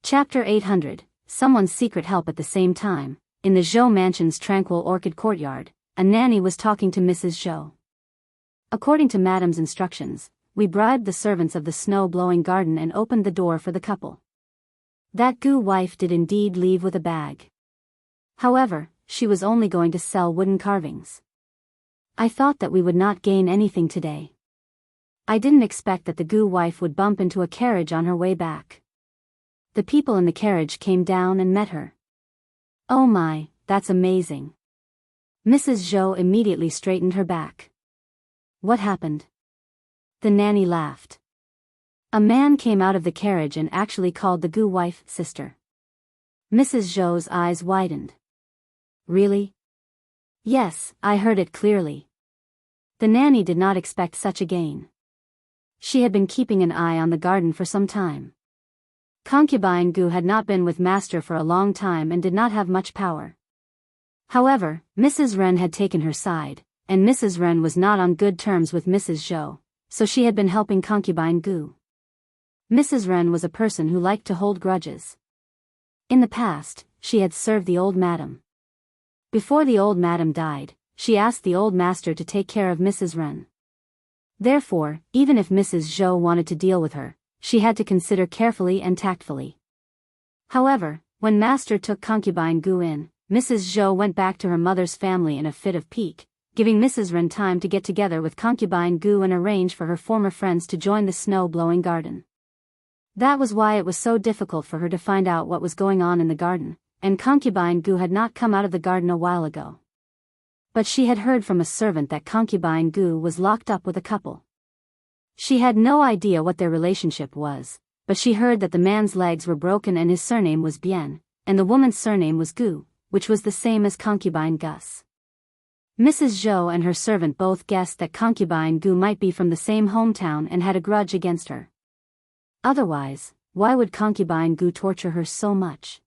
Chapter 800, Someone's Secret Help. At the same time, in the Zhou mansion's tranquil orchid courtyard, a nanny was talking to Mrs. Zhou. According to Madame's instructions, we bribed the servants of the snow-blowing garden and opened the door for the couple. That Gu wife did indeed leave with a bag. However, she was only going to sell wooden carvings. I thought that we would not gain anything today. I didn't expect that the Gu wife would bump into a carriage on her way back. The people in the carriage came down and met her. Oh my, that's amazing. Mrs. Zhou immediately straightened her back. What happened? The nanny laughed. A man came out of the carriage and actually called the Gu wife sister. Mrs. Zhou's eyes widened. Really? Yes, I heard it clearly. The nanny did not expect such a gain. She had been keeping an eye on the garden for some time. Concubine Gu had not been with master for a long time and did not have much power. However, Mrs. Ren had taken her side, and Mrs. Ren was not on good terms with Mrs. Zhou, so she had been helping Concubine Gu. Mrs. Ren was a person who liked to hold grudges. In the past, she had served the old madam. Before the old madam died, she asked the old master to take care of Mrs. Ren. Therefore, even if Mrs. Zhou wanted to deal with her, she had to consider carefully and tactfully. However, when master took Concubine Gu in, Mrs. Zhou went back to her mother's family in a fit of pique, giving Mrs. Ren time to get together with Concubine Gu and arrange for her former friends to join the snow-blowing garden. That was why it was so difficult for her to find out what was going on in the garden, and Concubine Gu had not come out of the garden a while ago. But she had heard from a servant that Concubine Gu was locked up with a couple. She had no idea what their relationship was, but she heard that the man's legs were broken and his surname was Bian, and the woman's surname was Gu, which was the same as Concubine Gus. Mrs. Zhou and her servant both guessed that Concubine Gu might be from the same hometown and had a grudge against her. Otherwise, why would Concubine Gu torture her so much?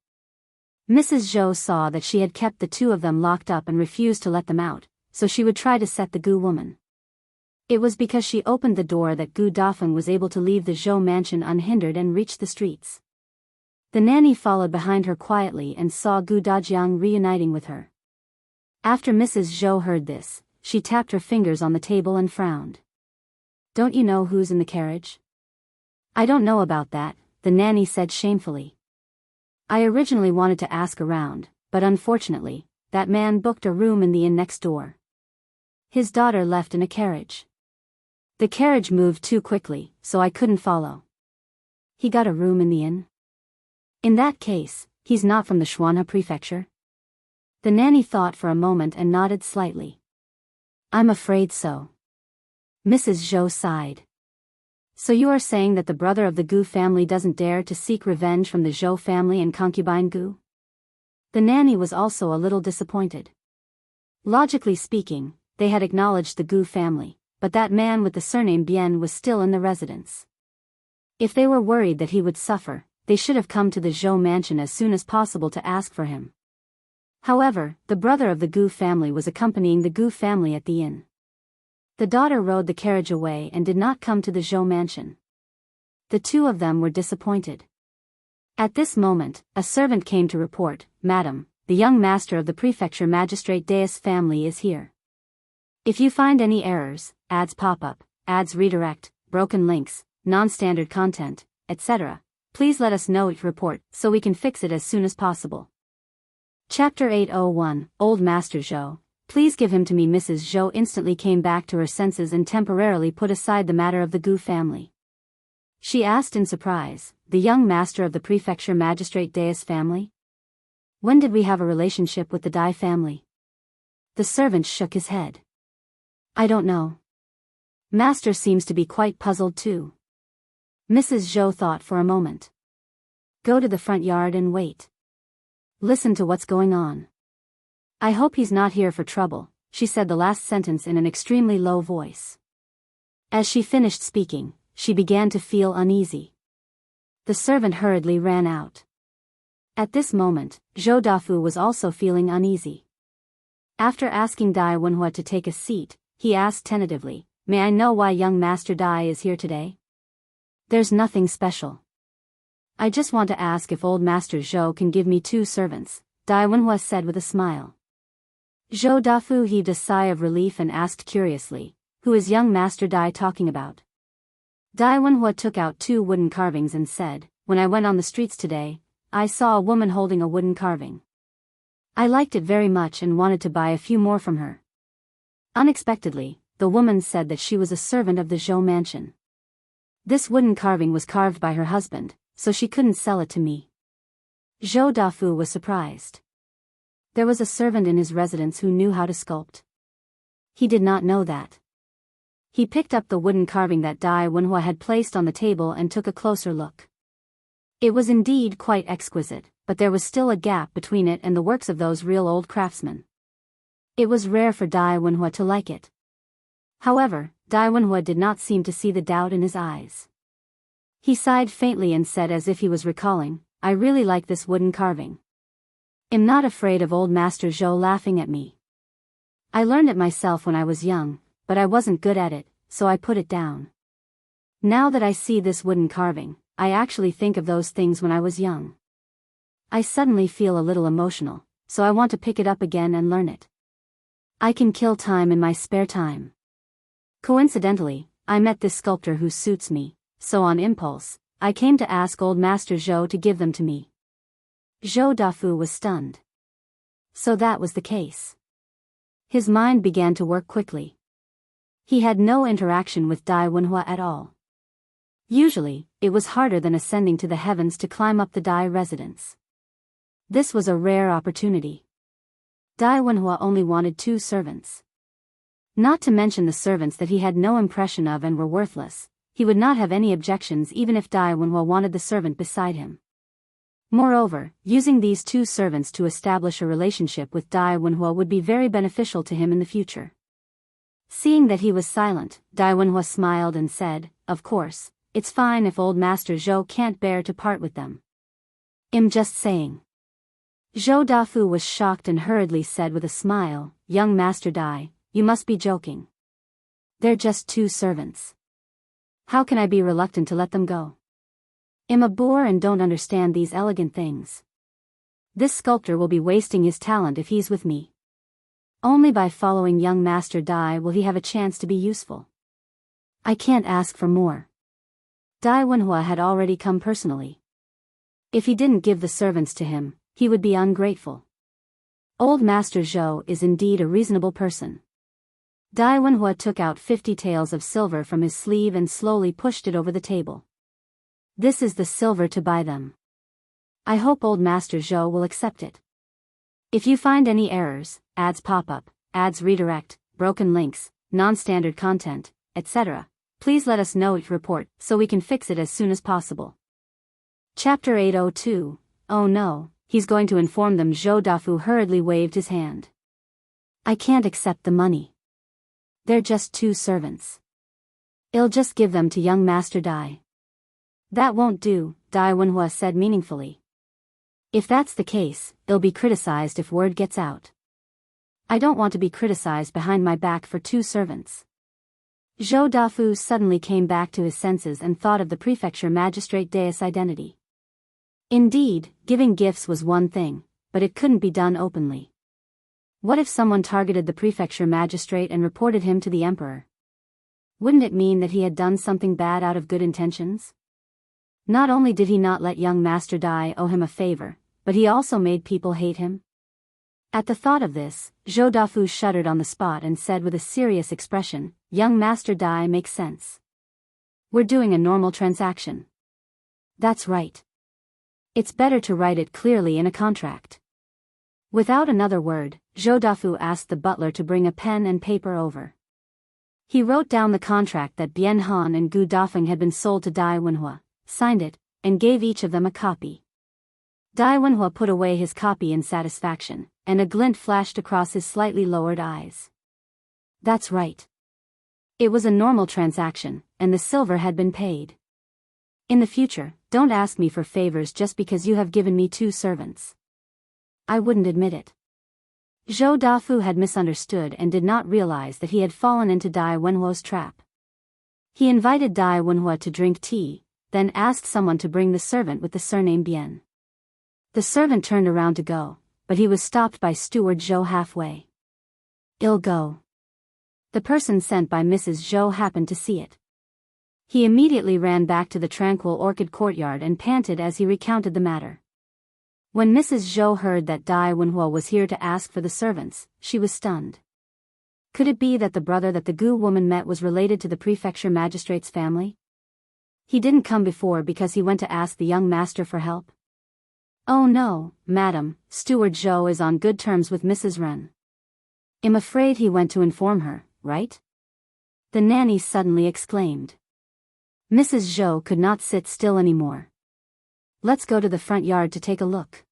Mrs. Zhou saw that she had kept the two of them locked up and refused to let them out, so she would try to set the Gu woman. It was because she opened the door that Gu Dafeng was able to leave the Zhou mansion unhindered and reach the streets. The nanny followed behind her quietly and saw Gu Dajiang reuniting with her. After Mrs. Zhou heard this, she tapped her fingers on the table and frowned. Don't you know who's in the carriage? I don't know about that, the nanny said shamefully. I originally wanted to ask around, but unfortunately, that man booked a room in the inn next door. His daughter left in a carriage. The carriage moved too quickly, so I couldn't follow. He got a room in the inn? In that case, he's not from the Xuanhe prefecture? The nanny thought for a moment and nodded slightly. I'm afraid so. Mrs. Zhou sighed. So you are saying that the brother of the Gu family doesn't dare to seek revenge from the Zhou family and Concubine Gu? The nanny was also a little disappointed. Logically speaking, they had acknowledged the Gu family, but that man with the surname Bian was still in the residence. If they were worried that he would suffer, they should have come to the Zhou mansion as soon as possible to ask for him. However, the brother of the Gu family was accompanying the Gu family at the inn. The daughter rode the carriage away and did not come to the Zhou mansion. The two of them were disappointed. At this moment, a servant came to report, Madam, the young master of the prefecture magistrate Deus family is here. If you find any errors, ads pop up, ads redirect, broken links, non-standard content, etc., please let us know it report so we can fix it as soon as possible. Chapter 801, Old Master Zhou. Please give him to me. Mrs. Zhou instantly came back to her senses and temporarily put aside the matter of the Gu family. She asked in surprise, the young master of the prefecture magistrate Deus family? When did we have a relationship with the Dai family? The servant shook his head. I don't know. Master seems to be quite puzzled too. Mrs. Zhou thought for a moment. Go to the front yard and wait. Listen to what's going on. I hope he's not here for trouble, she said the last sentence in an extremely low voice. As she finished speaking, she began to feel uneasy. The servant hurriedly ran out. At this moment, Zhou Dafu was also feeling uneasy. After asking Dai Wenhua to take a seat, he asked tentatively, May I know why young Master Dai is here today? There's nothing special. I just want to ask if old Master Zhou can give me 2 servants, Dai Wenhua said with a smile. Zhou Dafu heaved a sigh of relief and asked curiously, who is young Master Dai talking about? Dai Wenhua took out 2 wooden carvings and said, when I went on the streets today, I saw a woman holding a wooden carving. I liked it very much and wanted to buy a few more from her. Unexpectedly, the woman said that she was a servant of the Zhou mansion. This wooden carving was carved by her husband, so she couldn't sell it to me. Zhou Dafu was surprised. There was a servant in his residence who knew how to sculpt. He did not know that. He picked up the wooden carving that Dai Wenhua had placed on the table and took a closer look. It was indeed quite exquisite, but there was still a gap between it and the works of those real old craftsmen. It was rare for Dai Wenhua to like it. However, Dai Wenhua did not seem to see the doubt in his eyes. He sighed faintly and said as if he was recalling, I really like this wooden carving. I'm not afraid of old Master Zhou laughing at me. I learned it myself when I was young, but I wasn't good at it, so I put it down. Now that I see this wooden carving, I actually think of those things when I was young. I suddenly feel a little emotional, so I want to pick it up again and learn it. I can kill time in my spare time. Coincidentally, I met this sculptor who suits me, so on impulse, I came to ask old Master Zhou to give them to me. Zhou Dafu was stunned. So that was the case. His mind began to work quickly. He had no interaction with Dai Wenhua at all. Usually, it was harder than ascending to the heavens to climb up the Dai residence. This was a rare opportunity. Dai Wenhua only wanted 2 servants. Not to mention the servants that he had no impression of and were worthless, he would not have any objections even if Dai Wenhua wanted the servant beside him. Moreover, using these 2 servants to establish a relationship with Dai Wenhua would be very beneficial to him in the future. Seeing that he was silent, Dai Wenhua smiled and said, of course, it's fine if old Master Zhou can't bear to part with them. I'm just saying. Zhou Dafu was shocked and hurriedly said with a smile, young Master Dai, you must be joking. They're just 2 servants. How can I be reluctant to let them go? I'm a boor and don't understand these elegant things. This sculptor will be wasting his talent if he's with me. Only by following young Master Dai will he have a chance to be useful. I can't ask for more. Dai Wenhua had already come personally. If he didn't give the servants to him, he would be ungrateful. Old Master Zhou is indeed a reasonable person. Dai Wenhua took out 50 taels of silver from his sleeve and slowly pushed it over the table. This is the silver to buy them. I hope old Master Zhou will accept it. If you find any errors, ads pop up, ads redirect, broken links, non-standard content, etc., please let us know each report so we can fix it as soon as possible. Chapter 802, Oh no, he's going to inform them. Zhou Dafu hurriedly waved his hand. I can't accept the money. They're just 2 servants. I'll just give them to young Master Dai. That won't do, Dai Wenhua said meaningfully. If that's the case, they'll be criticized if word gets out. I don't want to be criticized behind my back for 2 servants. Zhou Dafu suddenly came back to his senses and thought of the prefecture magistrate Deus' identity. Indeed, giving gifts was one thing, but it couldn't be done openly. What if someone targeted the prefecture magistrate and reported him to the emperor? Wouldn't it mean that he had done something bad out of good intentions? Not only did he not let young Master Dai owe him a favor, but he also made people hate him. At the thought of this, Zhou Dafu shuddered on the spot and said with a serious expression, young Master Dai makes sense. We're doing a normal transaction. That's right. It's better to write it clearly in a contract. Without another word, Zhou Dafu asked the butler to bring a pen and paper over. He wrote down the contract that Bian Han and Gu Dafeng had been sold to Dai Wenhua, signed it, and gave each of them a copy. Dai Wenhua put away his copy in satisfaction, and a glint flashed across his slightly lowered eyes. That's right. It was a normal transaction, and the silver had been paid. In the future, don't ask me for favors just because you have given me 2 servants. I wouldn't admit it. Zhou Dafu had misunderstood and did not realize that he had fallen into Dai Wenhua's trap. He invited Dai Wenhua to drink tea, then asked someone to bring the servant with the surname Bian. The servant turned around to go, but he was stopped by steward Zhou halfway. "I'll go." The person sent by Mrs. Zhou happened to see it. He immediately ran back to the tranquil orchid courtyard and panted as he recounted the matter. When Mrs. Zhou heard that Dai Wenhua was here to ask for the servants, she was stunned. Could it be that the brother that the Gu woman met was related to the prefecture magistrate's family? He didn't come before because he went to ask the young master for help? "Oh no, madam, Steward Zhou is on good terms with Mrs. Ren. I'm afraid he went to inform her, right?" The nanny suddenly exclaimed. Mrs. Zhou could not sit still anymore. "Let's go to the front yard to take a look.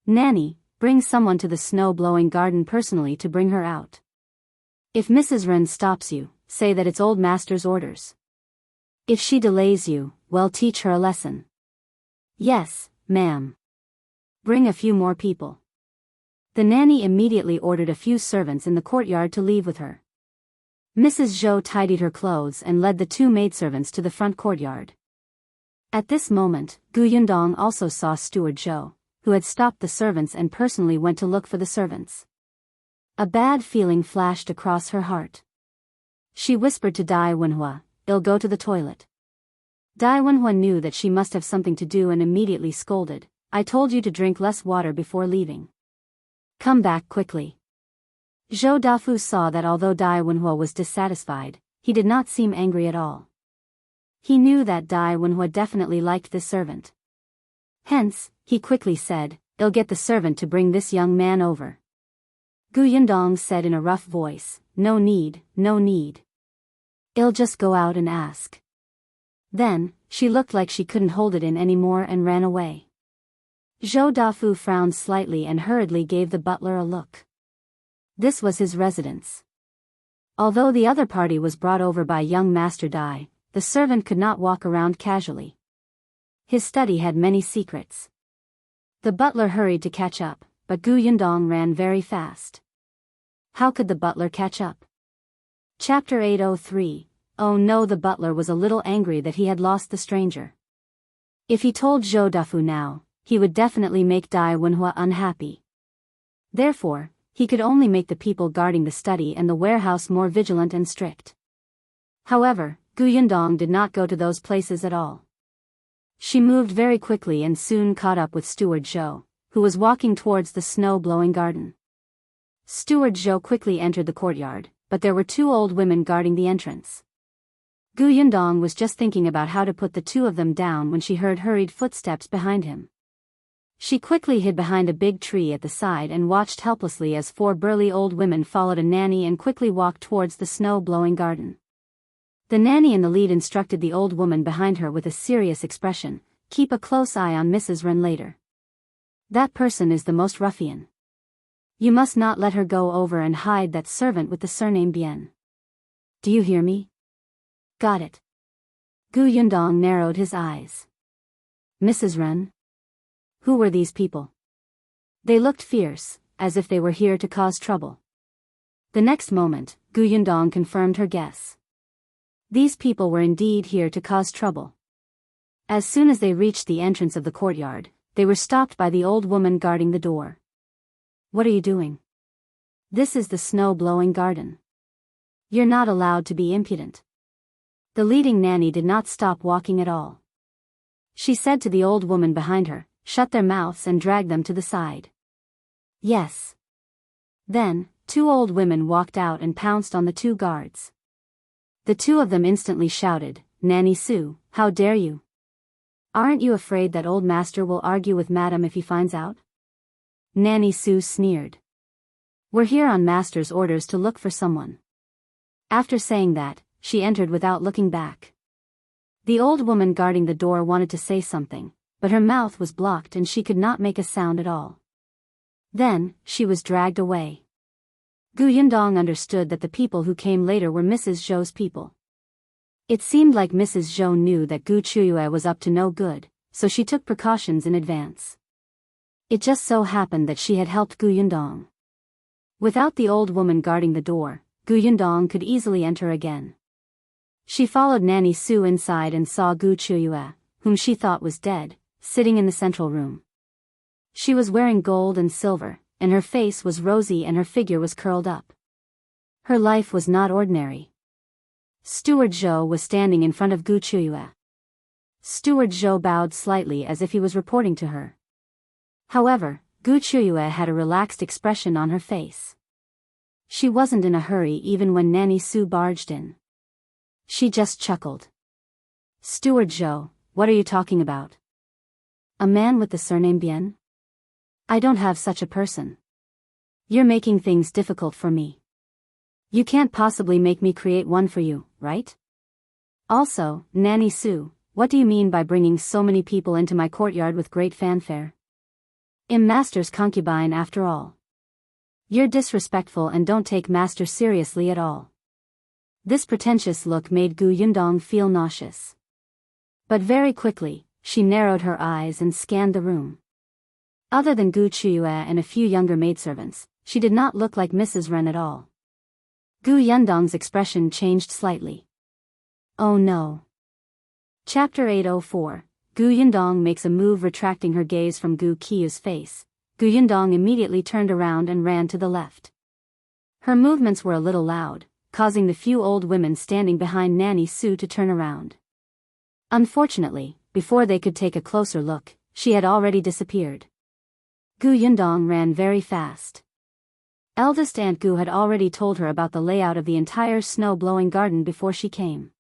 Nanny, bring someone to the snow-blowing garden personally to bring her out. If Mrs. Ren stops you, say that it's old master's orders. If she delays you, well, teach her a lesson." "Yes, ma'am." "Bring a few more people." The nanny immediately ordered a few servants in the courtyard to leave with her. Mrs. Zhou tidied her clothes and led the two maidservants to the front courtyard. At this moment, Yundong also saw Steward Zhou, who had stopped the servants and personally went to look for the servants. A bad feeling flashed across her heart. She whispered to Dai Wenhua, "I'll go to the toilet." Dai Wenhua knew that she must have something to do and immediately scolded, "I told you to drink less water before leaving. Come back quickly." Zhou Dafu saw that although Dai Wenhua was dissatisfied, he did not seem angry at all. He knew that Dai Wenhua definitely liked this servant. Hence, he quickly said, "I'll get the servant to bring this young man over." Yundong said in a rough voice, "No need, no need. I'll just go out and ask." Then, she looked like she couldn't hold it in anymore and ran away. Zhou Dafu frowned slightly and hurriedly gave the butler a look. This was his residence. Although the other party was brought over by young Master Dai, the servant could not walk around casually. His study had many secrets. The butler hurried to catch up, but Yundong ran very fast. How could the butler catch up? Chapter 803. Oh no, the butler was a little angry that he had lost the stranger. If he told Zhou Dafu now, he would definitely make Dai Wenhua unhappy. Therefore, he could only make the people guarding the study and the warehouse more vigilant and strict. However, Yundong did not go to those places at all. She moved very quickly and soon caught up with Steward Zhou, who was walking towards the snow-blowing garden. Steward Zhou quickly entered the courtyard, but there were two old women guarding the entrance. Yundong was just thinking about how to put the two of them down when she heard hurried footsteps behind him. She quickly hid behind a big tree at the side and watched helplessly as four burly old women followed a nanny and quickly walked towards the snow-blowing garden. The nanny in the lead instructed the old woman behind her with a serious expression, "Keep a close eye on Mrs. Ren later. That person is the most ruffian. You must not let her go over and hide that servant with the surname Bian. Do you hear me?" "Got it." Yundong narrowed his eyes. "Mrs. Ren? Who were these people?" They looked fierce, as if they were here to cause trouble. The next moment, Yundong confirmed her guess. These people were indeed here to cause trouble. As soon as they reached the entrance of the courtyard, they were stopped by the old woman guarding the door. "What are you doing? This is the snow-blowing garden. You're not allowed to be impudent." The leading nanny did not stop walking at all. She said to the old woman behind her, "Shut their mouths and drag them to the side." "Yes." Then, two old women walked out and pounced on the two guards. The two of them instantly shouted, "Nanny Su, how dare you? Aren't you afraid that old master will argue with madam if he finds out?" Nanny Su sneered. "We're here on master's orders to look for someone." After saying that, she entered without looking back. The old woman guarding the door wanted to say something, but her mouth was blocked and she could not make a sound at all. Then, she was dragged away. Yundong understood that the people who came later were Mrs. Zhou's people. It seemed like Mrs. Zhou knew that Qiuyue was up to no good, so she took precautions in advance. It just so happened that she had helped Yundong. Without the old woman guarding the door, Yundong could easily enter again. She followed Nanny Su inside and saw Qiuyue, whom she thought was dead, sitting in the central room. She was wearing gold and silver, and her face was rosy and her figure was curled up. Her life was not ordinary. Steward Zhou was standing in front of Qiuyue. Steward Zhou bowed slightly as if he was reporting to her. However, Qiuyue had a relaxed expression on her face. She wasn't in a hurry even when Nanny Su barged in. She just chuckled. Steward Zhou, what are you talking about? A man with the surname Bian? I don't have such a person. You're making things difficult for me. You can't possibly make me create one for you, right? Also, Nanny Su, what do you mean by bringing so many people into my courtyard with great fanfare? I'm Master's concubine after all. You're disrespectful and don't take Master seriously at all. This pretentious look made Yundong feel nauseous. But very quickly, she narrowed her eyes and scanned the room. Other than Qiuyue and a few younger maidservants, she did not look like Mrs. Ren at all. Yundong's expression changed slightly. Oh no. Chapter 804, Yundong makes a move retracting her gaze from Qiyue's face. Yundong immediately turned around and ran to the left. Her movements were a little loud, causing the few old women standing behind Nanny Su to turn around. Unfortunately, before they could take a closer look, she had already disappeared. Yundong ran very fast. Eldest Aunt Gu had already told her about the layout of the entire snow-blowing garden before she came.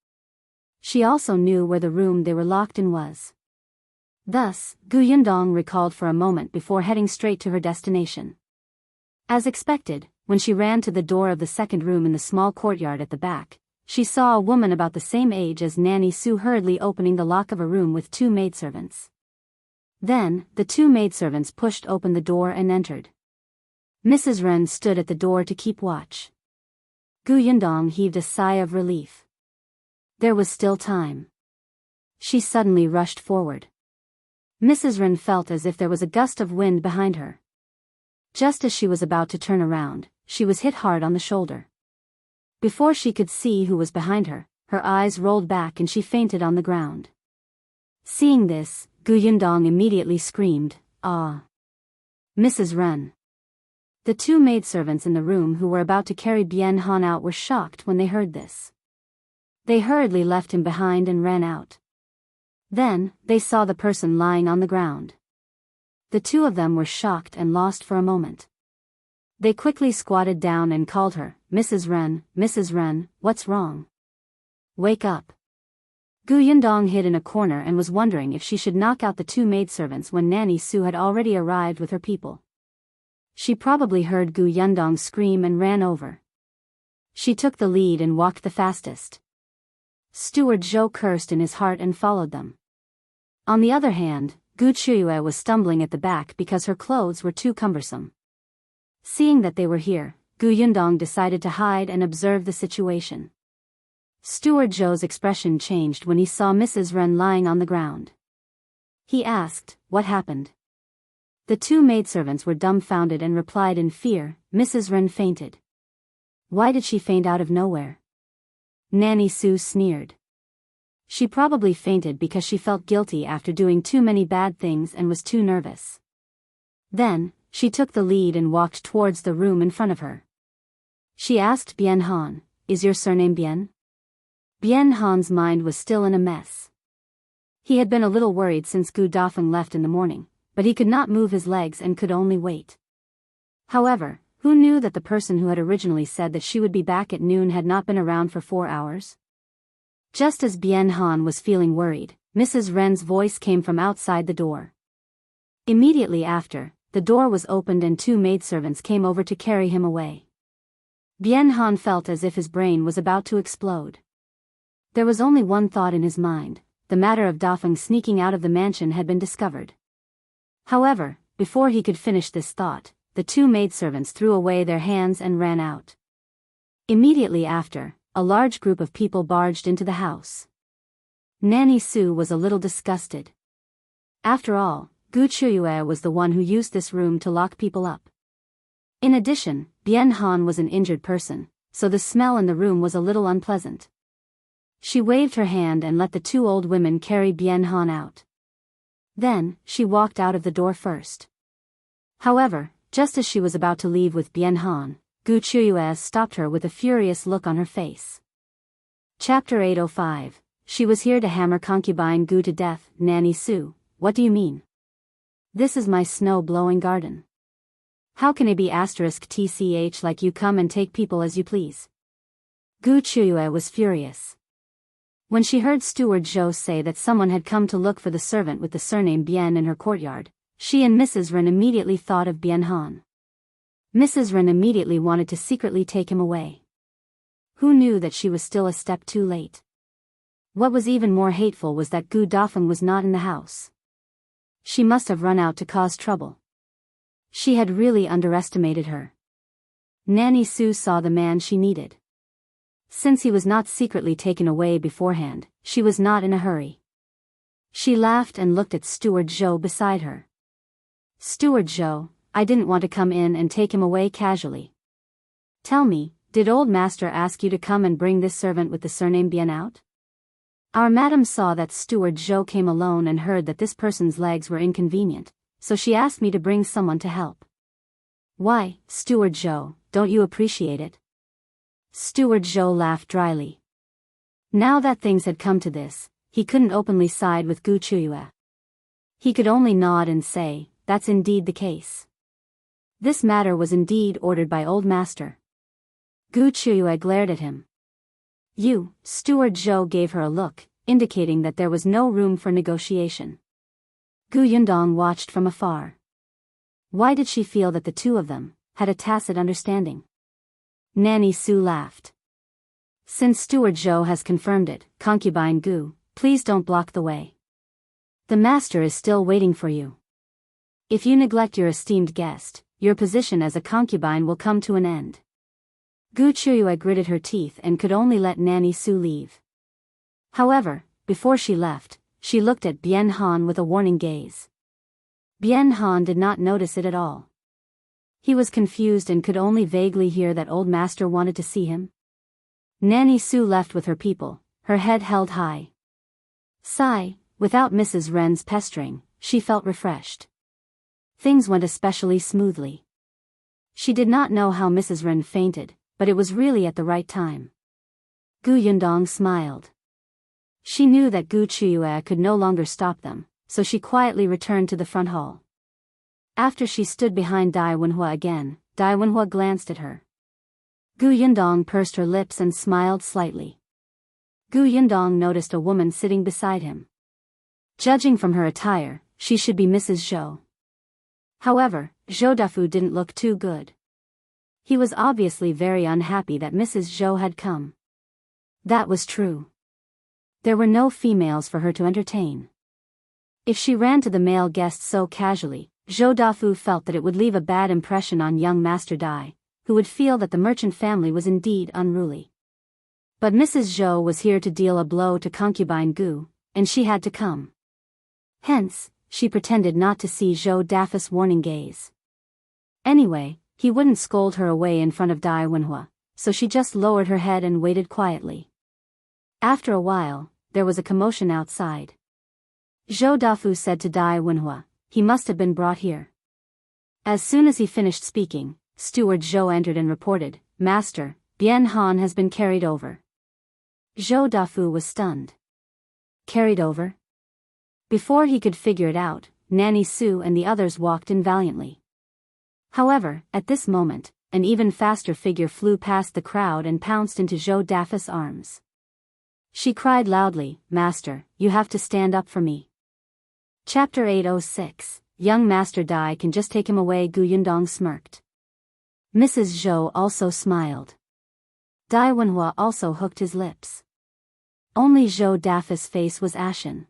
She also knew where the room they were locked in was. Thus, Yundong recalled for a moment before heading straight to her destination. As expected, when she ran to the door of the second room in the small courtyard at the back, she saw a woman about the same age as Nanny Su hurriedly opening the lock of a room with two maidservants. Then, the two maidservants pushed open the door and entered. Mrs. Ren stood at the door to keep watch. Yundong heaved a sigh of relief. There was still time. She suddenly rushed forward. Mrs. Ren felt as if there was a gust of wind behind her. Just as she was about to turn around, she was hit hard on the shoulder. Before she could see who was behind her, her eyes rolled back and she fainted on the ground. Seeing this, Yundong immediately screamed, "Ah!" Mrs. Ren. The two maidservants in the room who were about to carry Bian Han out were shocked when they heard this. They hurriedly left him behind and ran out. Then, they saw the person lying on the ground. The two of them were shocked and lost for a moment. They quickly squatted down and called her, Mrs. Ren, what's wrong? Wake up. Yundong hid in a corner and was wondering if she should knock out the two maidservants when Nanny Su had already arrived with her people. She probably heard Yundong scream and ran over. She took the lead and walked the fastest. Steward Zhou cursed in his heart and followed them. On the other hand, Qiuyue was stumbling at the back because her clothes were too cumbersome. Seeing that they were here, Yundong decided to hide and observe the situation. Steward Zhou's expression changed when he saw Mrs. Ren lying on the ground. He asked, "What happened?" The two maidservants were dumbfounded and replied in fear, "Mrs. Ren fainted." Why did she faint out of nowhere? Nanny Su sneered. She probably fainted because she felt guilty after doing too many bad things and was too nervous. Then, she took the lead and walked towards the room in front of her. She asked Bian Han, "Is your surname Bian?" Bian Han's mind was still in a mess. He had been a little worried since Gu Dafeng left in the morning, but he could not move his legs and could only wait. However, who knew that the person who had originally said that she would be back at noon had not been around for 4 hours? Just as Bian Han was feeling worried, Mrs. Ren's voice came from outside the door. Immediately after, the door was opened and two maidservants came over to carry him away. Bian Han felt as if his brain was about to explode. There was only one thought in his mind: the matter of Dafeng sneaking out of the mansion had been discovered. However, before he could finish this thought, the two maidservants threw away their hands and ran out. Immediately after, a large group of people barged into the house. Nanny Su was a little disgusted. After all, Qiuyue was the one who used this room to lock people up. In addition, Bian Han was an injured person, so the smell in the room was a little unpleasant. She waved her hand and let the two old women carry Bian Han out. Then, she walked out of the door first. However, just as she was about to leave with Bian Han, Qiuyue stopped her with a furious look on her face. Chapter 805. She was here to hammer Concubine Gu to death. Nanny Su, what do you mean? This is my snow-blowing garden. How can it be *tch like you come and take people as you please? Qiuyue was furious. When she heard Steward Zhou say that someone had come to look for the servant with the surname Bian in her courtyard, she and Mrs. Ren immediately thought of Bian Han. Mrs. Ren immediately wanted to secretly take him away. Who knew that she was still a step too late? What was even more hateful was that Gu Dafeng was not in the house. She must have run out to cause trouble. She had really underestimated her. Nanny Su saw the man she needed. Since he was not secretly taken away beforehand, she was not in a hurry. She laughed and looked at Steward Zhou beside her. Steward Zhou, I didn't want to come in and take him away casually. Tell me, did old master ask you to come and bring this servant with the surname Bian out? Our madam saw that Steward Zhou came alone and heard that this person's legs were inconvenient, so she asked me to bring someone to help. Why, Steward Zhou, don't you appreciate it? Steward Zhou laughed dryly. Now that things had come to this, he couldn't openly side with Qiuyue. He could only nod and say, that's indeed the case. This matter was indeed ordered by old master. Qiuyue glared at him. You, Steward Zhou gave her a look, indicating that there was no room for negotiation. Yundong watched from afar. Why did she feel that the two of them had a tacit understanding? Nanny Su laughed. Since Steward Zhou has confirmed it, Concubine Gu, please don't block the way. The master is still waiting for you. If you neglect your esteemed guest, your position as a concubine will come to an end. Qiuyue gritted her teeth and could only let Nanny Su leave. However, before she left, she looked at Bian Han with a warning gaze. Bian Han did not notice it at all. He was confused and could only vaguely hear that old master wanted to see him. Nanny Su left with her people, her head held high. Sigh, without Mrs. Ren's pestering, she felt refreshed. Things went especially smoothly. She did not know how Mrs. Ren fainted, but it was really at the right time. Yundong smiled. She knew that Qiuyue could no longer stop them, so she quietly returned to the front hall. After she stood behind Dai Wenhua again, Dai Wenhua glanced at her. Yundong pursed her lips and smiled slightly. Yundong noticed a woman sitting beside him. Judging from her attire, she should be Mrs. Zhou. However, Zhou Dafu didn't look too good. He was obviously very unhappy that Mrs. Zhou had come. That was true. There were no females for her to entertain. If she ran to the male guests so casually, Zhou Dafu felt that it would leave a bad impression on young Master Dai, who would feel that the merchant family was indeed unruly. But Mrs. Zhou was here to deal a blow to Concubine Gu, and she had to come. Hence, she pretended not to see Zhou Dafu's warning gaze. Anyway, he wouldn't scold her away in front of Dai Wenhua, so she just lowered her head and waited quietly. After a while, there was a commotion outside. Zhou Dafu said to Dai Wenhua, he must have been brought here. As soon as he finished speaking, Steward Zhou entered and reported, Master, Bian Han has been carried over. Zhou Dafu was stunned. Carried over? Before he could figure it out, Nanny Su and the others walked in valiantly. However, at this moment, an even faster figure flew past the crowd and pounced into Zhou Dafu's arms. She cried loudly, Master, you have to stand up for me. Chapter 806, Young Master Dai can just take him away. Yundong smirked. Mrs. Zhou also smiled. Dai Wenhua also hooked his lips. Only Zhou Dafu's face was ashen.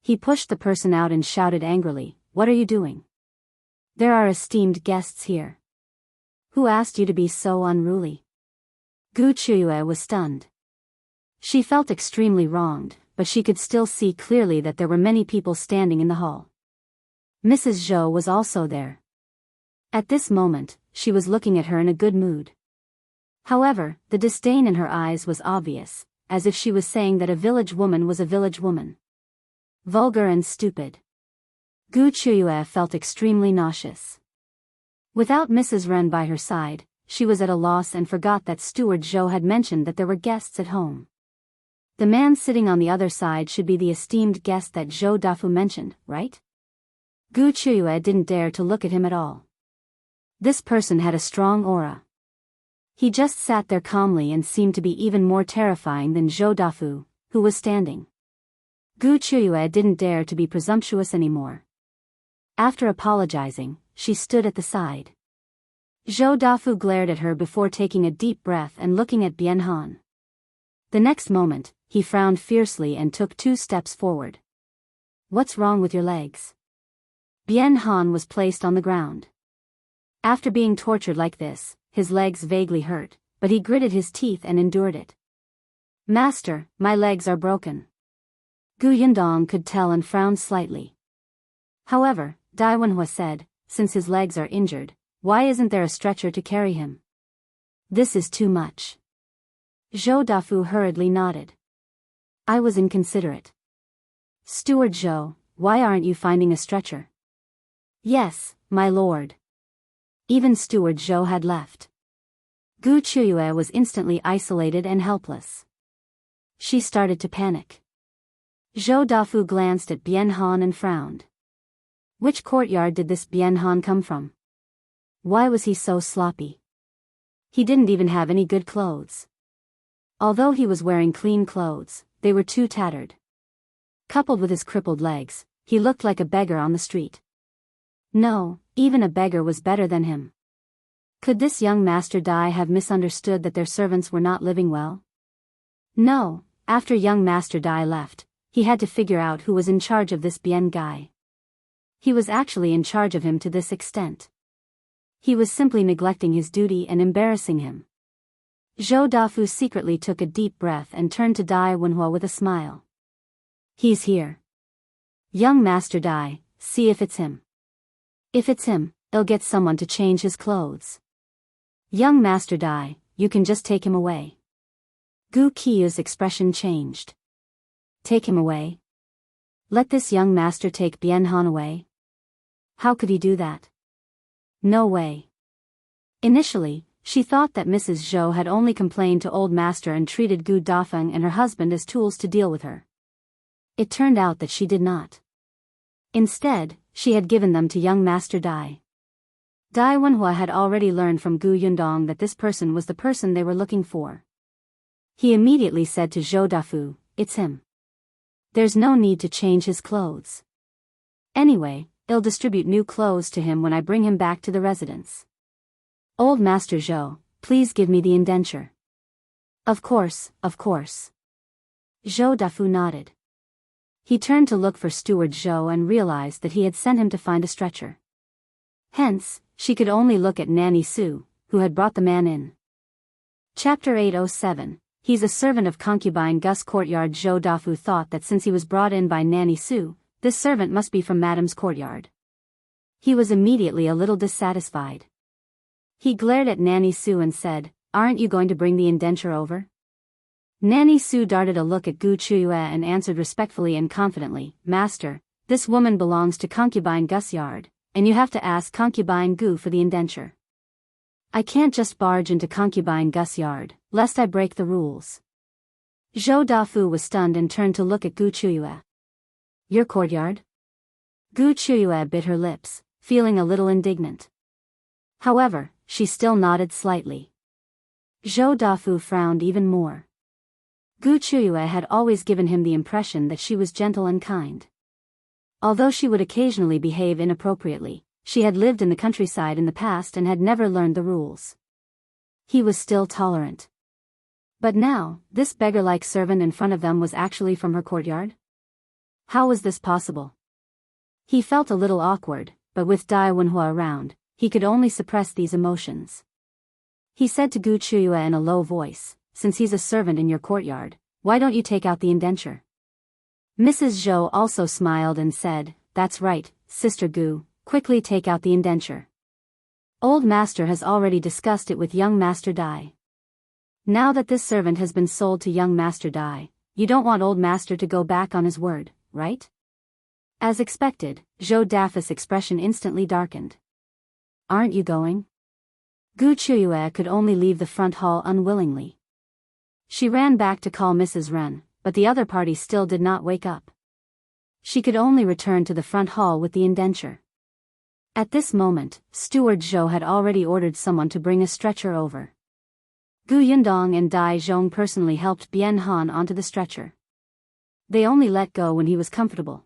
He pushed the person out and shouted angrily, What are you doing? There are esteemed guests here. Who asked you to be so unruly? Qiuyue was stunned. She felt extremely wronged, but she could still see clearly that there were many people standing in the hall. Mrs. Zhou was also there. At this moment, she was looking at her in a good mood. However, the disdain in her eyes was obvious, as if she was saying that a village woman was a village woman. Vulgar and stupid. Qiuyue felt extremely nauseous. Without Mrs. Ren by her side, she was at a loss and forgot that Steward Zhou had mentioned that there were guests at home. The man sitting on the other side should be the esteemed guest that Zhou Dafu mentioned, right? Qiuyue didn't dare to look at him at all. This person had a strong aura. He just sat there calmly and seemed to be even more terrifying than Zhou Dafu, who was standing. Qiuyue didn't dare to be presumptuous anymore. After apologizing, she stood at the side. Zhou Dafu glared at her before taking a deep breath and looking at Bian. The next moment, he frowned fiercely and took 2 steps forward. What's wrong with your legs? Bian was placed on the ground. After being tortured like this, his legs vaguely hurt, but he gritted his teeth and endured it. Master, my legs are broken. Yundong could tell and frowned slightly. However, Dai Wenhua said, since his legs are injured, why isn't there a stretcher to carry him? This is too much. Zhou Dafu hurriedly nodded. I was inconsiderate. Steward Zhou, why aren't you finding a stretcher? Yes, my lord. Even Steward Zhou had left. Qiuyue was instantly isolated and helpless. She started to panic. Zhou Dafu glanced at Bian and frowned. Which courtyard did this Bian come from? Why was he so sloppy? He didn't even have any good clothes. Although he was wearing clean clothes, they were too tattered. Coupled with his crippled legs, he looked like a beggar on the street. No, even a beggar was better than him. Could this young Master Dai have misunderstood that their servants were not living well? No, after young Master Dai left, he had to figure out who was in charge of this Bian guy. He was actually in charge of him to this extent. He was simply neglecting his duty and embarrassing him. Zhou Dafu secretly took a deep breath and turned to Dai Wenhua with a smile. He's here. Young Master Dai, see if it's him. If it's him, I'll get someone to change his clothes. Young Master Dai, you can just take him away. Qiyue's expression changed. Take him away? Let this young master take Bian away? How could he do that? No way. Initially, she thought that Mrs. Zhou had only complained to Old Master and treated Gu Dafeng and her husband as tools to deal with her. It turned out that she did not. Instead, she had given them to young Master Dai. Dai Wenhua had already learned from Gu Yundong that this person was the person they were looking for. He immediately said to Zhou Dafu, it's him. There's no need to change his clothes. Anyway, I'll distribute new clothes to him when I bring him back to the residence. Old Master Zhou, please give me the indenture. Of course, of course. Zhou Dafu nodded. He turned to look for Steward Zhou and realized that he had sent him to find a stretcher. Hence, she could only look at Nanny Su, who had brought the man in. Chapter 807. He's a servant of Concubine Gus Courtyard. Zhou Dafu thought that since he was brought in by Nanny Su, this servant must be from Madame's courtyard. He was immediately a little dissatisfied. He glared at Nanny Su and said, aren't you going to bring the indenture over? Nanny Su darted a look at Qiuyue and answered respectfully and confidently, Master, this woman belongs to Concubine Gus' yard, and you have to ask Concubine Gu for the indenture. I can't just barge into Concubine Gus' yard, lest I break the rules. Zhou Dafu was stunned and turned to look at Qiuyue. Your courtyard? Qiuyue bit her lips, feeling a little indignant. However, she still nodded slightly. Zhou Dafu frowned even more. Qiuyue had always given him the impression that she was gentle and kind. Although she would occasionally behave inappropriately, she had lived in the countryside in the past and had never learned the rules. He was still tolerant. But now, this beggar-like servant in front of them was actually from her courtyard? How was this possible? He felt a little awkward, but with Dai Wenhua around, he could only suppress these emotions. He said to Qiuyue in a low voice, since he's a servant in your courtyard, why don't you take out the indenture? Mrs. Zhou also smiled and said, that's right, Sister Gu, quickly take out the indenture. Old Master has already discussed it with young Master Dai. Now that this servant has been sold to young Master Dai, you don't want old Master to go back on his word, right? As expected, Zhou Dafa's expression instantly darkened. Aren't you going? Qiuyue could only leave the front hall unwillingly. She ran back to call Mrs. Ren, but the other party still did not wake up. She could only return to the front hall with the indenture. At this moment, Steward Zhou had already ordered someone to bring a stretcher over. Yundong and Dai Zhong personally helped Bian onto the stretcher. They only let go when he was comfortable.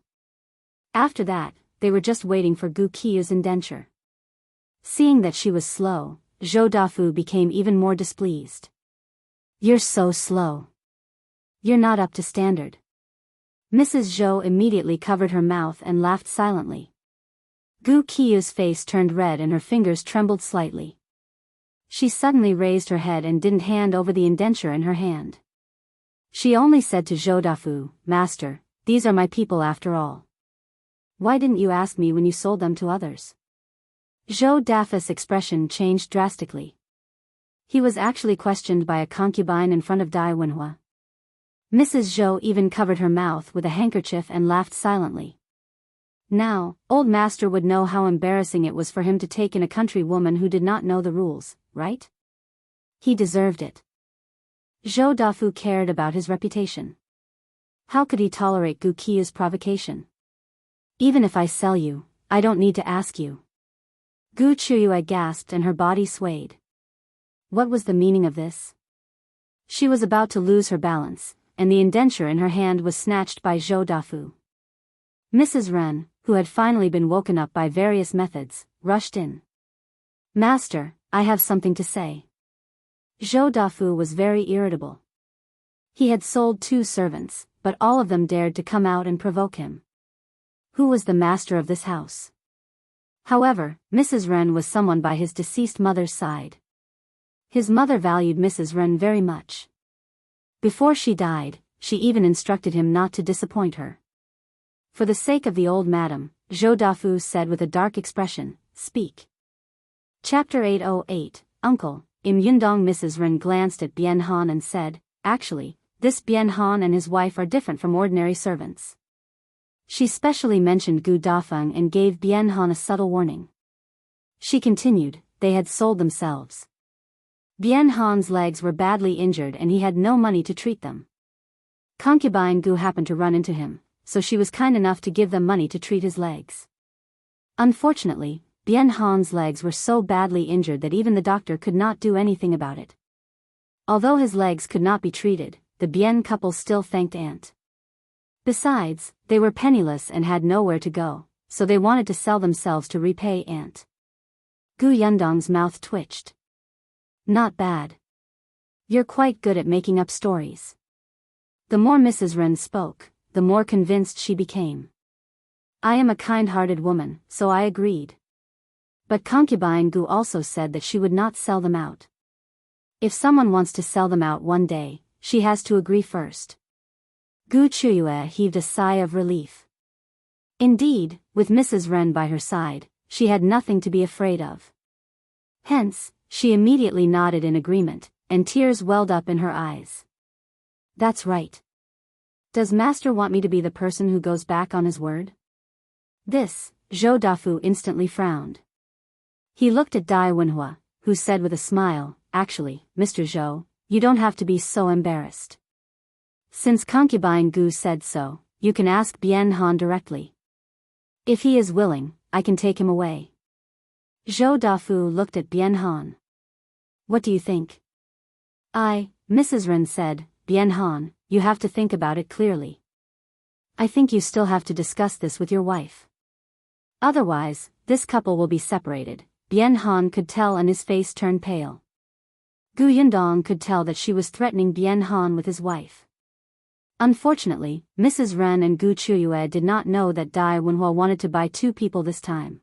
After that, they were just waiting for Qiyue's indenture. Seeing that she was slow, Zhou Dafu became even more displeased. You're so slow. You're not up to standard. Mrs. Zhou immediately covered her mouth and laughed silently. Qiyue's face turned red and her fingers trembled slightly. She suddenly raised her head and didn't hand over the indenture in her hand. She only said to Zhou Dafu, Master, these are my people after all. Why didn't you ask me when you sold them to others? Zhou Dafa's expression changed drastically. He was actually questioned by a concubine in front of Dai Wenhua. Mrs. Zhou even covered her mouth with a handkerchief and laughed silently. Now, old Master would know how embarrassing it was for him to take in a country woman who did not know the rules, right? He deserved it. Zhou Dafu cared about his reputation. How could he tolerate Qiyue's provocation? Even if I sell you, I don't need to ask you. Qiuyue gasped and her body swayed. What was the meaning of this? She was about to lose her balance, and the indenture in her hand was snatched by Zhou Dafu. Mrs. Ren, who had finally been woken up by various methods, rushed in. Master, I have something to say. Zhou Dafu was very irritable. He had sold 2 servants, but all of them dared to come out and provoke him. Who was the master of this house? However, Mrs. Ren was someone by his deceased mother's side. His mother valued Mrs. Ren very much. Before she died, she even instructed him not to disappoint her. For the sake of the old madam, Zhou Dafu said with a dark expression, Speak. Chapter 808, Uncle, in Yundong. Mrs. Ren glanced at Bian and said, Actually, this Bian and his wife are different from ordinary servants. She specially mentioned Gu Dafeng and gave Bian a subtle warning. She continued, they had sold themselves. Bian legs were badly injured and he had no money to treat them. Concubine Gu happened to run into him, so she was kind enough to give them money to treat his legs. Unfortunately, Bian legs were so badly injured that even the doctor could not do anything about it. Although his legs could not be treated, the Bian couple still thanked Aunt. Besides, they were penniless and had nowhere to go, so they wanted to sell themselves to repay Aunt. Yundong's mouth twitched. Not bad. You're quite good at making up stories. The more Mrs. Ren spoke, the more convinced she became. I am a kind-hearted woman, so I agreed. But Concubine Gu also said that she would not sell them out. If someone wants to sell them out one day, she has to agree first. Qiuyue heaved a sigh of relief. Indeed, with Mrs. Ren by her side, she had nothing to be afraid of. Hence, she immediately nodded in agreement, and tears welled up in her eyes. That's right. Does Master want me to be the person who goes back on his word? This, Zhou Dafu instantly frowned. He looked at Dai Wenhua, who said with a smile, Actually, Mr. Zhou, you don't have to be so embarrassed. Since Concubine Gu said so, you can ask Bian directly. If he is willing, I can take him away. Zhou Dafu looked at Bian. What do you think? Mrs. Ren said, Bian, you have to think about it clearly. I think you still have to discuss this with your wife. Otherwise, this couple will be separated. Bian could tell and his face turned pale. Yundong could tell that she was threatening Bian with his wife. Unfortunately, Mrs. Ren and Qiuyue did not know that Dai Wenhua wanted to buy 2 people this time.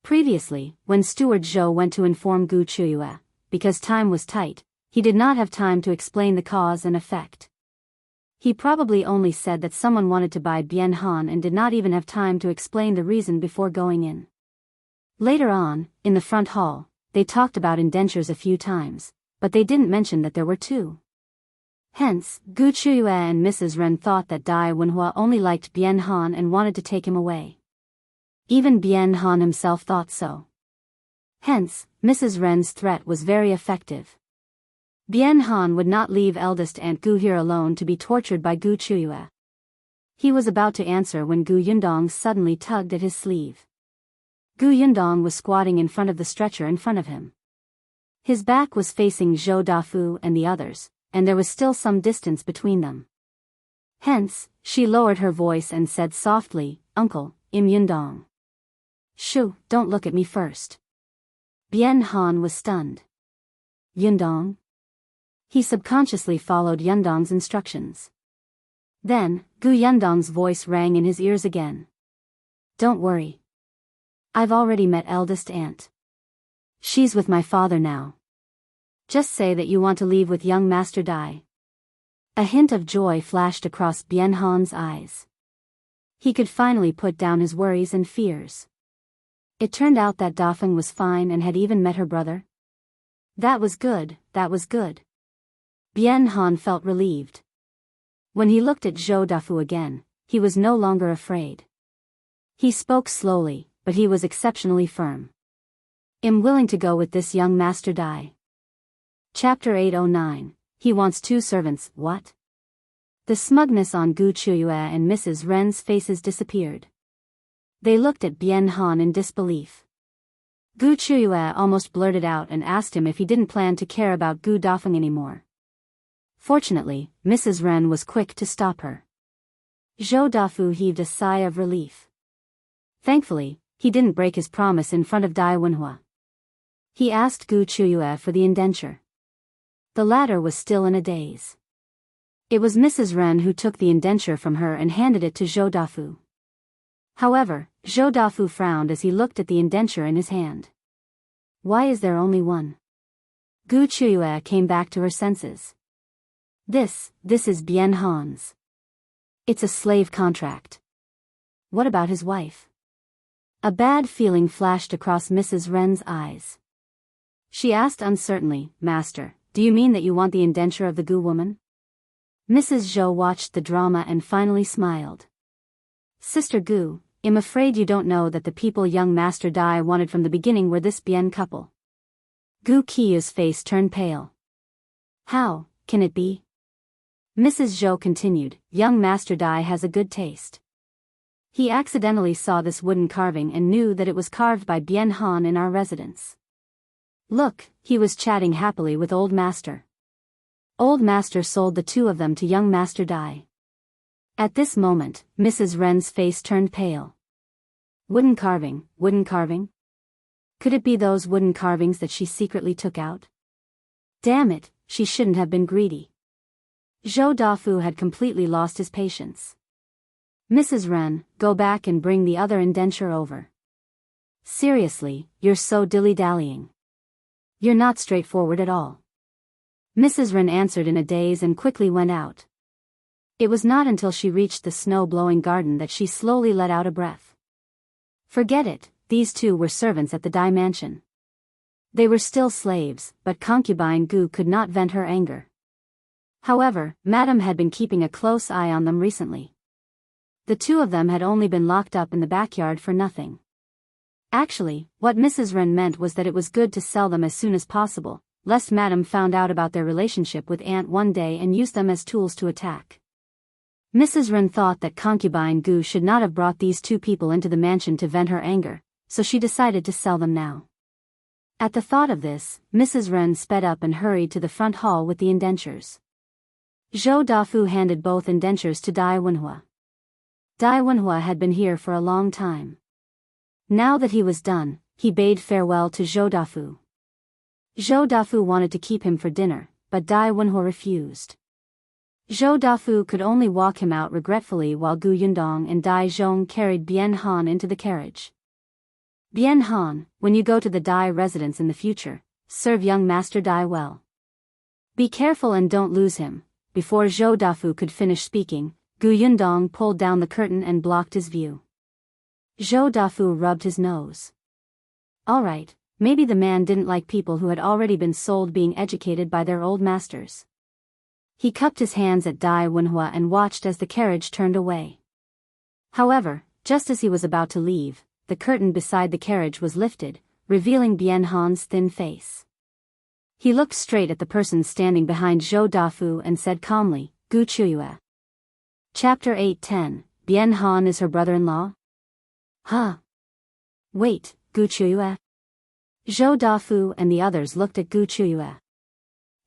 Previously, when Steward Zhou went to inform Qiuyue, because time was tight, he did not have time to explain the cause and effect. He probably only said that someone wanted to buy Bian and did not even have time to explain the reason before going in. Later on, in the front hall, they talked about indentures a few times, but they didn't mention that there were two. Hence, Qiuyue and Mrs. Ren thought that Dai Wenhua only liked Bian Han and wanted to take him away. Even Bian Han himself thought so. Hence, Mrs. Ren's threat was very effective. Bian Han would not leave eldest aunt Gu here alone to be tortured by Qiuyue. He was about to answer when Yundong suddenly tugged at his sleeve. Yundong was squatting in front of the stretcher in front of him. His back was facing Zhou Dafu and the others, and there was still some distance between them. Hence, she lowered her voice and said softly, "Uncle, Yundong. Shoo, don't look at me first." Bian Han was stunned. Yundong? He subconsciously followed Yundong's instructions. Then, Yundong's voice rang in his ears again. "Don't worry. I've already met eldest aunt. She's with my father now. Just say that you want to leave with young Master Dai." A hint of joy flashed across Bian Han's eyes. He could finally put down his worries and fears. It turned out that Dafeng was fine and had even met her brother. That was good, that was good. Bian Han felt relieved. When he looked at Zhou Dafu again, he was no longer afraid. He spoke slowly, but he was exceptionally firm. "I'm willing to go with this young Master Dai." Chapter 809, He wants two servants, what? The smugness on Qiuyue and Mrs. Ren's faces disappeared. They looked at Bian Han in disbelief. Qiuyue almost blurted out and asked him if he didn't plan to care about Gu Dafeng anymore. Fortunately, Mrs. Ren was quick to stop her. Zhou Dafu heaved a sigh of relief. Thankfully, he didn't break his promise in front of Dai Wenhua. He asked Qiuyue for the indenture. The latter was still in a daze. It was Mrs. Ren who took the indenture from her and handed it to Zhou Dafu. However, Zhou Dafu frowned as he looked at the indenture in his hand. Why is there only one? Qiuyue came back to her senses. This is Bian Han's. It's a slave contract. What about his wife? A bad feeling flashed across Mrs. Ren's eyes. She asked uncertainly, "Master, do you mean that you want the indenture of the Gu woman?" Mrs. Zhou watched the drama and finally smiled. "Sister Gu, I'm afraid you don't know that the people young Master Dai wanted from the beginning were this Bian couple." Qiyue's face turned pale. "How can it be?" Mrs. Zhou continued, "Young Master Dai has a good taste. He accidentally saw this wooden carving and knew that it was carved by Bian Han in our residence. Look, he was chatting happily with Old Master. Old Master sold the two of them to young Master Dai." At this moment, Mrs. Ren's face turned pale. Wooden carving, wooden carving? Could it be those wooden carvings that she secretly took out? Damn it, she shouldn't have been greedy. Zhou Dafu had completely lost his patience. "Mrs. Ren, go back and bring the other indenture over. Seriously, you're so dilly-dallying. You're not straightforward at all." Mrs. Ren answered in a daze and quickly went out. It was not until she reached the snow-blowing garden that she slowly let out a breath. Forget it, these two were servants at the Dai mansion. They were still slaves, but Concubine Gu could not vent her anger. However, Madame had been keeping a close eye on them recently. The two of them had only been locked up in the backyard for nothing. Actually, what Mrs. Ren meant was that it was good to sell them as soon as possible, lest Madame found out about their relationship with Aunt one day and used them as tools to attack. Mrs. Ren thought that Concubine Gu should not have brought these two people into the mansion to vent her anger, so she decided to sell them now. At the thought of this, Mrs. Ren sped up and hurried to the front hall with the indentures. Zhou Dafu handed both indentures to Dai Wenhua. Dai Wenhua had been here for a long time. Now that he was done, he bade farewell to Zhou Dafu. Zhou Dafu wanted to keep him for dinner, but Dai Wenhua refused. Zhou Dafu could only walk him out regretfully while Yundong and Dai Xiong carried Bian Han into the carriage. "Bian Han, when you go to the Dai residence in the future, serve young Master Dai well. Be careful and don't lose him." Before Zhou Dafu could finish speaking, Yundong pulled down the curtain and blocked his view. Zhou Dafu rubbed his nose. "All right, Maybe the man didn't like people who had already been sold being educated by their old masters. He cupped his hands at Dai Wenhua and watched as the carriage turned away. However, just as he was about to leave, the curtain beside the carriage was lifted, revealing Bian Han's thin face. He looked straight at the person standing behind Zhou Dafu and said calmly, "Gu Qiuyue." Chapter 8:10, Bian Han is her brother-in-law? Huh? Wait, Gu Qiuyue? Zhou Dafu and the others looked at Gu Qiuyue.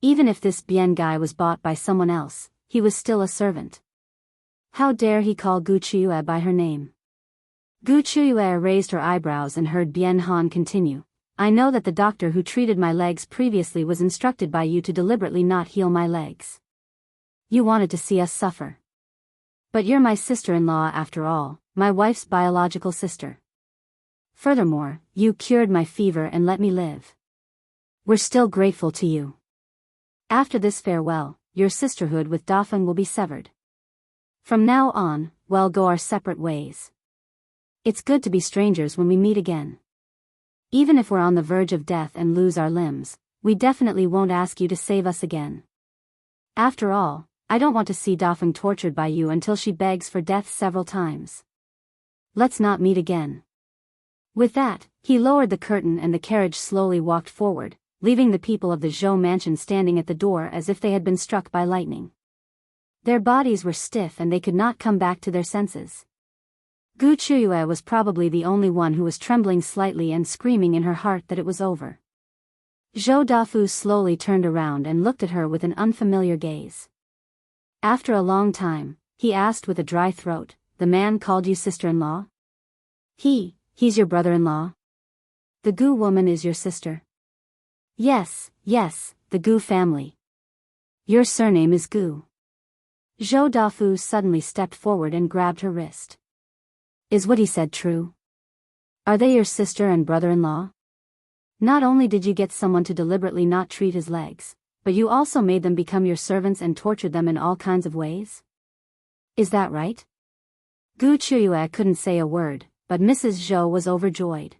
Even if this Bian guy was bought by someone else, he was still a servant. How dare he call Gu Qiuyue by her name? Gu Qiuyue raised her eyebrows and heard Bian Han continue, "I know that the doctor who treated my legs previously was instructed by you to deliberately not heal my legs. You wanted to see us suffer. But you're my sister-in-law after all, my wife's biological sister. Furthermore, you cured my fever and let me live. We're still grateful to you. After this farewell, your sisterhood with Dafeng will be severed. From now on, we'll go our separate ways. It's good to be strangers when we meet again. Even if we're on the verge of death and lose our limbs, we definitely won't ask you to save us again. After all, I don't want to see Dafeng tortured by you until she begs for death several times. Let's not meet again." With that, he lowered the curtain and the carriage slowly walked forward, leaving the people of the Zhou mansion standing at the door as if they had been struck by lightning. Their bodies were stiff and they could not come back to their senses. Gu Qiuyue was probably the only one who was trembling slightly and screaming in her heart that it was over. Zhou Dafu slowly turned around and looked at her with an unfamiliar gaze. After a long time, he asked with a dry throat, "The man called you sister-in-law?" He's your brother-in-law? The Gu woman is your sister? Yes, the Gu family. Your surname is Gu. Zhou Dafu suddenly stepped forward and grabbed her wrist. Is what he said true? Are they your sister and brother-in-law? Not only did you get someone to deliberately not treat his legs, but you also made them become your servants and tortured them in all kinds of ways? Is that right? Gu Qiuyue couldn't say a word, but Mrs. Zhou was overjoyed.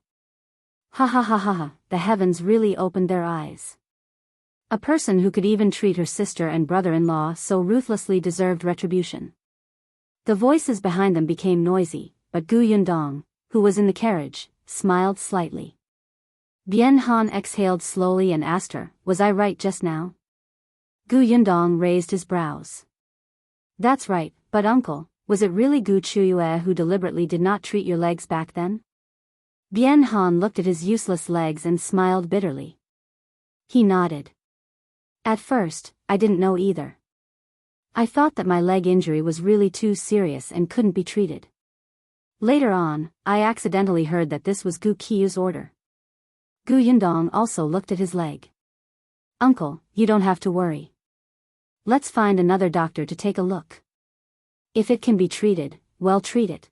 Ha ha ha ha ha, the heavens really opened their eyes. A person who could even treat her sister and brother-in-law so ruthlessly deserved retribution. The voices behind them became noisy, but Gu Yundong, who was in the carriage, smiled slightly. Bian Han exhaled slowly and asked her, "Was I right just now?" Gu Yundong raised his brows. "That's right, but uncle, was it really Gu Qiuyue who deliberately did not treat your legs back then?" Bian Han looked at his useless legs and smiled bitterly. He nodded. "At first, I didn't know either. I thought that my leg injury was really too serious and couldn't be treated. Later on, I accidentally heard that this was Gu Qiyue's order." Gu Yundong also looked at his leg. "Uncle, you don't have to worry. Let's find another doctor to take a look. If it can be treated, well treat it.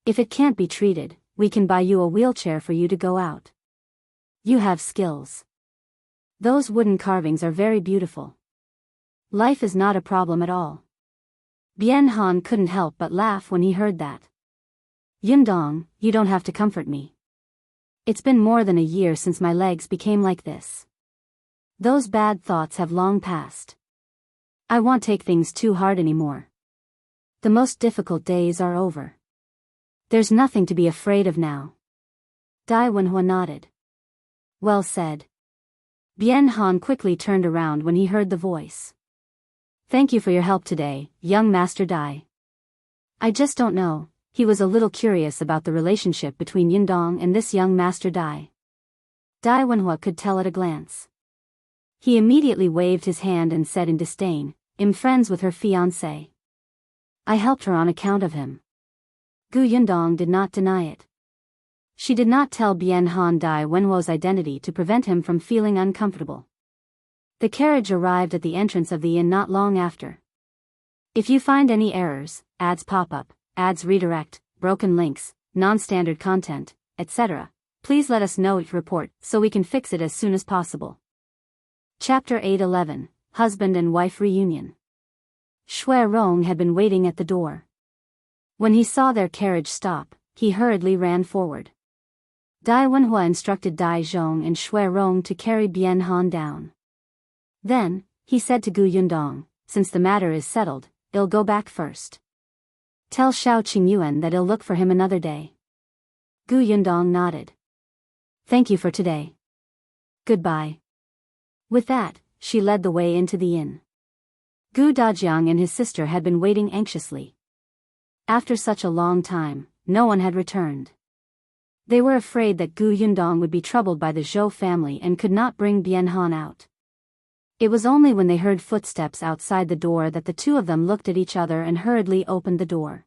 If it can't be treated, we can buy you a wheelchair for you to go out. You have skills. Those wooden carvings are very beautiful. Life is not a problem at all." Bian Han couldn't help but laugh when he heard that. "Yundong, you don't have to comfort me. It's been more than a year since my legs became like this. Those bad thoughts have long passed. I won't take things too hard anymore. The most difficult days are over. There's nothing to be afraid of now." Dai Wenhua nodded. "Well said." Bian Han quickly turned around when he heard the voice. "Thank you for your help today, young Master Dai. I just don't know." He was a little curious about the relationship between Yundong and this young Master Dai. Dai Wenhua could tell at a glance. He immediately waved his hand and said in disdain, "I'm friends with her fiancé. I helped her on account of him." Gu Yundong did not deny it. She did not tell Bian Han Dai Wenhua's identity to prevent him from feeling uncomfortable. The carriage arrived at the entrance of the inn not long after. If you find any errors, ads pop up, ads redirect, broken links, non-standard content, etc., please let us know your report so we can fix it as soon as possible. Chapter 8:11, Husband and Wife Reunion. Shui Rong had been waiting at the door. When he saw their carriage stop, he hurriedly ran forward. Dai Wenhua instructed Dai Zhong and Shui Rong to carry Bian Han down. Then, he said to Gu Yundong, since the matter is settled, I'll go back first. Tell Shao Qingyuan that I'll look for him another day. Gu Yundong nodded. Thank you for today. Goodbye. With that, she led the way into the inn. Gu Dajiang and his sister had been waiting anxiously. After such a long time, no one had returned. They were afraid that Gu Yundong would be troubled by the Zhou family and could not bring Bian Han out. It was only when they heard footsteps outside the door that the two of them looked at each other and hurriedly opened the door.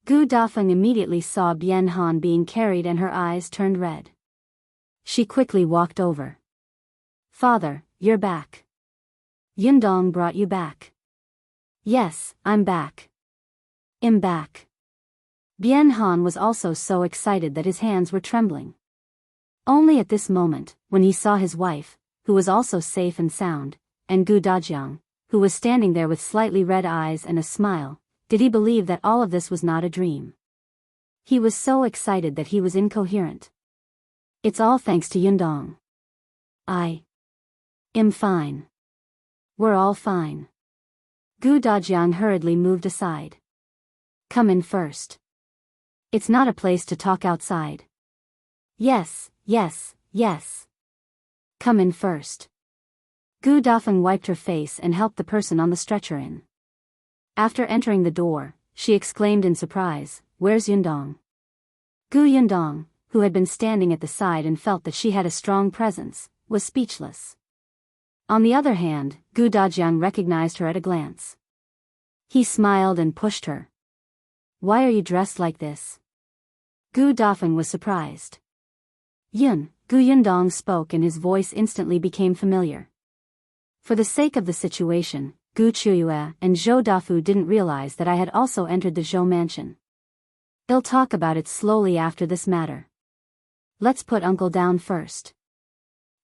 Gu Dafeng immediately saw Bian Han being carried and her eyes turned red. She quickly walked over. Father, you're back. Yundong brought you back. Yes, I'm back. I'm back. Bian Han was also so excited that his hands were trembling. Only at this moment, when he saw his wife, who was also safe and sound, and Gu Dajiang, who was standing there with slightly red eyes and a smile, did he believe that all of this was not a dream. He was so excited that he was incoherent. It's all thanks to Yundong. I'm fine. We're all fine. Gu Dajiang hurriedly moved aside. Come in first. It's not a place to talk outside. Yes. Come in first. Gu Dafeng wiped her face and helped the person on the stretcher in. After entering the door, she exclaimed in surprise, "Where's Yundong?" Gu Yundong, who had been standing at the side and felt that she had a strong presence, was speechless. On the other hand, Gu Dajiang recognized her at a glance. He smiled and pushed her. Why are you dressed like this? Gu Dafeng was surprised. Gu Yundong spoke and his voice instantly became familiar. For the sake of the situation, Gu Qiuyue and Zhou Dafu didn't realize that I had also entered the Zhou mansion. They'll talk about it slowly after this matter. Let's put uncle down first.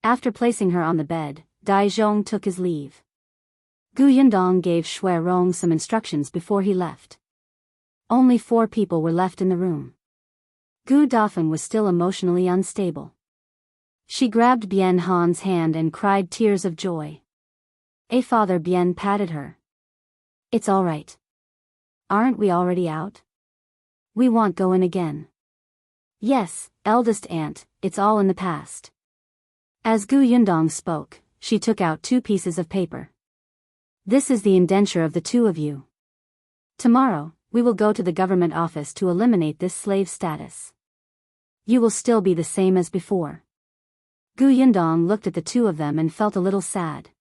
After placing her on the bed, Dai Zhong took his leave. Gu Yundong gave Shui Rong some instructions before he left. Only 4 people were left in the room. Gu Dafeng was still emotionally unstable. She grabbed Bian Han's hand and cried tears of joy. Father Bian patted her. It's all right. Aren't we already out? We won't go in again. Yes, eldest aunt, it's all in the past. As Gu Yundong spoke, she took out 2 pieces of paper. This is the indenture of the 2 of you. Tomorrow, we will go to the government office to eliminate this slave status. You will still be the same as before. Gu Yundong looked at the 2 of them and felt a little sad.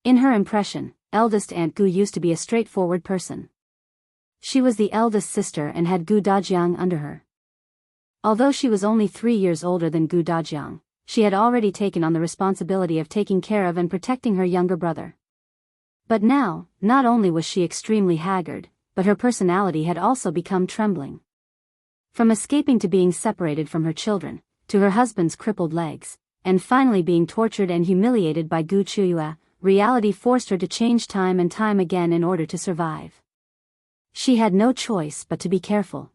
In her impression, eldest aunt Gu used to be a straightforward person. She was the eldest sister and had Gu Dajiang under her. Although she was only 3 years older than Gu Dajiang, she had already taken on the responsibility of taking care of and protecting her younger brother. But now, not only was she extremely haggard, but her personality had also become trembling. From escaping to being separated from her children, to her husband's crippled legs, and finally being tortured and humiliated by Gu Qiuyue, reality forced her to change time and time again in order to survive. She had no choice but to be careful.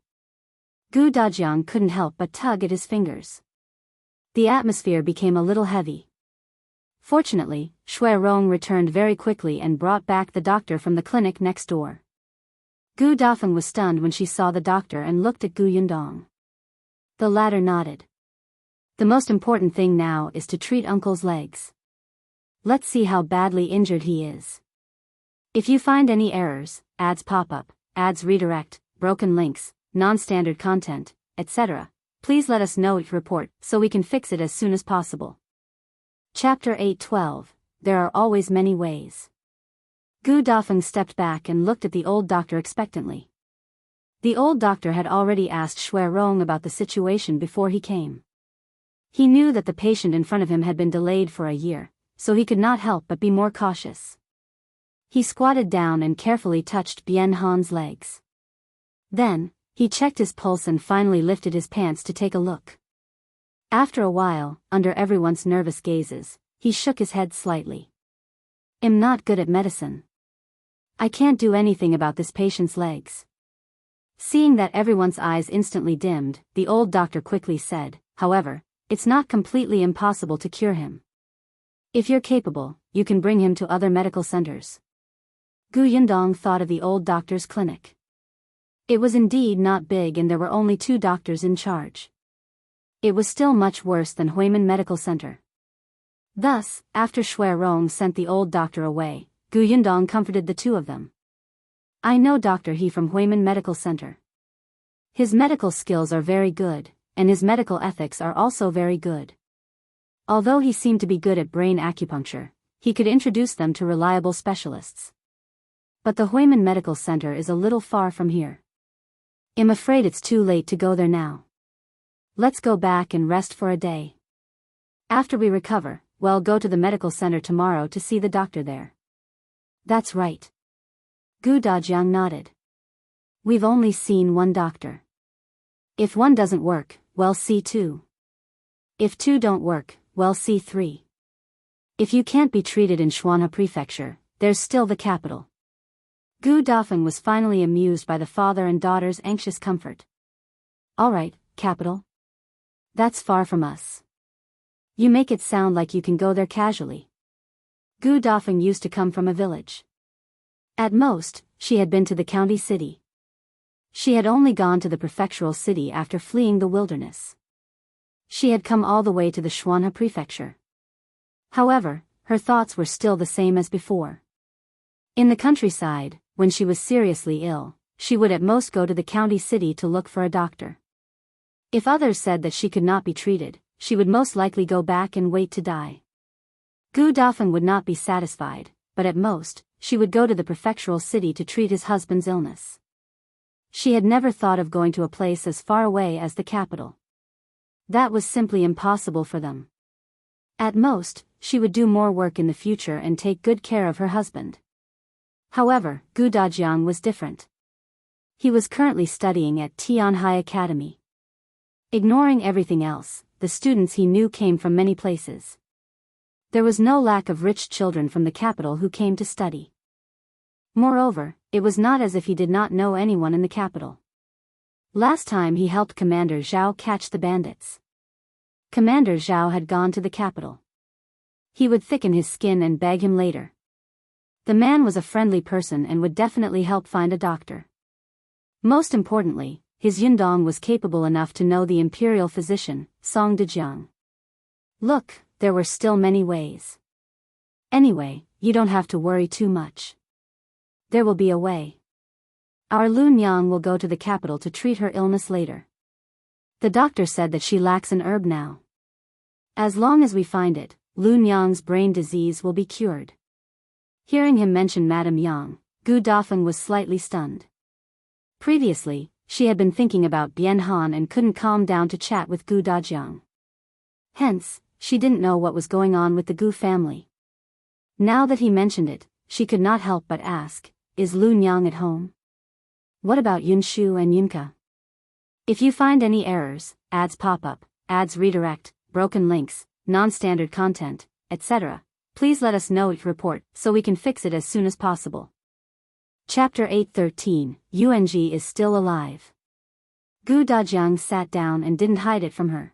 Gu Dajiang couldn't help but tug at his fingers. The atmosphere became a little heavy. Fortunately, Shui Rong returned very quickly and brought back the doctor from the clinic next door. Gu Dafeng was stunned when she saw the doctor and looked at Gu Yundong. The latter nodded. The most important thing now is to treat uncle's legs. Let's see how badly injured he is. If you find any errors, ads pop up, ads redirect, broken links, non-standard content, etc., please let us know each report so we can fix it as soon as possible. Chapter 8:12. There are always many ways. Gu Dafeng stepped back and looked at the old doctor expectantly. The old doctor had already asked Shui Rong about the situation before he came. He knew that the patient in front of him had been delayed for a year, so he could not help but be more cautious. He squatted down and carefully touched Bian Han's legs. Then, he checked his pulse and finally lifted his pants to take a look. After a while, under everyone's nervous gazes, he shook his head slightly. I'm not good at medicine. I can't do anything about this patient's legs. Seeing that everyone's eyes instantly dimmed, the old doctor quickly said, "However, it's not completely impossible to cure him. If you're capable, you can bring him to other medical centers." Yundong thought of the old doctor's clinic. It was indeed not big and there were only 2 doctors in charge. It was still much worse than Huimin Medical Center. Thus, after Shui Rong sent the old doctor away, Yundong comforted the 2 of them. "I know Dr. He from Huimin Medical Center. His medical skills are very good, and his medical ethics are also very good. Although he seemed to be good at brain acupuncture, he could introduce them to reliable specialists. But the Huimin Medical Center is a little far from here. I'm afraid it's too late to go there now. Let's go back and rest for a day. After we recover, we'll go to the medical center tomorrow to see the doctor there." "That's right." Gu Dajiang nodded. "We've only seen 1 doctor. If 1 doesn't work, we'll see 2. If 2 don't work, we'll see 3. If you can't be treated in Xuanhe Prefecture, there's still the capital." Gu Dafeng was finally amused by the father and daughter's anxious comfort. "All right, capital. That's far from us. You make it sound like you can go there casually." Gu Dafeng used to come from a village. At most, she had been to the county city. She had only gone to the prefectural city after fleeing the wilderness. She had come all the way to the Xuanhe Prefecture. However, her thoughts were still the same as before. In the countryside, when she was seriously ill, she would at most go to the county city to look for a doctor. If others said that she could not be treated, she would most likely go back and wait to die. Gu Dafeng would not be satisfied, but at most, she would go to the prefectural city to treat his husband's illness. She had never thought of going to a place as far away as the capital. That was simply impossible for them. At most, she would do more work in the future and take good care of her husband. However, Gu Dajiang was different. He was currently studying at Tianhai Academy. Ignoring everything else, the students he knew came from many places. There was no lack of rich children from the capital who came to study. Moreover, it was not as if he did not know anyone in the capital. Last time he helped Commander Zhou catch the bandits. Commander Zhou had gone to the capital. He would thicken his skin and beg him later. The man was a friendly person and would definitely help find a doctor. Most importantly, his Yundong was capable enough to know the imperial physician, Song Dejiang. Look, there were still many ways. Anyway, you don't have to worry too much. There will be a way. Our Lun Yang will go to the capital to treat her illness later. The doctor said that she lacks an herb now. As long as we find it, Lun Yang's brain disease will be cured." Hearing him mention Madame Yang, Gu Dafeng was slightly stunned. Previously, she had been thinking about Bian Han and couldn't calm down to chat with Gu Dajiang. Hence, she didn't know what was going on with the Gu family. Now that he mentioned it, she could not help but ask, "Is Lun Yang at home? What about Yunshu and Yunka?" If you find any errors, ads pop up, ads redirect, broken links, non-standard content, etc., please let us know each report so we can fix it as soon as possible. Chapter 813, Yuanzhi is still alive. Gu Dajiang sat down and didn't hide it from her.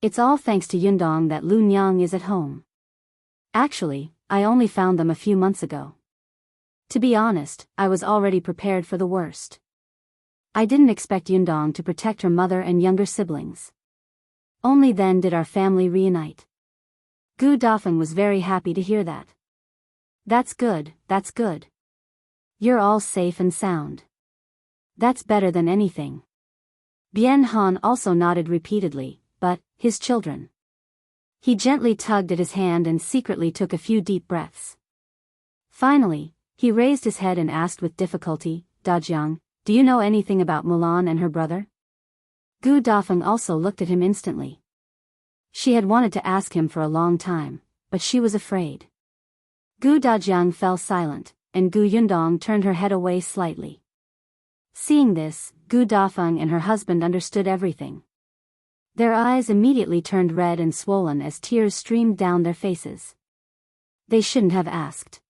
It's all thanks to Yundong that Lun Yang is at home. Actually, I only found them a few months ago. To be honest, I was already prepared for the worst. I didn't expect Yundong to protect her mother and younger siblings. Only then did our family reunite. Gu Dafeng was very happy to hear that. That's good, that's good. You're all safe and sound. That's better than anything. Bian Han also nodded repeatedly, but, his children. He gently tugged at his hand and secretly took a few deep breaths. Finally, he raised his head and asked with difficulty, "Dajiang, do you know anything about Mulan and her brother?" Gu Dafeng also looked at him instantly. She had wanted to ask him for a long time, but she was afraid. Gu Dajiang fell silent, and Gu Yundong turned her head away slightly. Seeing this, Gu Dafeng and her husband understood everything. Their eyes immediately turned red and swollen as tears streamed down their faces. They shouldn't have asked.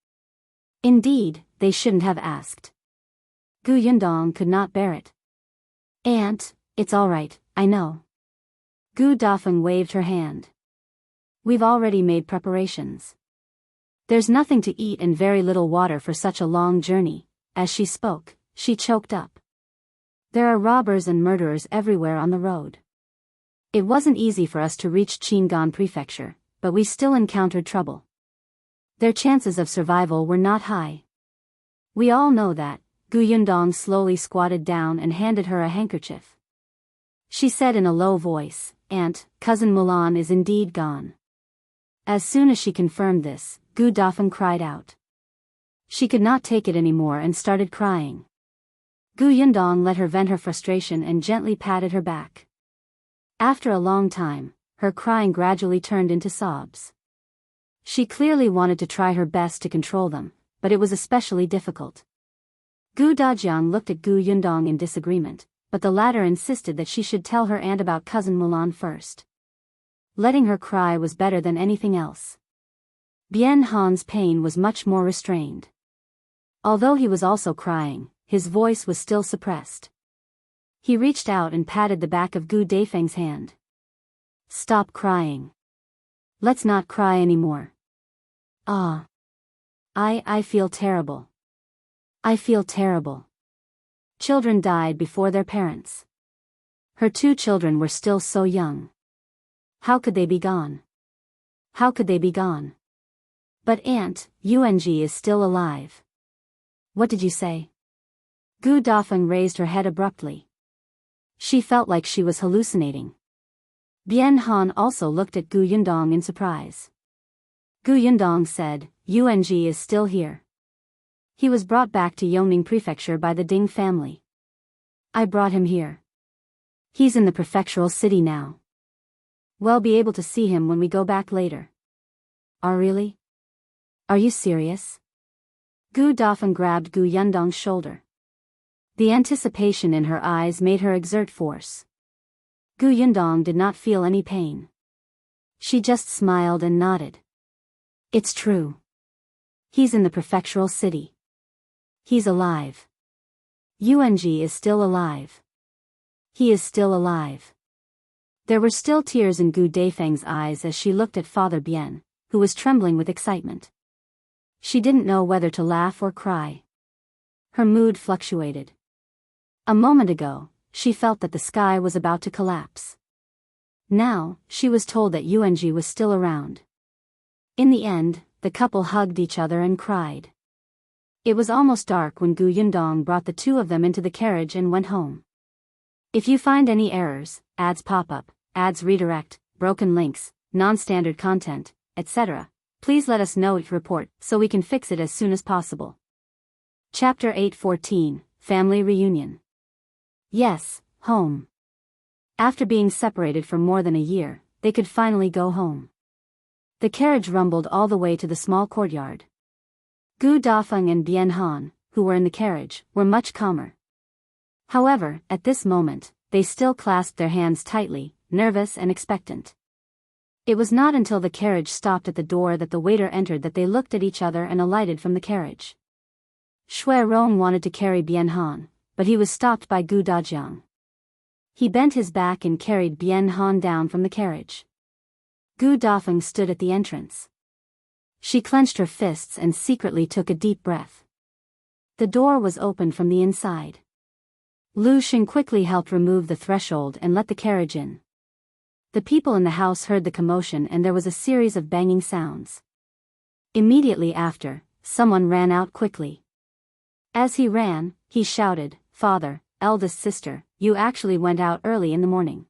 Indeed, they shouldn't have asked. Gu Yundong could not bear it. Aunt, it's all right, I know. Gu Dafeng waved her hand. We've already made preparations. There's nothing to eat and very little water for such a long journey. As she spoke, she choked up. There are robbers and murderers everywhere on the road. It wasn't easy for us to reach Qingyuan Prefecture, but we still encountered trouble. Their chances of survival were not high. We all know that. Gu Yundong slowly squatted down and handed her a handkerchief. She said in a low voice, Aunt, Cousin Mulan is indeed gone. As soon as she confirmed this, Gu Dafeng cried out. She could not take it anymore and started crying. Gu Yundong let her vent her frustration and gently patted her back. After a long time, her crying gradually turned into sobs. She clearly wanted to try her best to control them, but it was especially difficult. Gu Dajiang looked at Gu Yundong in disagreement, but the latter insisted that she should tell her aunt about Cousin Mulan first. Letting her cry was better than anything else. Bian Han's pain was much more restrained. Although he was also crying, his voice was still suppressed. He reached out and patted the back of Gu Dafeng's hand. Stop crying. Let's not cry anymore. Ah. I feel terrible. I feel terrible. Children died before their parents. Her 2 children were still so young. How could they be gone? How could they be gone? But Aunt, Yuanzhi is still alive. What did you say? Gu Dafeng raised her head abruptly. She felt like she was hallucinating. Bian Han also looked at Gu Yundong in surprise. Gu Yundong said, Yuanzhi is still here. He was brought back to Yongning Prefecture by the Ding family. I brought him here. He's in the prefectural city now. We'll be able to see him when we go back later. Oh really? Are you serious? Gu Dafeng grabbed Gu Yundong's shoulder. The anticipation in her eyes made her exert force. Gu Yundong did not feel any pain. She just smiled and nodded. It's true. He's in the prefectural city. He's alive. Yuanzhi is still alive. He is still alive. There were still tears in Gu Dafeng's eyes as she looked at Father Bian, who was trembling with excitement. She didn't know whether to laugh or cry. Her mood fluctuated. A moment ago, she felt that the sky was about to collapse. Now, she was told that Yuanzhi was still around. In the end, the couple hugged each other and cried. It was almost dark when Gu Yundong brought the 2 of them into the carriage and went home. If you find any errors, ads pop up, ads redirect, broken links, non-standard content, etc., please let us know it report so we can fix it as soon as possible. Chapter 8:14, Family Reunion. Yes, home. After being separated for more than a year, they could finally go home. The carriage rumbled all the way to the small courtyard. Gu Dafeng and Bian Han, who were in the carriage, were much calmer. However, at this moment, they still clasped their hands tightly, nervous and expectant. It was not until the carriage stopped at the door that the waiter entered that they looked at each other and alighted from the carriage. Shui Rong wanted to carry Bian Han, but he was stopped by Gu Dajiang. He bent his back and carried Bian Han down from the carriage. Gu Dafeng stood at the entrance. She clenched her fists and secretly took a deep breath. The door was opened from the inside. Lu Xing quickly helped remove the threshold and let the carriage in. The people in the house heard the commotion and there was a series of banging sounds. Immediately after, someone ran out quickly. As he ran, he shouted, Father, eldest sister, you actually went out early in the morning.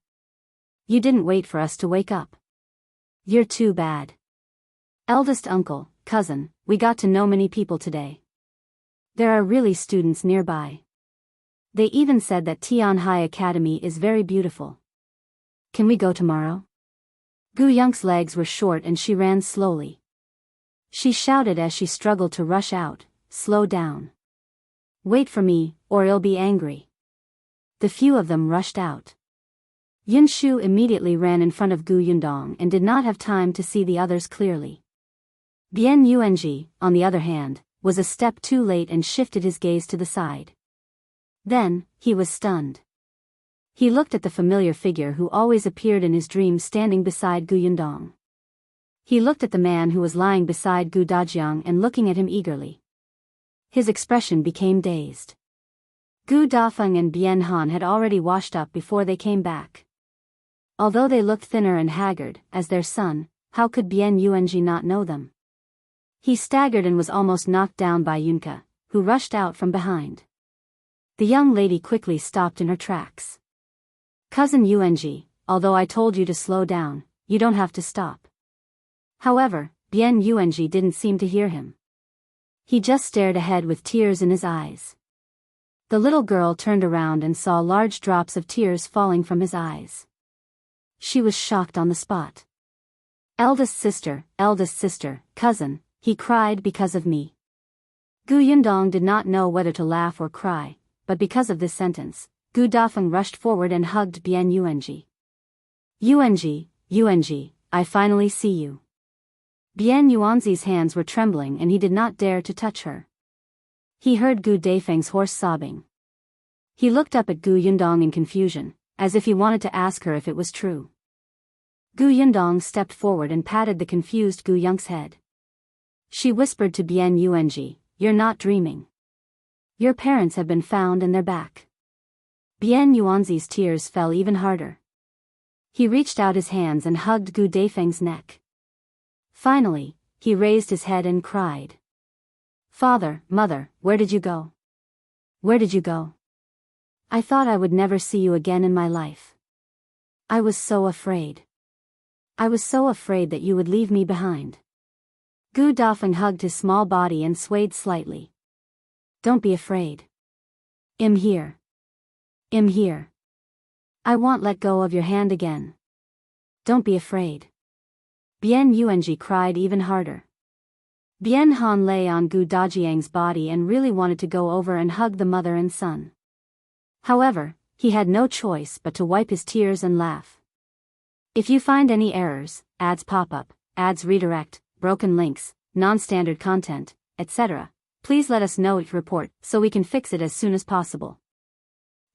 You didn't wait for us to wake up. You're too bad. Eldest uncle, cousin, we got to know many people today. There are really students nearby. They even said that Tianhai Academy is very beautiful. Can we go tomorrow? Gu Young's legs were short and she ran slowly. She shouted as she struggled to rush out, slow down. Wait for me, or I'll be angry. The few of them rushed out. Yunshu immediately ran in front of Gu Yundong and did not have time to see the others clearly. Bian Yuanzhi, on the other hand, was a step too late and shifted his gaze to the side. Then, he was stunned. He looked at the familiar figure who always appeared in his dreams standing beside Yundong. He looked at the man who was lying beside Gu Dajiang and looking at him eagerly. His expression became dazed. Gu Dafeng and Bian Han had already washed up before they came back. Although they looked thinner and haggard, as their son, how could Bian Yuanzhi not know them? He staggered and was almost knocked down by Yunka, who rushed out from behind. The young lady quickly stopped in her tracks. Cousin Yuanzhi, although I told you to slow down, you don't have to stop. However, Bian Yuanzhi didn't seem to hear him. He just stared ahead with tears in his eyes. The little girl turned around and saw large drops of tears falling from his eyes. She was shocked on the spot. Eldest sister, cousin, he cried because of me. Gu Yundong did not know whether to laugh or cry, but because of this sentence, Gu Dafeng rushed forward and hugged Bian Yuanzhi. Yuanzhi, I finally see you. Bian Yuanzi's hands were trembling and he did not dare to touch her. He heard Gu Dafeng's hoarse sobbing. He looked up at Gu Yundong in confusion, as if he wanted to ask her if it was true. Gu Yundong stepped forward and patted the confused Gu Young's head. She whispered to Bian Yuanzhi, "You're not dreaming. Your parents have been found and they're back." Bian Yuanzi's tears fell even harder. He reached out his hands and hugged Gu Dafeng's neck. Finally, he raised his head and cried. "Father, mother, where did you go? Where did you go? I thought I would never see you again in my life. I was so afraid. I was so afraid that you would leave me behind." Gu Dafeng hugged his small body and swayed slightly. "Don't be afraid. I'm here. I'm here. I won't let go of your hand again. Don't be afraid." Bian Yuanzhi cried even harder. Bian Han lay on Gu Dajiang's body and really wanted to go over and hug the mother and son. However, he had no choice but to wipe his tears and laugh. If you find any errors, ads pop up, ads redirect, broken links, non-standard content, etc., please let us know it report so we can fix it as soon as possible.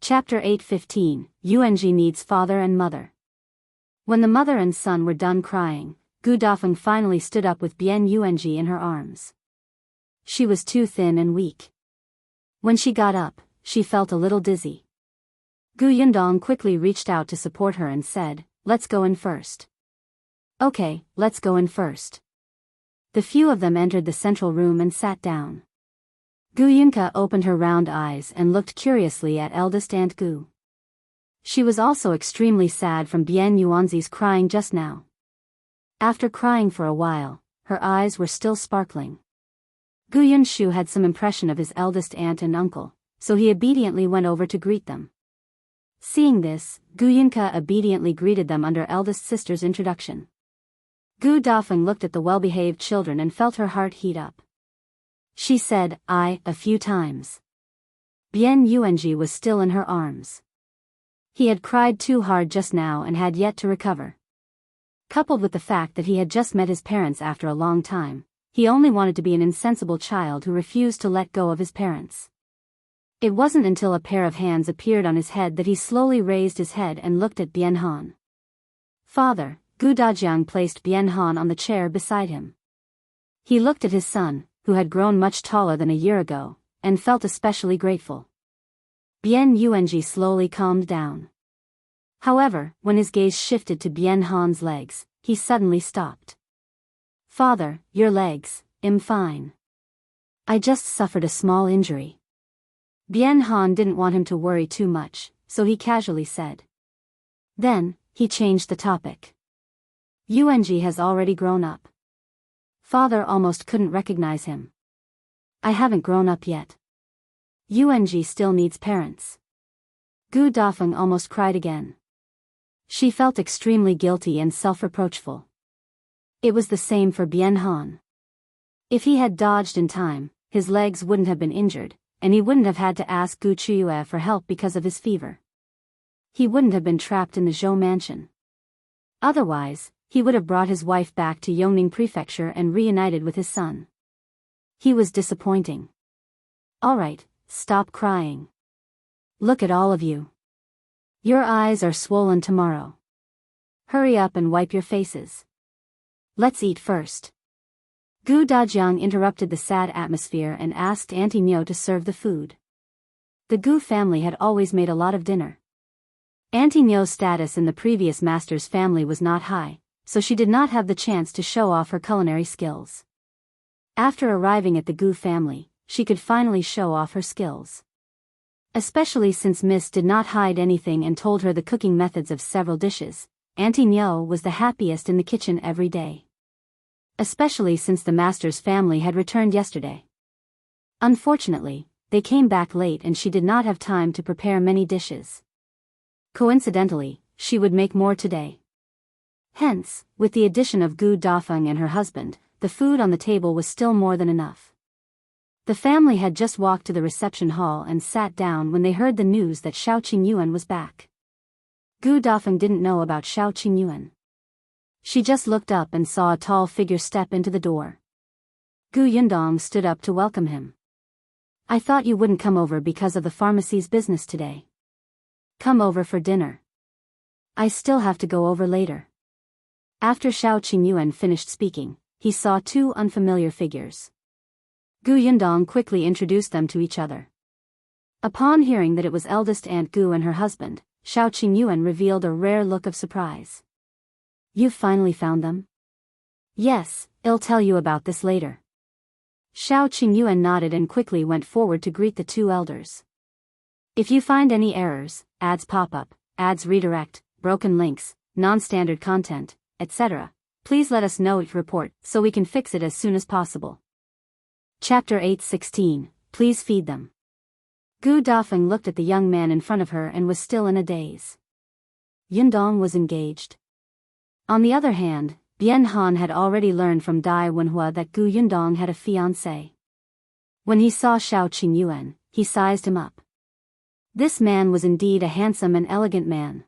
Chapter 8:15, Yuanzhi needs father and mother. When the mother and son were done crying, Gu Dafeng finally stood up with Bian Yuanzhi in her arms. She was too thin and weak. When she got up, she felt a little dizzy. Gu Yundong quickly reached out to support her and said, "Let's go in first." "Okay, let's go in first." The few of them entered the central room and sat down. Gu Yunka opened her round eyes and looked curiously at eldest Aunt Gu. She was also extremely sad from Bian Yuanzi's crying just now. After crying for a while, her eyes were still sparkling. Gu Yunshu had some impression of his eldest aunt and uncle, so he obediently went over to greet them. Seeing this, Gu Yunka obediently greeted them under eldest sister's introduction. Gu Dafeng looked at the well-behaved children and felt her heart heat up. She said, "I," a few times. Bian Yuanzhi was still in her arms. He had cried too hard just now and had yet to recover. Coupled with the fact that he had just met his parents after a long time, he only wanted to be an insensible child who refused to let go of his parents. It wasn't until a pair of hands appeared on his head that he slowly raised his head and looked at Bian Han. "Father," Gu Dajiang placed Bian Han on the chair beside him. He looked at his son, who had grown much taller than a year ago, and felt especially grateful. Bian Yuanzhi slowly calmed down. However, when his gaze shifted to Bian Han's legs, he suddenly stopped. "Father, your legs, I'm fine. I just suffered a small injury." Bian Han didn't want him to worry too much, so he casually said. Then, he changed the topic. "Yuanzhi has already grown up." Father almost couldn't recognize him. "I haven't grown up yet. Yuanzhi still needs parents." Gu Dafeng almost cried again. She felt extremely guilty and self-reproachful. It was the same for Bian Han. If he had dodged in time, his legs wouldn't have been injured, and he wouldn't have had to ask Qiuyue for help because of his fever. He wouldn't have been trapped in the Zhou mansion. Otherwise, he would have brought his wife back to Yongning Prefecture and reunited with his son. He was disappointing. "All right, stop crying. Look at all of you. Your eyes are swollen tomorrow. Hurry up and wipe your faces. Let's eat first. Gu Dajiang interrupted the sad atmosphere and asked Auntie Nyo to serve the food. The Gu family had always made a lot of dinner. Auntie Nyo's status in the previous master's family was not high, so she did not have the chance to show off her culinary skills. After arriving at the Gu family, she could finally show off her skills. Especially since Miss did not hide anything and told her the cooking methods of several dishes, Auntie Nyo was the happiest in the kitchen every day. Especially since the master's family had returned yesterday. Unfortunately, they came back late and she did not have time to prepare many dishes. Coincidentally, she would make more today. Hence, with the addition of Gu Dafeng and her husband, the food on the table was still more than enough. The family had just walked to the reception hall and sat down when they heard the news that Shao Qingyuan was back. Gu Dafeng didn't know about Shao Qingyuan. She just looked up and saw a tall figure step into the door. Gu Yundong stood up to welcome him. I thought you wouldn't come over because of the pharmacy's business today. Come over for dinner. I still have to go over later. After Shao Qingyuan finished speaking, he saw two unfamiliar figures. Gu Yundong quickly introduced them to each other. Upon hearing that it was eldest Aunt Gu and her husband, Shao Qingyuan revealed a rare look of surprise. You've finally found them? Yes, I'll tell you about this later. Shao Qingyuan nodded and quickly went forward to greet the two elders. If you find any errors, ads pop up, ads redirect, broken links, non-standard content, etc., please let us know each report so we can fix it as soon as possible. Chapter 8:16, Please feed them. Gu Dafeng looked at the young man in front of her and was still in a daze. Yundong was engaged. On the other hand, Bian Han had already learned from Dai Wenhua that Gu Yundong had a fiancé. When he saw Shao Qingyuan, he sized him up. This man was indeed a handsome and elegant man.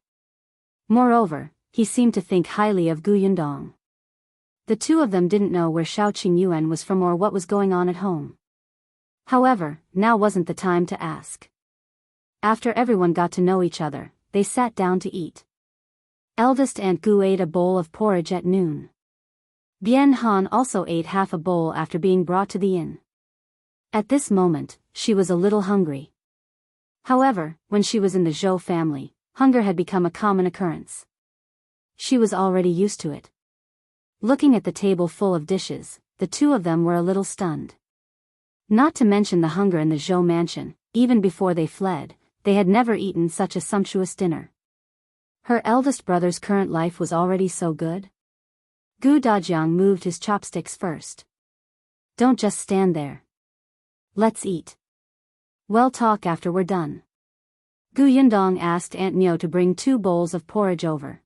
Moreover, he seemed to think highly of Gu Yundong. The two of them didn't know where Shao Qingyuan was from or what was going on at home. However, now wasn't the time to ask. After everyone got to know each other, they sat down to eat. Eldest Aunt Gu ate a bowl of porridge at noon. Bian Han also ate half a bowl after being brought to the inn. At this moment, she was a little hungry. However, when she was in the Zhou family, hunger had become a common occurrence. She was already used to it. Looking at the table full of dishes, the two of them were a little stunned. Not to mention the hunger in the Zhou mansion, even before they fled, they had never eaten such a sumptuous dinner. Her eldest brother's current life was already so good? Gu Dajiang moved his chopsticks first. Don't just stand there. Let's eat. We'll talk after we're done. Gu Yundong asked Aunt Nyo to bring 2 bowls of porridge over.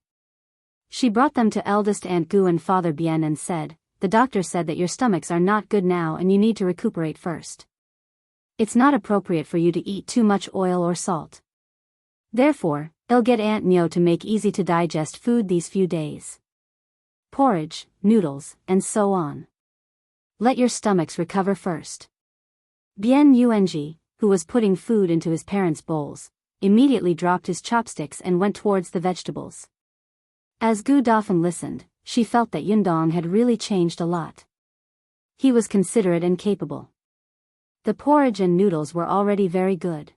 She brought them to eldest Aunt Gu and Father Bian and said, the doctor said that your stomachs are not good now and you need to recuperate first. It's not appropriate for you to eat too much oil or salt. Therefore, I'll get Aunt Nyo to make easy to digest food these few days. Porridge, noodles, and so on. Let your stomachs recover first. Bian Yuanzhi, who was putting food into his parents' bowls, immediately dropped his chopsticks and went towards the vegetables. As Gu Dafeng listened, she felt that Yundong had really changed a lot. He was considerate and capable. The porridge and noodles were already very good.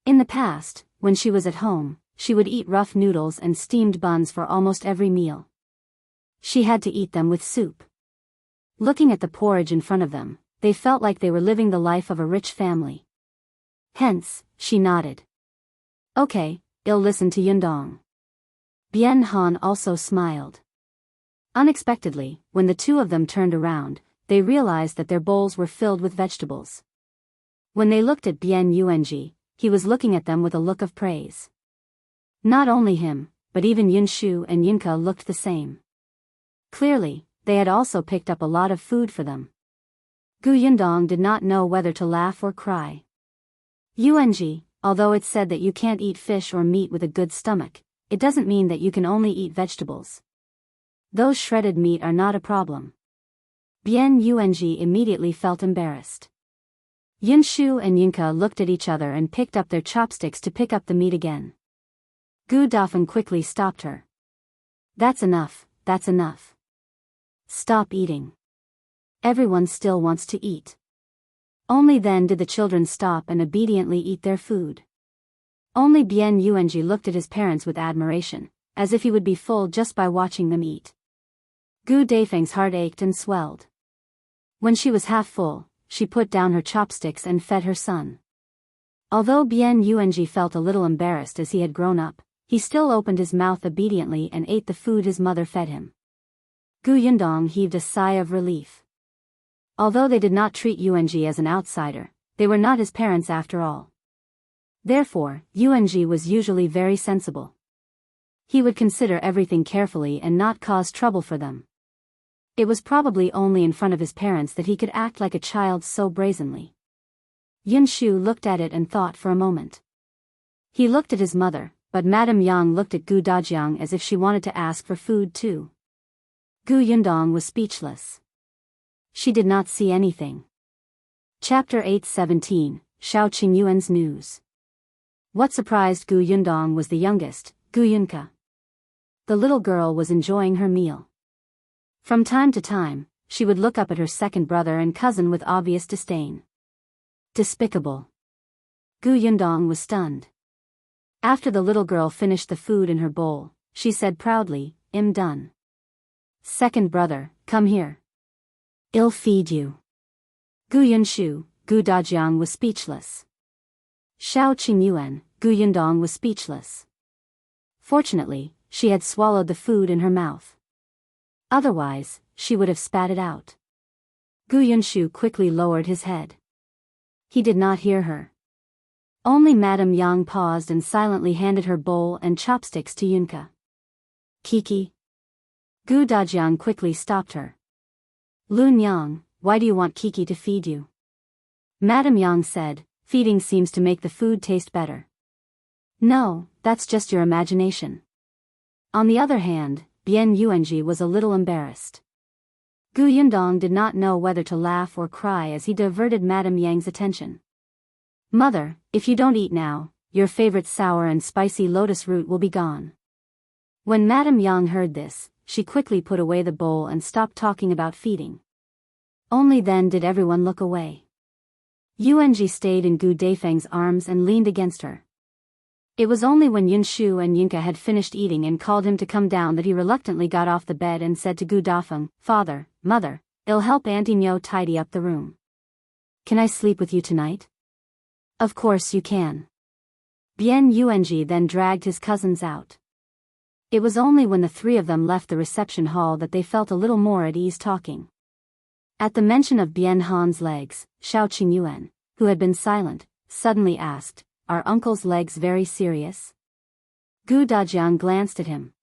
In the past, when she was at home, she would eat rough noodles and steamed buns for almost every meal. She had to eat them with soup. Looking at the porridge in front of them, they felt like they were living the life of a rich family. Hence, she nodded. Okay, I'll listen to Yundong. Bian Han also smiled. Unexpectedly, when the two of them turned around, they realized that their bowls were filled with vegetables. When they looked at Bian Yuanzhi, he was looking at them with a look of praise. Not only him, but even Yunshu and Yunke looked the same. Clearly, they had also picked up a lot of food for them. Gu Yundong did not know whether to laugh or cry. Yuanzhi, although it's said that you can't eat fish or meat with a good stomach, it doesn't mean that you can only eat vegetables. Those shredded meat are not a problem. Bian Yuanzhi immediately felt embarrassed. Yunshu and Yunka looked at each other and picked up their chopsticks to pick up the meat again. Gu Dafeng quickly stopped her. That's enough, that's enough. Stop eating. Everyone still wants to eat. Only then did the children stop and obediently eat their food. Only Bian Yuanzhi looked at his parents with admiration, as if he would be full just by watching them eat. Gu Dafeng's heart ached and swelled. When she was half full, she put down her chopsticks and fed her son. Although Bian Yuanzhi felt a little embarrassed as he had grown up, he still opened his mouth obediently and ate the food his mother fed him. Gu Yundong heaved a sigh of relief. Although they did not treat Yuanzhi as an outsider, they were not his parents after all. Therefore, Yuanzhi was usually very sensible. He would consider everything carefully and not cause trouble for them. It was probably only in front of his parents that he could act like a child so brazenly. Yunshu looked at it and thought for a moment. He looked at his mother, but Madame Yang looked at Gu Dajiang as if she wanted to ask for food too. Gu Yundong was speechless. She did not see anything. Chapter 8:17, Shao Qingyuan's news. What surprised Gu Yundong was the youngest, Gu Yunka. The little girl was enjoying her meal. From time to time, she would look up at her second brother and cousin with obvious disdain. Despicable. Gu Yundong was stunned. After the little girl finished the food in her bowl, she said proudly, "I'm done. Second brother, come here. I'll feed you." Gu Yunshu, Gu Dajiang was speechless. Shao Qingyuan, Gu Yundong was speechless. Fortunately, she had swallowed the food in her mouth. Otherwise, she would have spat it out. Gu Yunshu quickly lowered his head. He did not hear her. Only Madame Yang paused and silently handed her bowl and chopsticks to Yunka. "Kiki." Gu Dajiang quickly stopped her. "Lun Yang, why do you want Kiki to feed you?" Madame Yang said, "Feeding seems to make the food taste better." "No, that's just your imagination." On the other hand, Bian Yuanzhi was a little embarrassed. Gu Yundong did not know whether to laugh or cry as he diverted Madame Yang's attention. "Mother, if you don't eat now, your favorite sour and spicy lotus root will be gone." When Madame Yang heard this, she quickly put away the bowl and stopped talking about feeding. Only then did everyone look away. Yuanzhi stayed in Gu Dafeng's arms and leaned against her. It was only when Yunshu and Yunka had finished eating and called him to come down that he reluctantly got off the bed and said to Gu Dafeng, "Father, Mother, I'll help Auntie Nyo tidy up the room. Can I sleep with you tonight?" "Of course you can." Bian Yuanzhi then dragged his cousins out. It was only when the three of them left the reception hall that they felt a little more at ease talking. At the mention of Bian Han's legs, Shao Qingyuan, who had been silent, suddenly asked, "Are uncle's legs very serious?" Gu Dajiang glanced at him.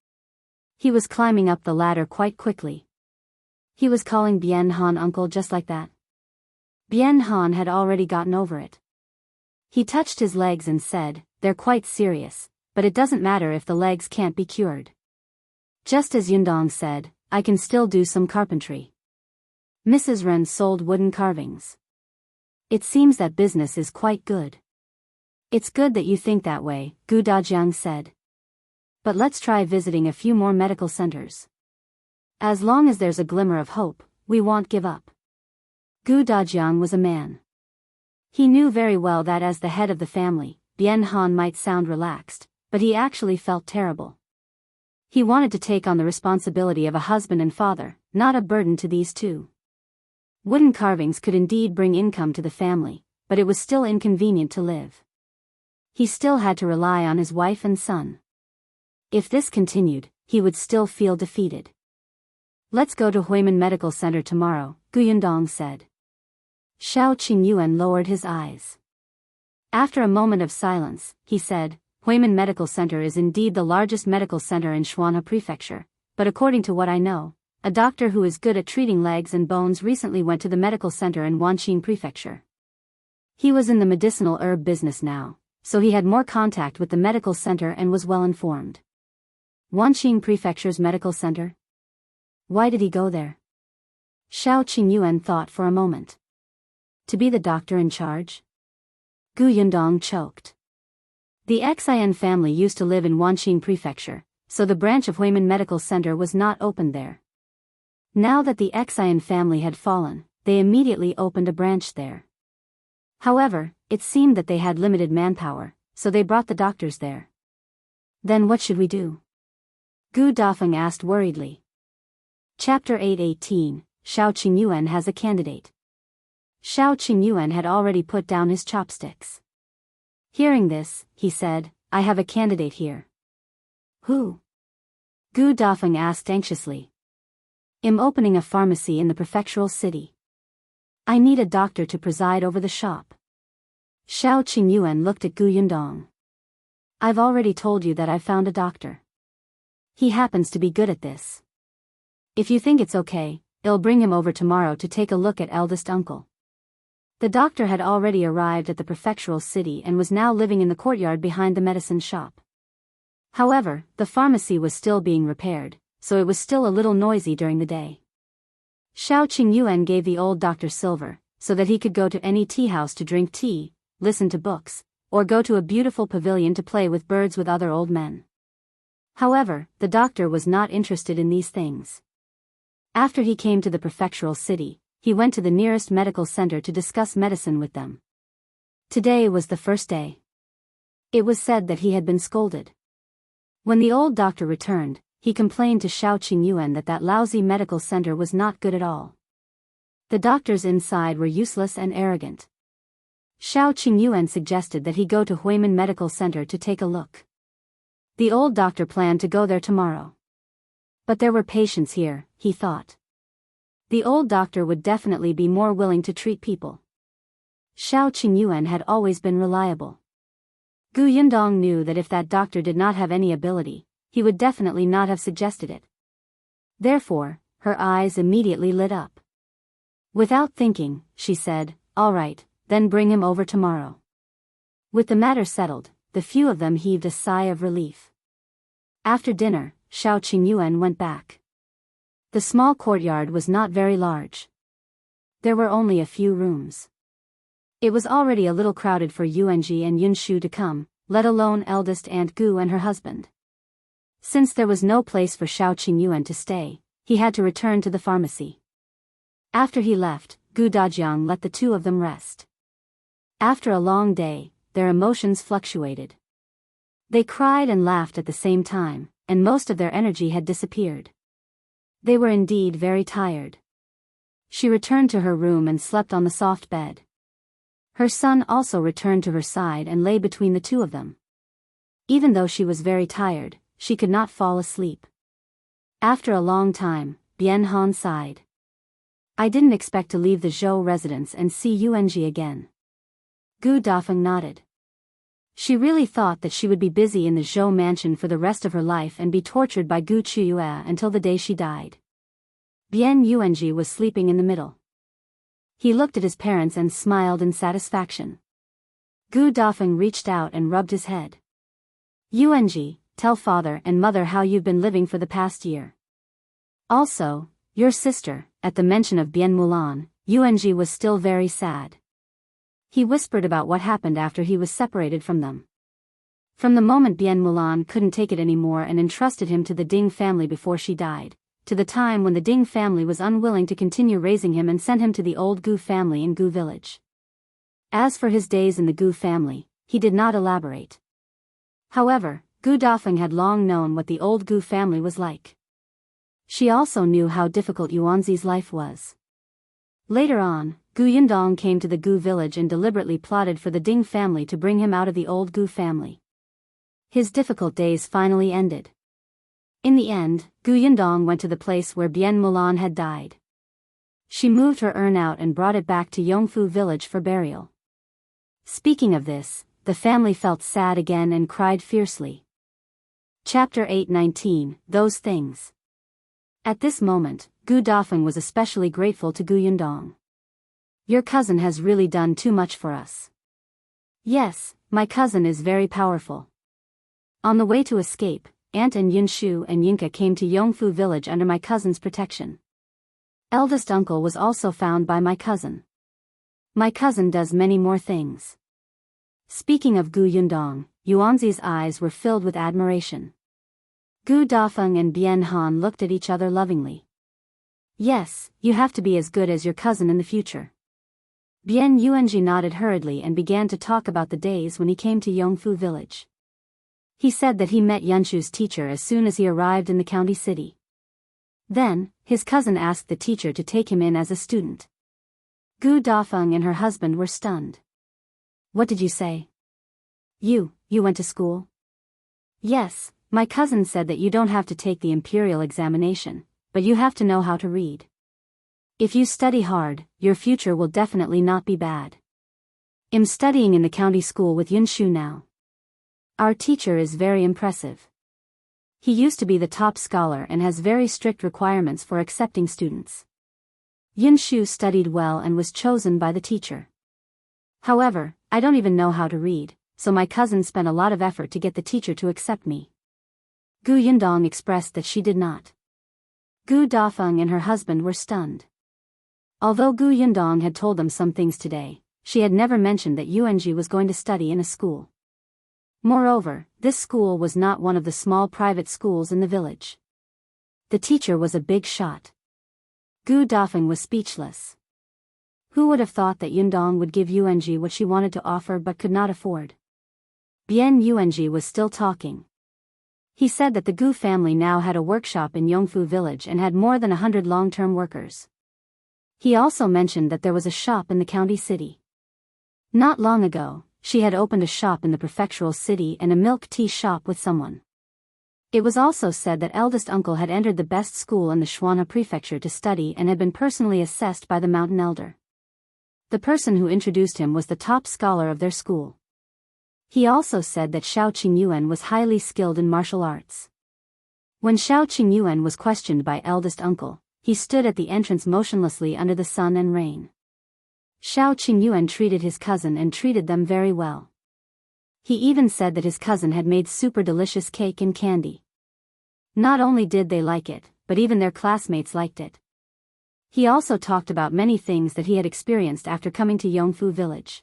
He was climbing up the ladder quite quickly. He was calling Bian Han uncle just like that. Bian Han had already gotten over it. He touched his legs and said, "They're quite serious, but it doesn't matter if the legs can't be cured. Just as Yundong said, I can still do some carpentry." Mrs. Ren sold wooden carvings. "It seems that business is quite good." "It's good that you think that way," Gu Dajiang said. "But let's try visiting a few more medical centers. As long as there's a glimmer of hope, we won't give up." Gu Dajiang was a man. He knew very well that as the head of the family, Bian Han might sound relaxed, but he actually felt terrible. He wanted to take on the responsibility of a husband and father, not a burden to these two. Wooden carvings could indeed bring income to the family, but it was still inconvenient to live. He still had to rely on his wife and son. If this continued, he would still feel defeated. "Let's go to Huimin Medical Center tomorrow," Gu Yundong said. Shao Qingyuan lowered his eyes. After a moment of silence, he said, "Huimin Medical Center is indeed the largest medical center in Shuanhe Prefecture, but according to what I know, a doctor who is good at treating legs and bones recently went to the medical center in Wanqing Prefecture. He was in the medicinal herb business now, so he had more contact with the medical center and was well informed." Wanqing Prefecture's medical center? Why did he go there? Shao Qingyuan thought for a moment. To be the doctor in charge? Yundong choked. The Xian family used to live in Wanqing Prefecture, so the branch of Huimin Medical Center was not opened there. Now that the Xian family had fallen, they immediately opened a branch there. However, it seemed that they had limited manpower, so they brought the doctors there. Then what should we do? Gu Dafeng asked worriedly. Chapter 8:18, Shao Qingyuan has a candidate. Shao Qingyuan had already put down his chopsticks. Hearing this, he said, I have a candidate here. Who? Gu Dafeng asked anxiously. I'm opening a pharmacy in the prefectural city. I need a doctor to preside over the shop. Shao Qingyuan looked at Gu Yundong. I've already told you that I've found a doctor. He happens to be good at this. If you think it's okay, I'll bring him over tomorrow to take a look at eldest uncle. The doctor had already arrived at the prefectural city and was now living in the courtyard behind the medicine shop. However, the pharmacy was still being repaired, so it was still a little noisy during the day. Shao Qingyuan gave the old doctor silver, so that he could go to any tea house to drink tea, listen to books, or go to a beautiful pavilion to play with birds with other old men. However, the doctor was not interested in these things. After he came to the prefectural city, he went to the nearest medical center to discuss medicine with them. Today was the first day. It was said that he had been scolded. When the old doctor returned, he complained to Shao Qingyuan that lousy medical center was not good at all. The doctors inside were useless and arrogant. Shao Qingyuan suggested that he go to Huimin Medical Center to take a look. The old doctor planned to go there tomorrow. But there were patients here, he thought. The old doctor would definitely be more willing to treat people. Shao Qingyuan had always been reliable. Gu Yundong knew that if that doctor did not have any ability, he would definitely not have suggested it. Therefore, her eyes immediately lit up. Without thinking, she said, all right, then bring him over tomorrow. With the matter settled, the few of them heaved a sigh of relief. After dinner, Shao Qingyuan went back. The small courtyard was not very large. There were only a few rooms. It was already a little crowded for Yuanzhi and Yunshu to come, let alone eldest Aunt Gu and her husband. Since there was no place for Shao Qingyuan to stay, he had to return to the pharmacy. After he left, Gu Dajiang let the two of them rest. After a long day, their emotions fluctuated. They cried and laughed at the same time, and most of their energy had disappeared. They were indeed very tired. She returned to her room and slept on the soft bed. Her son also returned to her side and lay between the two of them. Even though she was very tired, she could not fall asleep. After a long time, Bian sighed. I didn't expect to leave the Zhou residence and see Yuanzhi again. Gu Dafeng nodded. She really thought that she would be busy in the Zhou mansion for the rest of her life and be tortured by Gu Qiuyue until the day she died. Bian Yuanzhi was sleeping in the middle. He looked at his parents and smiled in satisfaction. Gu Dafeng reached out and rubbed his head. Yuanzhi, tell father and mother how you've been living for the past year. Also, your sister. At the mention of Bian Mulan, Yuanzhi was still very sad. He whispered about what happened after he was separated from them. From the moment Bian Mulan couldn't take it anymore and entrusted him to the Ding family before she died, to the time when the Ding family was unwilling to continue raising him and sent him to the old Gu family in Gu village. As for his days in the Gu family, he did not elaborate. However, Gu Dafeng had long known what the old Gu family was like. She also knew how difficult Yuanzi's life was. Later on, Gu Yundong came to the Gu village and deliberately plotted for the Ding family to bring him out of the old Gu family. His difficult days finally ended. In the end, Gu Yundong went to the place where Bian Mulan had died. She moved her urn out and brought it back to Yongfu village for burial. Speaking of this, the family felt sad again and cried fiercely. Chapter 8:19, Those Things. At this moment, Gu Dafeng was especially grateful to Gu Yundong. Your cousin has really done too much for us. Yes, my cousin is very powerful. On the way to escape, Aunt and Yunshu and Yinka came to Yongfu village under my cousin's protection. Eldest uncle was also found by my cousin. My cousin does many more things. Speaking of Gu Yundong, Yuanzhi's eyes were filled with admiration. Gu Dafeng and Bian Han looked at each other lovingly. Yes, you have to be as good as your cousin in the future. Bian Yuanzhi nodded hurriedly and began to talk about the days when he came to Yongfu village. He said that he met Yunshu's teacher as soon as he arrived in the county city. Then, his cousin asked the teacher to take him in as a student. Gu Dafeng and her husband were stunned. What did you say? You went to school? Yes, my cousin said that you don't have to take the imperial examination, but you have to know how to read. If you study hard, your future will definitely not be bad. I'm studying in the county school with Yunshu now. Our teacher is very impressive. He used to be the top scholar and has very strict requirements for accepting students. Yunshu studied well and was chosen by the teacher. However, I don't even know how to read, so my cousin spent a lot of effort to get the teacher to accept me. Gu Yundong expressed that she did not. Gu Dafeng and her husband were stunned. Although Gu Yundong had told them some things today, she had never mentioned that Yuanzhi was going to study in a school. Moreover, this school was not one of the small private schools in the village. The teacher was a big shot. Gu Dafeng was speechless. Who would have thought that Yundong would give Yuanzhi what she wanted to offer but could not afford? Bian Yuanzhi was still talking. He said that the Gu family now had a workshop in Yongfu village and had more than 100 long-term workers. He also mentioned that there was a shop in the county city. Not long ago, she had opened a shop in the prefectural city and a milk tea shop with someone. It was also said that eldest uncle had entered the best school in the Shuanha prefecture to study and had been personally assessed by the mountain elder. The person who introduced him was the top scholar of their school. He also said that Shao Qingyuan was highly skilled in martial arts. When Shao Qingyuan was questioned by eldest uncle, he stood at the entrance motionlessly under the sun and rain. Shao Qingyuan treated his cousin and treated them very well. He even said that his cousin had made super delicious cake and candy. Not only did they like it, but even their classmates liked it. He also talked about many things that he had experienced after coming to Yongfu village.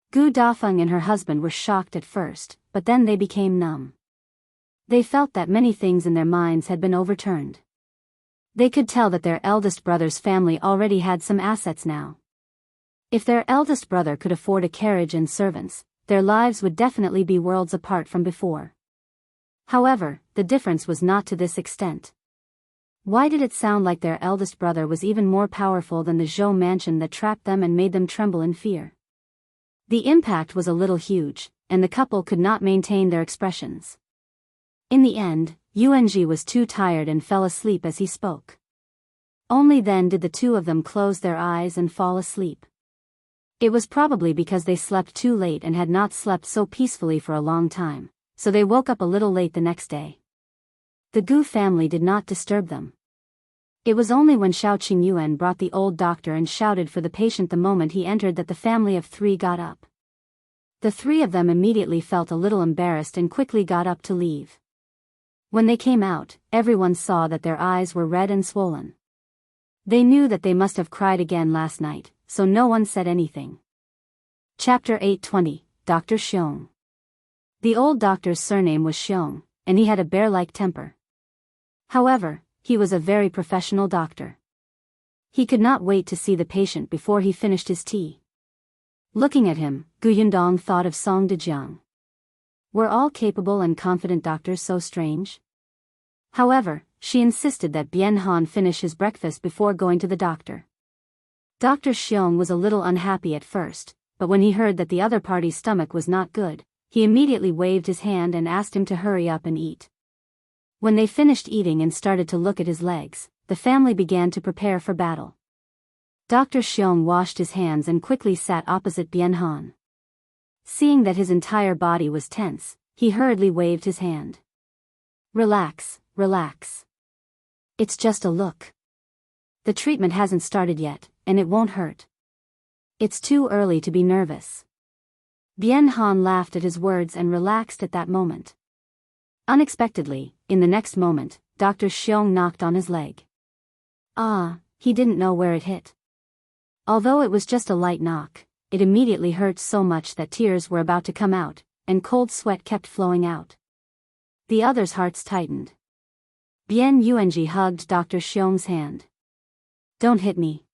Gu Dafeng and her husband were shocked at first, but then they became numb. They felt that many things in their minds had been overturned. They could tell that their eldest brother's family already had some assets now. If their eldest brother could afford a carriage and servants, their lives would definitely be worlds apart from before. However, the difference was not to this extent. Why did it sound like their eldest brother was even more powerful than the Zhou mansion that trapped them and made them tremble in fear? The impact was a little huge, and the couple could not maintain their expressions. In the end, Yuanzhi was too tired and fell asleep as he spoke. Only then did the two of them close their eyes and fall asleep. It was probably because they slept too late and had not slept so peacefully for a long time, so they woke up a little late the next day. The Gu family did not disturb them. It was only when Shao Qingyuan brought the old doctor and shouted for the patient the moment he entered that the family of three got up. The three of them immediately felt a little embarrassed and quickly got up to leave. When they came out, everyone saw that their eyes were red and swollen. They knew that they must have cried again last night, so no one said anything. Chapter 820, Dr. Xiong. The old doctor's surname was Xiong, and he had a bear-like temper. However, he was a very professional doctor. He could not wait to see the patient before he finished his tea. Looking at him, Gu Yundong thought of Song Dejiang. Were all capable and confident doctors so strange? However, she insisted that Bian Han finish his breakfast before going to the doctor. Dr. Xiong was a little unhappy at first, but when he heard that the other party's stomach was not good, he immediately waved his hand and asked him to hurry up and eat. When they finished eating and started to look at his legs, the family began to prepare for battle. Dr. Xiong washed his hands and quickly sat opposite Bian Han. Seeing that his entire body was tense, he hurriedly waved his hand. Relax, relax. It's just a look. The treatment hasn't started yet, and it won't hurt. It's too early to be nervous. Bian Han laughed at his words and relaxed at that moment. Unexpectedly, in the next moment, Dr. Xiong knocked on his leg. He didn't know where it hit. Although it was just a light knock, it immediately hurt so much that tears were about to come out, and cold sweat kept flowing out. The others' hearts tightened. Bian Yuanzhi hugged Dr. Xiong's hand. "Don't hit me.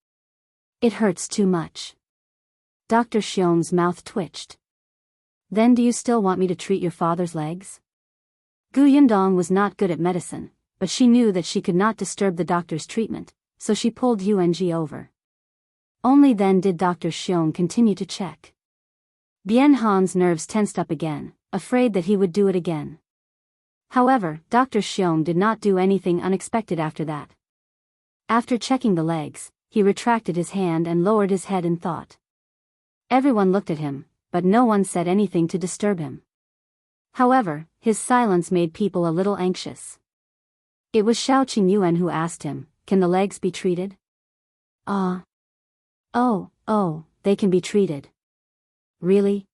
It hurts too much." Dr. Xiong's mouth twitched. "Then do you still want me to treat your father's legs?" Yundong was not good at medicine, but she knew that she could not disturb the doctor's treatment, so she pulled Yuanzhi over. Only then did Dr. Xiong continue to check. Bian Han's nerves tensed up again, afraid that he would do it again. However, Dr. Xiong did not do anything unexpected after that. After checking the legs, he retracted his hand and lowered his head in thought. Everyone looked at him, but no one said anything to disturb him. However, his silence made people a little anxious. It was Shao Qingyuan who asked him, "Can the legs be treated?" Oh, they can be treated." "Really?"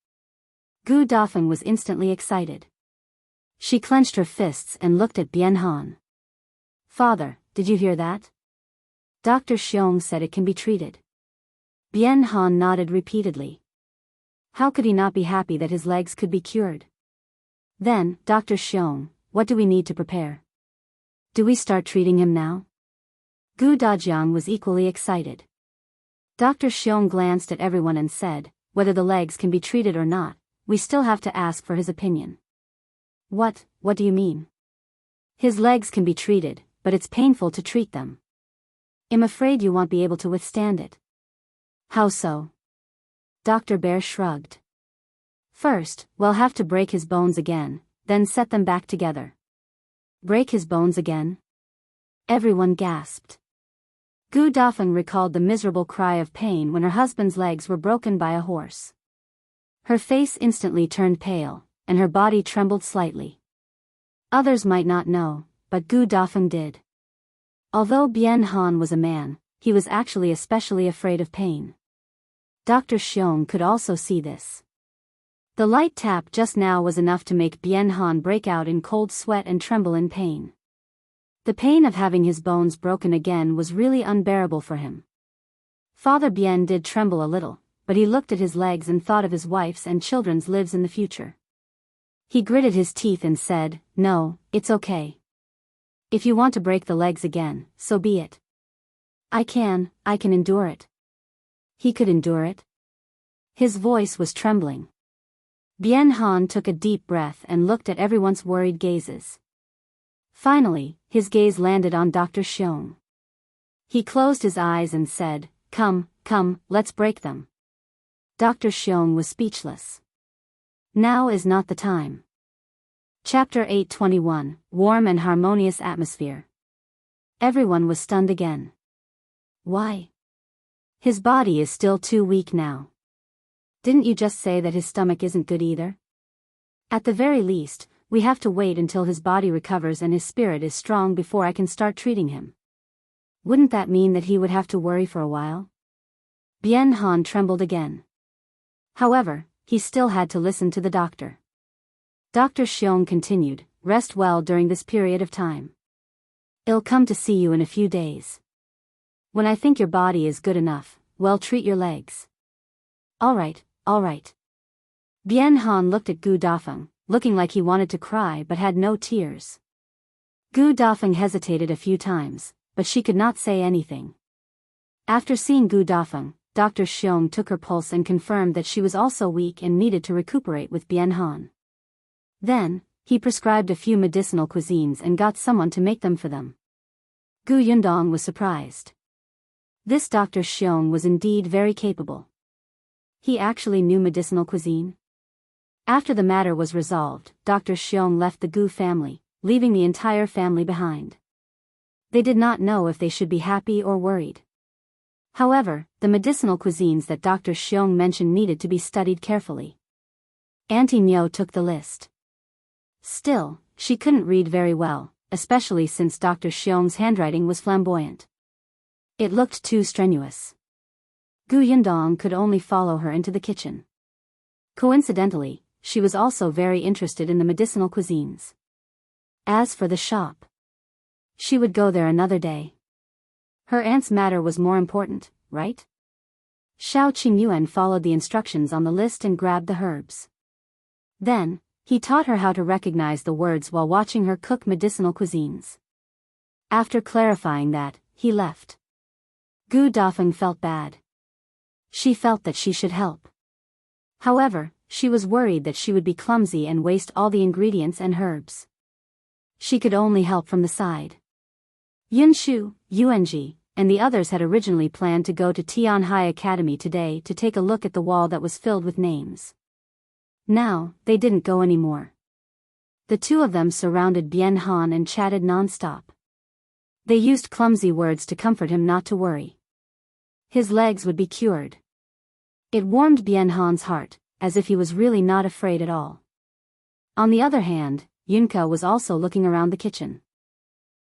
Gu Dafeng was instantly excited. She clenched her fists and looked at Bian Han. "Father, did you hear that? Dr. Xiong said it can be treated." Bian Han nodded repeatedly. How could he not be happy that his legs could be cured? "Then, Dr. Xiong, what do we need to prepare? Do we start treating him now?" Gu Dajiang was equally excited. Dr. Xiong glanced at everyone and said, "Whether the legs can be treated or not, we still have to ask for his opinion." What do you mean?" "His legs can be treated, but it's painful to treat them. I'm afraid you won't be able to withstand it." "How so?" Dr. Bear shrugged. "First, we'll have to break his bones again, then set them back together." "Break his bones again?" Everyone gasped. Gu Dafeng recalled the miserable cry of pain when her husband's legs were broken by a horse. Her face instantly turned pale, and her body trembled slightly. Others might not know, but Gu Dafeng did. Although Bian Han was a man, he was actually especially afraid of pain. Dr. Xiong could also see this. The light tap just now was enough to make Bian Han break out in cold sweat and tremble in pain. The pain of having his bones broken again was really unbearable for him. Father Bian did tremble a little, but he looked at his legs and thought of his wife's and children's lives in the future. He gritted his teeth and said, "No, it's okay. If you want to break the legs again, so be it. I can endure it." He could endure it? His voice was trembling. Bian Han took a deep breath and looked at everyone's worried gazes. Finally, his gaze landed on Dr. Xiong. He closed his eyes and said, Come, let's break them." Dr. Xiong was speechless. Now is not the time. Chapter 821, Warm and Harmonious Atmosphere. Everyone was stunned again. Why? His body is still too weak now. Didn't you just say that his stomach isn't good either? At the very least, we have to wait until his body recovers and his spirit is strong before I can start treating him. Wouldn't that mean that he would have to worry for a while? Bian Han trembled again. However, he still had to listen to the doctor. Dr. Xiong continued, "Rest well during this period of time. I'll come to see you in a few days. When I think your body is good enough, we'll treat your legs." All right. Bian Han looked at Gu Dafeng, looking like he wanted to cry but had no tears. Gu Dafeng hesitated a few times, but she could not say anything. After seeing Gu Dafeng, Dr. Xiong took her pulse and confirmed that she was also weak and needed to recuperate with Bian Han. Then, he prescribed a few medicinal cuisines and got someone to make them for them. Gu Yundong was surprised. This Dr. Xiong was indeed very capable. He actually knew medicinal cuisine. After the matter was resolved, Dr. Xiong left the Gu family, leaving the entire family behind. They did not know if they should be happy or worried. However, the medicinal cuisines that Dr. Xiong mentioned needed to be studied carefully. Auntie Nyo took the list. Still, she couldn't read very well, especially since Dr. Xiong's handwriting was flamboyant. It looked too strenuous. Gu Yundong could only follow her into the kitchen. Coincidentally, she was also very interested in the medicinal cuisines. As for the shop, she would go there another day. Her aunt's matter was more important, right? Shao Qingyuan followed the instructions on the list and grabbed the herbs. Then, he taught her how to recognize the words while watching her cook medicinal cuisines. After clarifying that, he left. Gu Dafeng felt bad. She felt that she should help. However, she was worried that she would be clumsy and waste all the ingredients and herbs. She could only help from the side. Yunshu, Yuanzhi, and the others had originally planned to go to Tianhai Academy today to take a look at the wall that was filled with names. Now, they didn't go anymore. The two of them surrounded Bian Han and chatted non-stop. They used clumsy words to comfort him not to worry. His legs would be cured. It warmed Bian Han's heart, as if he was really not afraid at all. On the other hand, Yunka was also looking around the kitchen.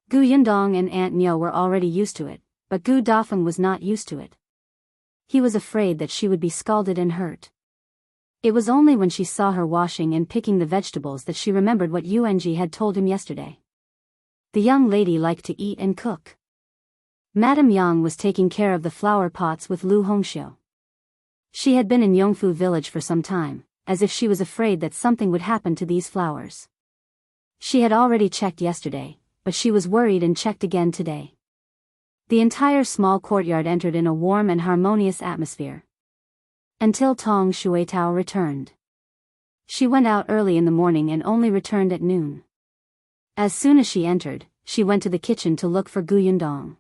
Gu Yundong and Aunt Nyo were already used to it, but Gu Dafeng was not used to it. He was afraid that she would be scalded and hurt. It was only when she saw her washing and picking the vegetables that she remembered what Yuanzhi had told him yesterday. The young lady liked to eat and cook. Madame Yang was taking care of the flower pots with Lu Hongxiu. She had been in Yongfu village for some time, as if she was afraid that something would happen to these flowers. She had already checked yesterday, but she was worried and checked again today. The entire small courtyard entered in a warm and harmonious atmosphere. Until Tong Shuitao returned. She went out early in the morning and only returned at noon. As soon as she entered, she went to the kitchen to look for Gu Yundong.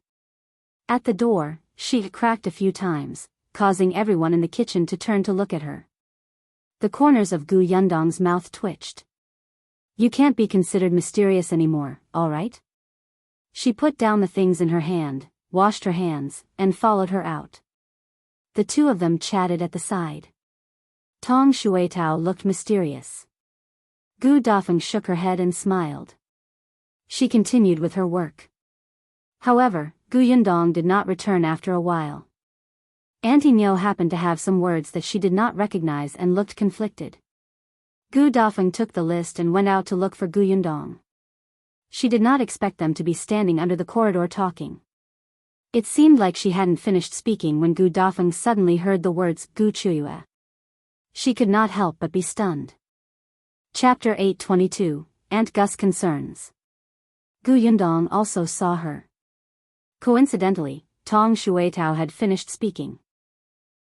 At the door, she cracked a few times, causing everyone in the kitchen to turn to look at her. The corners of Gu Yundong's mouth twitched. You can't be considered mysterious anymore, all right? She put down the things in her hand, washed her hands, and followed her out. The two of them chatted at the side. Tong Shuitao looked mysterious. Gu Dafeng shook her head and smiled. She continued with her work. However, Gu Yundong did not return after a while. Auntie Nyo happened to have some words that she did not recognize and looked conflicted. Gu Dafeng took the list and went out to look for Gu Yundong. She did not expect them to be standing under the corridor talking. It seemed like she hadn't finished speaking when Gu Dafeng suddenly heard the words Gu Qiuyue. She could not help but be stunned. Chapter 822, Aunt Gus Concerns. Gu Yundong also saw her. Coincidentally, Tong Shuitao had finished speaking.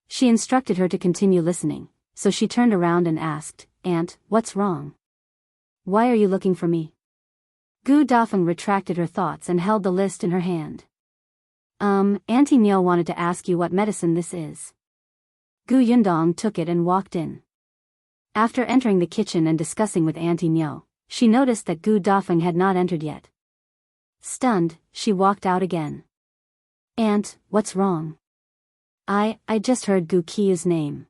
She instructed her to continue listening, so she turned around and asked, Aunt, what's wrong? Why are you looking for me? Gu Dafeng retracted her thoughts and held the list in her hand. Auntie Nyo wanted to ask you what medicine this is. Gu Yundong took it and walked in. After entering the kitchen and discussing with Auntie Nyo, she noticed that Gu Dafeng had not entered yet. Stunned, she walked out again. Aunt, what's wrong? I just heard Gu Qiyue's name.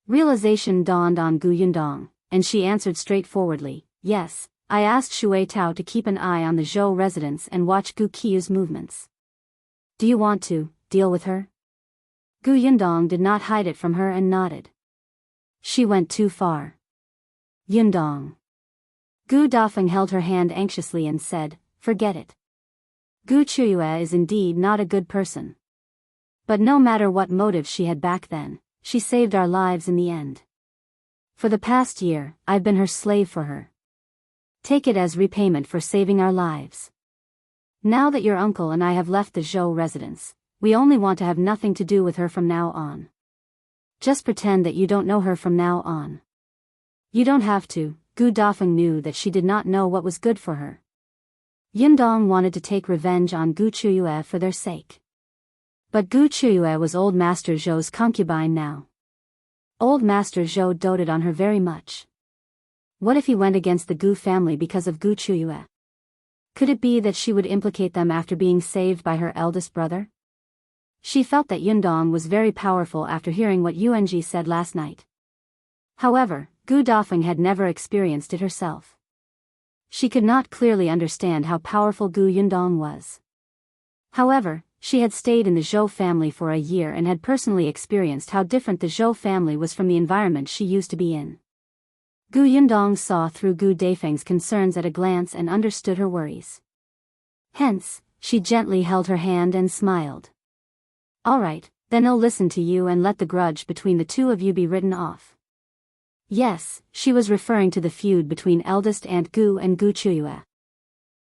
Realization dawned on Gu Yundong, and she answered straightforwardly, yes, I asked Shuitao to keep an eye on the Zhou residence and watch Gu Qiyue's movements. Do you want to deal with her? Gu Yundong did not hide it from her and nodded. She went too far. Yundong. Gu Dafeng held her hand anxiously and said, forget it. Gu Qiuyue is indeed not a good person. But no matter what motive she had back then, she saved our lives in the end. For the past year, I've been her slave for her. Take it as repayment for saving our lives. Now that your uncle and I have left the Zhou residence, we only want to have nothing to do with her from now on. Just pretend that you don't know her from now on. You don't have to. Gu Dafeng knew that she did not know what was good for her. Yundong wanted to take revenge on Gu Qiuyue for their sake. But Gu Qiuyue was old Master Zhou's concubine now. Old Master Zhou doted on her very much. What if he went against the Gu family because of Gu Qiuyue? Could it be that she would implicate them after being saved by her eldest brother? She felt that Yundong was very powerful after hearing what Yuanzhi said last night. However, Gu Dafeng had never experienced it herself. She could not clearly understand how powerful Gu Yundong was. However, she had stayed in the Zhou family for a year and had personally experienced how different the Zhou family was from the environment she used to be in. Gu Yundong saw through Gu Dafeng's concerns at a glance and understood her worries. Hence, she gently held her hand and smiled. All right, Then I'll listen to you and let the grudge between the two of you be written off. Yes, she was referring to the feud between eldest Aunt Gu and Gu Qiuyue.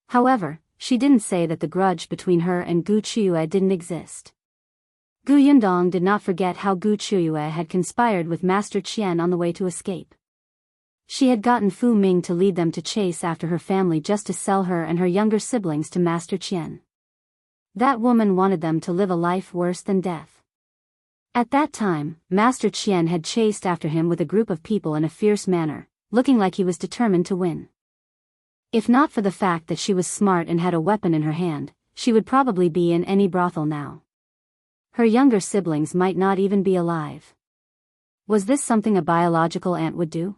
However, she didn't say that the grudge between her and Gu Qiuyue didn't exist. Gu Yundong did not forget how Gu Qiuyue had conspired with Master Qian on the way to escape. She had gotten Fu Ming to lead them to chase after her family just to sell her and her younger siblings to Master Qian. That woman wanted them to live a life worse than death. At that time, Master Qian had chased after him with a group of people in a fierce manner, looking like he was determined to win. If not for the fact that she was smart and had a weapon in her hand, she would probably be in any brothel now. Her younger siblings might not even be alive. Was this something a biological aunt would do?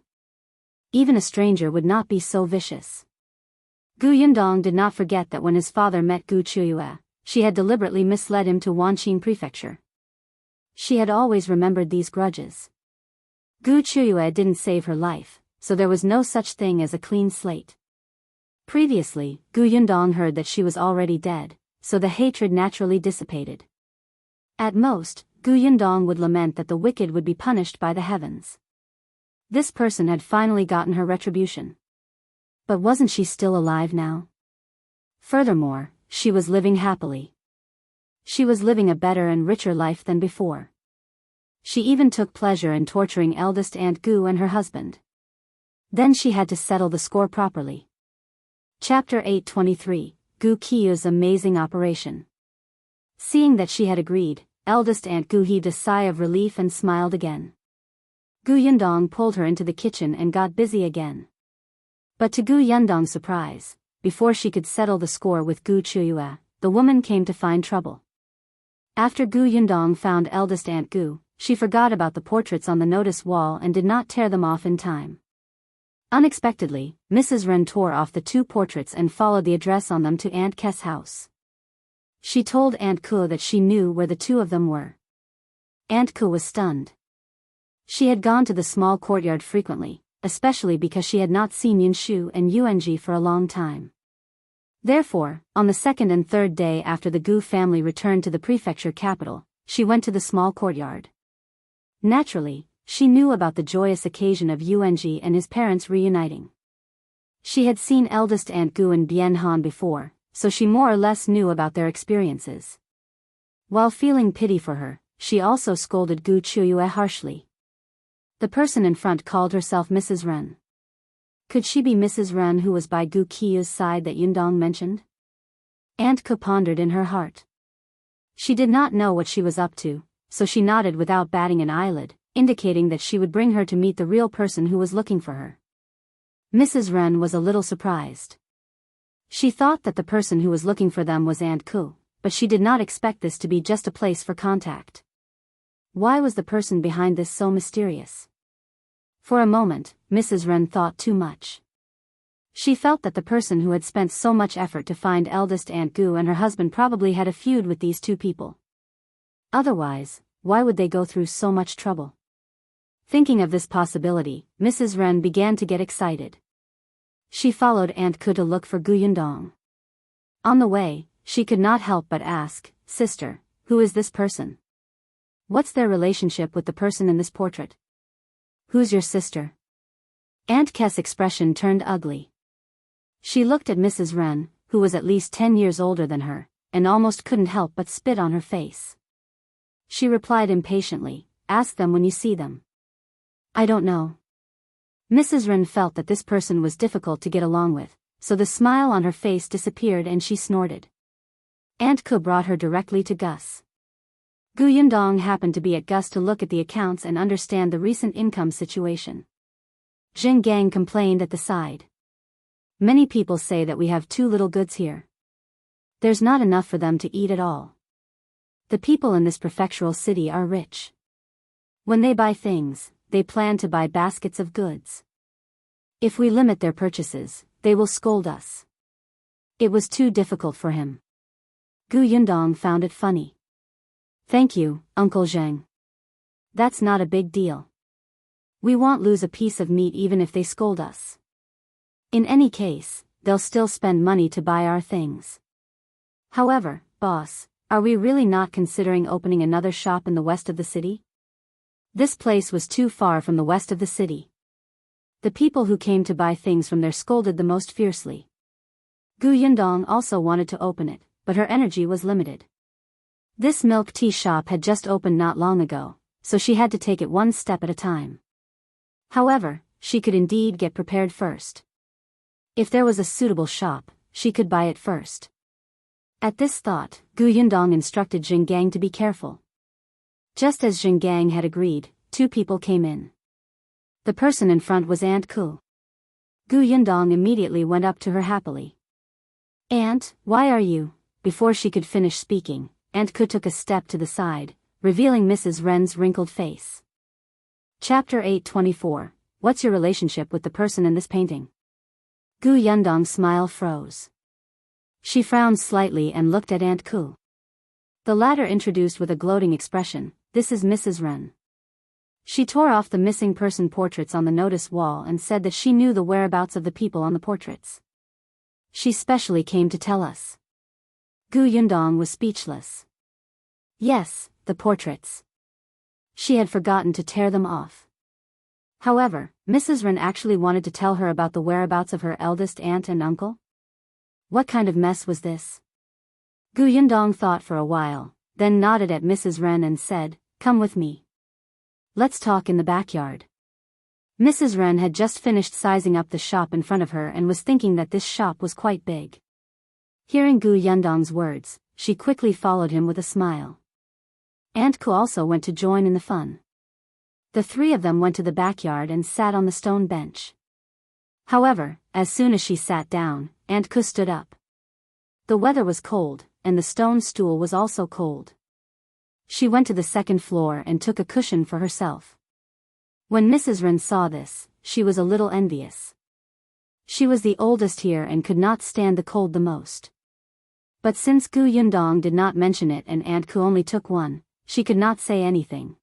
Even a stranger would not be so vicious. Gu Yundong did not forget that when his father met Gu Qiuyue, she had deliberately misled him to Wanqing Prefecture. She had always remembered these grudges. Gu Qiuyue didn't save her life, so there was no such thing as a clean slate. Previously, Gu Yundong heard that she was already dead, so the hatred naturally dissipated. At most, Gu Yundong would lament that the wicked would be punished by the heavens. This person had finally gotten her retribution. But wasn't she still alive now? Furthermore, she was living happily. She was living a better and richer life than before. She even took pleasure in torturing eldest Aunt Gu and her husband. Then she had to settle the score properly. Chapter 823, Gu Qiuyue's Amazing Operation. Seeing that she had agreed, eldest Aunt Gu heaved a sigh of relief and smiled again. Gu Yundong pulled her into the kitchen and got busy again. But to Gu Yundong's surprise, before she could settle the score with Gu Qiuyue, the woman came to find trouble. After Gu Yundong found eldest Aunt Gu, she forgot about the portraits on the notice wall and did not tear them off in time. Unexpectedly, Mrs. Ren tore off the two portraits and followed the address on them to Aunt Ke's house. She told Aunt Ke that she knew where the two of them were. Aunt Ke was stunned. She had gone to the small courtyard frequently, especially because she had not seen Yunshu and Yuanzhi for a long time. Therefore, on the second and third day after the Gu family returned to the prefecture capital, she went to the small courtyard. Naturally, she knew about the joyous occasion of Yuanzhi and his parents reuniting. She had seen eldest Aunt Gu and Bian Han before, so she more or less knew about their experiences. While feeling pity for her, she also scolded Gu Qiuyue harshly. The person in front called herself Mrs. Ren. Could she be Mrs. Ren who was by Gu Qiuyue's side that Yundong mentioned? Aunt Ke pondered in her heart. She did not know what she was up to, so she nodded without batting an eyelid, indicating that she would bring her to meet the real person who was looking for her. Mrs. Ren was a little surprised. She thought that the person who was looking for them was Aunt Ke, but she did not expect this to be just a place for contact. Why was the person behind this so mysterious? For a moment, Mrs. Ren thought too much. She felt that the person who had spent so much effort to find eldest Aunt Gu and her husband probably had a feud with these two people. Otherwise, why would they go through so much trouble? Thinking of this possibility, Mrs. Ren began to get excited. She followed Aunt Ke to look for Gu Yundong. On the way, she could not help but ask, "Sister, who is this person? What's their relationship with the person in this portrait? Who's your sister?" Aunt Ke's expression turned ugly. She looked at Mrs. Ren, who was at least 10 years older than her, and almost couldn't help but spit on her face. She replied impatiently, "Ask them when you see them." "I don't know." Mrs. Ren felt that this person was difficult to get along with, so the smile on her face disappeared and she snorted. Aunt Ke brought her directly to Gus. Gu Yundong happened to be at Gus to look at the accounts and understand the recent income situation. Jing Gang complained at the side. "Many people say that we have too little goods here. There's not enough for them to eat at all. The people in this prefectural city are rich. When they buy things, they plan to buy baskets of goods. If we limit their purchases, they will scold us." It was too difficult for him. Gu Yundong found it funny. "Thank you, Uncle Zheng. That's not a big deal. We won't lose a piece of meat even if they scold us. In any case, they'll still spend money to buy our things. However, boss, Are we really not considering opening another shop in the west of the city? This place was too far from the west of the city. The people who came to buy things from there scolded the most fiercely. Yundong also wanted to open it, but her energy was limited. This milk tea shop had just opened not long ago, so she had to take it one step at a time. However, she could indeed get prepared first. If there was a suitable shop, she could buy it first. At this thought, Yundong instructed Zhenggang to be careful. Just as Zhenggang had agreed, two people came in. The person in front was Aunt Ku. Yundong immediately went up to her happily. "Aunt, why are you?" Before she could finish speaking, Aunt Ku took a step to the side, revealing Mrs. Ren's wrinkled face. Chapter 824. What's your relationship with the person in this painting? Yundong's smile froze. She frowned slightly and looked at Aunt Ku. The latter introduced with a gloating expression, "This is Mrs. Ren." She tore off the missing person portraits on the notice wall and said that she knew the whereabouts of the people on the portraits. She specially came to tell us. Yundong was speechless. Yes, the portraits. She had forgotten to tear them off. However, Mrs. Ren actually wanted to tell her about the whereabouts of her eldest aunt and uncle? What kind of mess was this? Yundong thought for a while, then nodded at Mrs. Ren and said, "Come with me. Let's talk in the backyard." Mrs. Ren had just finished sizing up the shop in front of her and was thinking that this shop was quite big. Hearing Yundong's words, she quickly followed him with a smile. Aunt Ku also went to join in the fun. The three of them went to the backyard and sat on the stone bench. However, as soon as she sat down, Aunt Ku stood up. The weather was cold, and the stone stool was also cold. She went to the second floor and took a cushion for herself. When Mrs. Ren saw this, she was a little envious. She was the oldest here and could not stand the cold the most. But since Yundong did not mention it and Aunt Ku only took one, she could not say anything.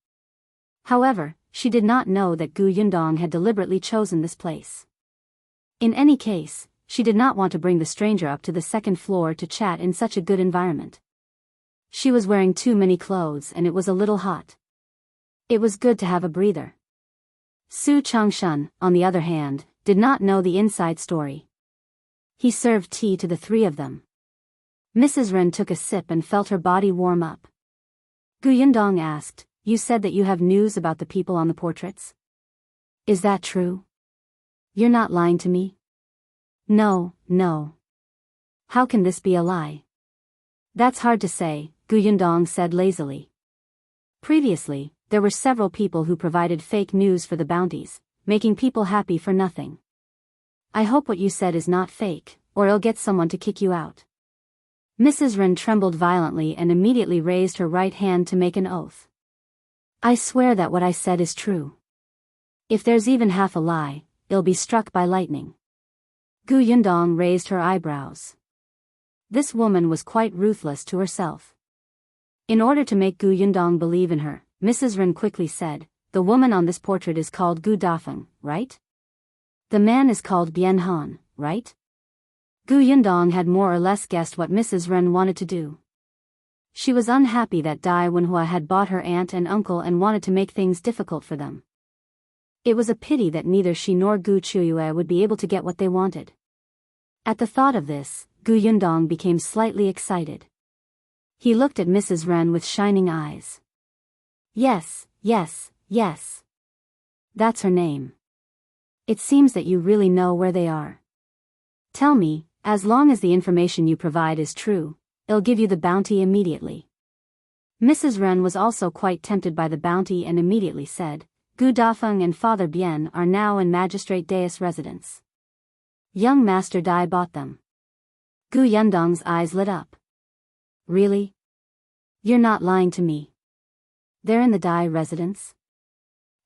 However, she did not know that Yundong had deliberately chosen this place. In any case, she did not want to bring the stranger up to the second floor to chat in such a good environment. She was wearing too many clothes and it was a little hot. It was good to have a breather. Su Changshan, on the other hand, did not know the inside story. He served tea to the three of them. Mrs. Ren took a sip and felt her body warm up. Yundong asked, "You said that you have news about the people on the portraits? Is that true? You're not lying to me?" No. How can this be a lie?" "That's hard to say," Yundong said lazily. Previously, there were several people who provided fake news for the bounties, making people happy for nothing. I hope what you said is not fake, or I'll get someone to kick you out. Mrs. Ren trembled violently and immediately raised her right hand to make an oath. I swear that what I said is true. If there's even half a lie, it'll be struck by lightning. Yundong raised her eyebrows. This woman was quite ruthless to herself. In order to make Yundong believe in her, Mrs. Ren quickly said, "The woman on this portrait is called Gu Dafeng, right? The man is called Bian Han, right?" Yundong had more or less guessed what Mrs. Ren wanted to do. She was unhappy that Dai Wenhua had bought her aunt and uncle and wanted to make things difficult for them. It was a pity that neither she nor Qiuyue would be able to get what they wanted. At the thought of this, Yundong became slightly excited. He looked at Mrs. Ren with shining eyes. Yes. That's her name. It seems that you really know where they are. Tell me, as long as the information you provide is true, I'll give you the bounty immediately. Mrs. Ren was also quite tempted by the bounty and immediately said, Gu Dafeng and Father Bian are now in Magistrate Dais residence. Young Master Dai bought them. Yundong's eyes lit up. Really? You're not lying to me. They're in the Dai residence?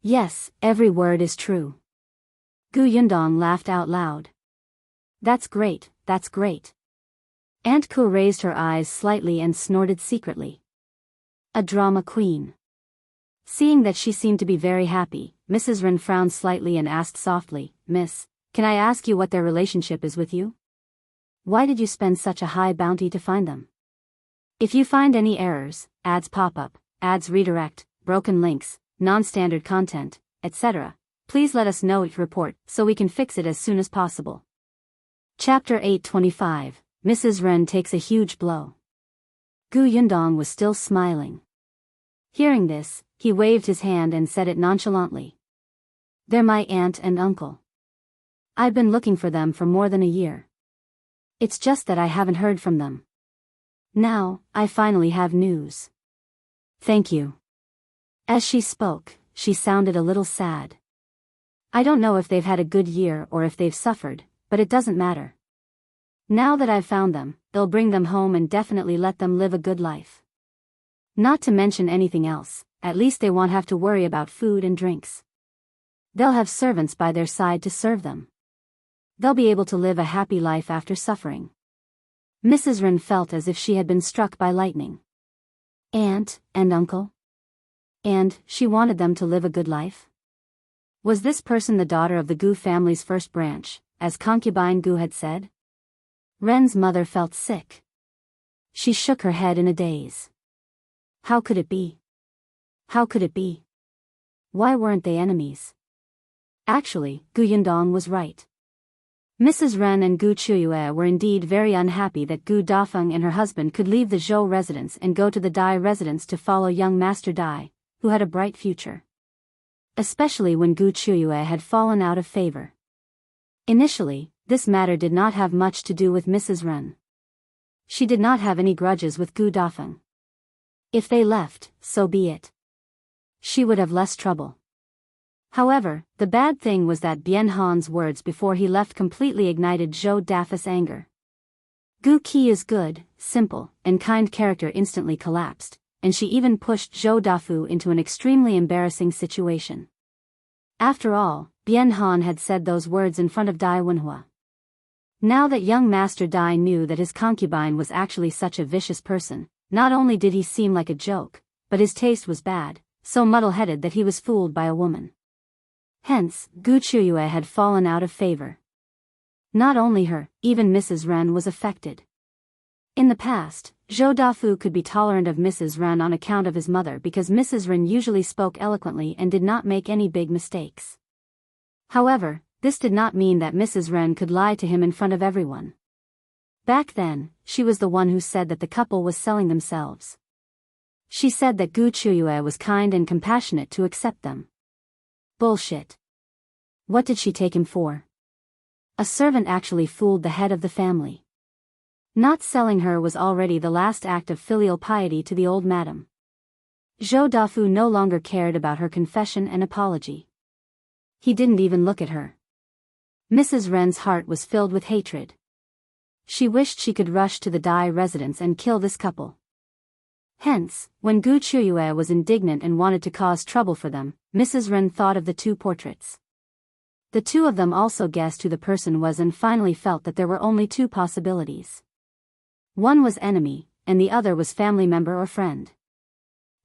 Yes, every word is true. Yundong laughed out loud. That's great. Aunt Ku raised her eyes slightly and snorted secretly. A drama queen. Seeing that she seemed to be very happy, Mrs. Ren frowned slightly and asked softly, Miss, can I ask you what their relationship is with you? Why did you spend such a high bounty to find them? If you find any errors, ads pop up, ads redirect, broken links, non-standard content, etc., please let us know each report so we can fix it as soon as possible. Chapter 825, Mrs. Ren takes a huge blow. Yundong was still smiling. Hearing this, he waved his hand and said it nonchalantly. They're my aunt and uncle. I've been looking for them for more than a year. It's just that I haven't heard from them. Now, I finally have news. Thank you. As she spoke, she sounded a little sad. I don't know if they've had a good year or if they've suffered, but it doesn't matter. Now that I've found them, they'll bring them home and definitely let them live a good life. Not to mention anything else, at least they won't have to worry about food and drinks. They'll have servants by their side to serve them. They'll be able to live a happy life after suffering. Mrs. Ren felt as if she had been struck by lightning. Aunt and uncle? And she wanted them to live a good life? Was this person the daughter of the Gu family's first branch, as Concubine Gu had said? Ren's mother felt sick. She shook her head in a daze. How could it be? How could it be? Why weren't they enemies? Actually, Yundong was right. Mrs. Ren and Qiuyue were indeed very unhappy that Gu Dafeng and her husband could leave the Zhou residence and go to the Dai residence to follow young Master Dai, who had a bright future. Especially when Qiuyue had fallen out of favor. Initially, this matter did not have much to do with Mrs. Ren. She did not have any grudges with Gu Dafeng. If they left, so be it. She would have less trouble. However, the bad thing was that Bian Han's words before he left completely ignited Zhou Dafa's anger. Gu Qi's good, simple, and kind character instantly collapsed, and she even pushed Zhou Dafu into an extremely embarrassing situation. After all, Bian Han had said those words in front of Dai Wenhua. Now that young Master Dai knew that his concubine was actually such a vicious person, not only did he seem like a joke, but his taste was bad, so muddle-headed that he was fooled by a woman. Hence, Qiuyue had fallen out of favor. Not only her, even Mrs. Ren was affected. In the past, Zhou Dafu could be tolerant of Mrs. Ren on account of his mother because Mrs. Ren usually spoke eloquently and did not make any big mistakes. However, this did not mean that Mrs. Ren could lie to him in front of everyone. Back then, she was the one who said that the couple was selling themselves. She said that Qiuyue was kind and compassionate to accept them. Bullshit. What did she take him for? A servant actually fooled the head of the family. Not selling her was already the last act of filial piety to the old madam. Zhou Dafu no longer cared about her confession and apology. He didn't even look at her. Mrs. Ren's heart was filled with hatred. She wished she could rush to the Dai residence and kill this couple. Hence, when Qiuyue was indignant and wanted to cause trouble for them, Mrs. Ren thought of the two portraits. The two of them also guessed who the person was and finally felt that there were only two possibilities. One was enemy, and the other was family member or friend.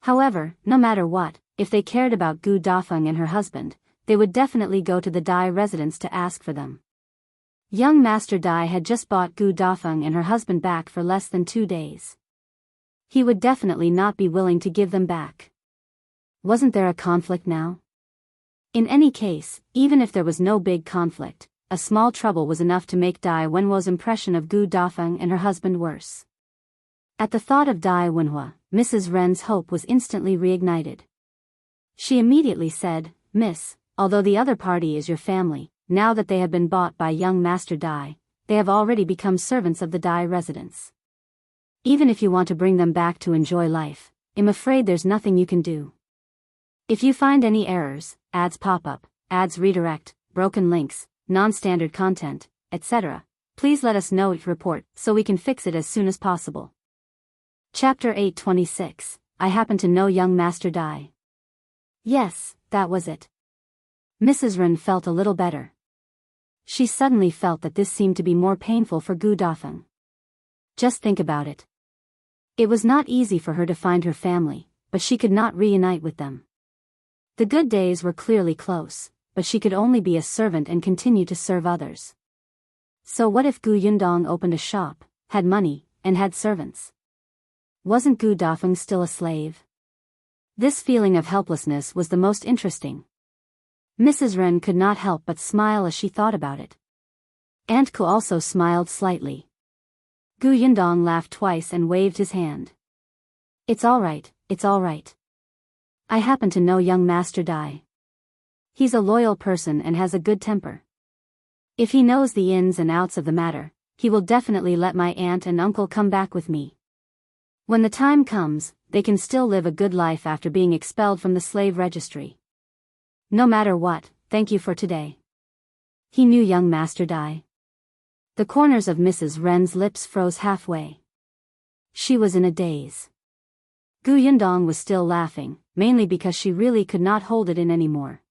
However, no matter what, if they cared about Gu Dafeng and her husband, they would definitely go to the Dai residence to ask for them. Young Master Dai had just bought Gu Dafeng and her husband back for less than 2 days. He would definitely not be willing to give them back. Wasn't there a conflict now? In any case, even if there was no big conflict, a small trouble was enough to make Dai Wenhua's impression of Gu Dafeng and her husband worse. At the thought of Dai Wenhua, Mrs. Ren's hope was instantly reignited. She immediately said, "Miss, although the other party is your family, now that they have been bought by young Master Dai, they have already become servants of the Dai residence. Even if you want to bring them back to enjoy life, I'm afraid there's nothing you can do. If you find any errors, ads pop up, ads redirect, broken links, non-standard content, etc., please let us know each report so we can fix it as soon as possible." Chapter 826, I happen to know young Master Dai. Yes, that was it. Mrs. Ren felt a little better. She suddenly felt that this seemed to be more painful for Gu Dafeng. Just think about it. It was not easy for her to find her family, but she could not reunite with them. The good days were clearly close, but she could only be a servant and continue to serve others. So what if Gu Yundong opened a shop, had money, and had servants? Wasn't Gu Dafeng still a slave? This feeling of helplessness was the most interesting. Mrs. Ren could not help but smile as she thought about it. Aunt Ku also smiled slightly. Gu Yundong laughed twice and waved his hand. It's all right, it's all right. I happen to know young Master Dai. He's a loyal person and has a good temper. If he knows the ins and outs of the matter, he will definitely let my aunt and uncle come back with me. When the time comes, they can still live a good life after being expelled from the slave registry. No matter what, thank you for today. He knew young Master Dai. The corners of Mrs. Ren's lips froze halfway. She was in a daze. Gu Yundong was still laughing, mainly because she really could not hold it in anymore.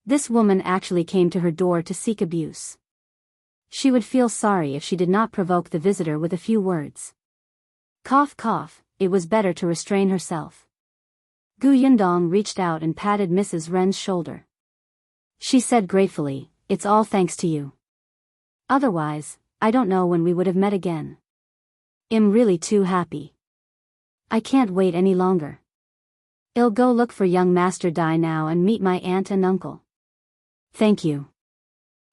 This woman actually came to her door to seek abuse. She would feel sorry if she did not provoke the visitor with a few words. Cough cough, it was better to restrain herself. Gu Yundong reached out and patted Mrs. Ren's shoulder. She said gratefully, "It's all thanks to you. Otherwise, I don't know when we would have met again. I'm really too happy. I can't wait any longer. I'll go look for young Master Dai now and meet my aunt and uncle." "Thank you."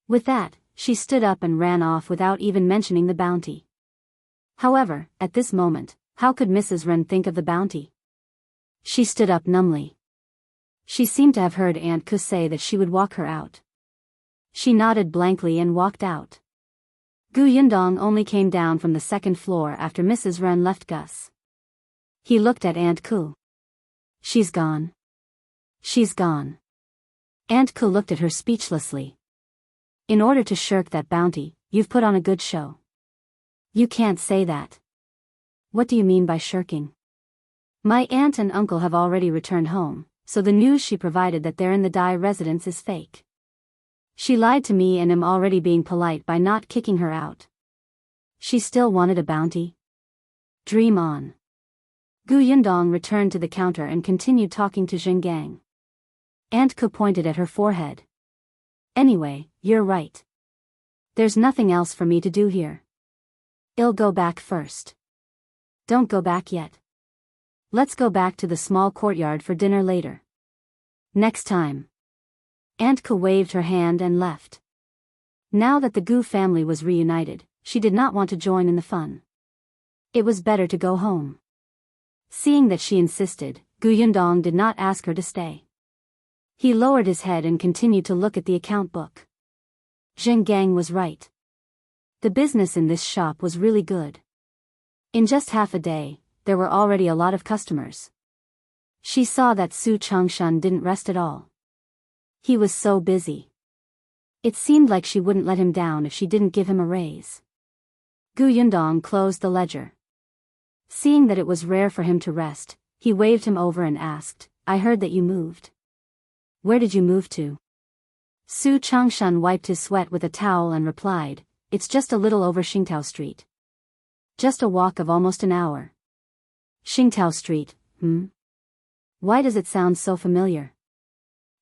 With that, she stood up and ran off without even mentioning the bounty. However, at this moment, how could Mrs. Ren think of the bounty? She stood up numbly. She seemed to have heard Aunt Ku say that she would walk her out. She nodded blankly and walked out. Gu Yundong only came down from the second floor after Mrs. Ren left Gus. He looked at Aunt Ku. "She's gone. She's gone." Aunt Ku looked at her speechlessly. "In order to shirk that bounty, you've put on a good show." "You can't say that." "What do you mean by shirking?" "My aunt and uncle have already returned home, so the news she provided that they're in the Dai residence is fake. She lied to me and am already being polite by not kicking her out. She still wanted a bounty? Dream on." Gu Yundong returned to the counter and continued talking to Zhenggang. Aunt Ku pointed at her forehead. "Anyway, you're right. There's nothing else for me to do here. I'll go back first." "Don't go back yet. Let's go back to the small courtyard for dinner later. Next time." Aunt Ku waved her hand and left. Now that the Gu family was reunited, she did not want to join in the fun. It was better to go home. Seeing that she insisted, Gu Yundong did not ask her to stay. He lowered his head and continued to look at the account book. Zhenggang was right. The business in this shop was really good. In just half a day, there were already a lot of customers. She saw that Su Changshan didn't rest at all. He was so busy. It seemed like she wouldn't let him down if she didn't give him a raise. Gu Yundong closed the ledger. Seeing that it was rare for him to rest, he waved him over and asked, "I heard that you moved. Where did you move to?" Su Changshan wiped his sweat with a towel and replied, "It's just a little over Xingtao Street. Just a walk of almost an hour." Xingtao Street, Why does it sound so familiar?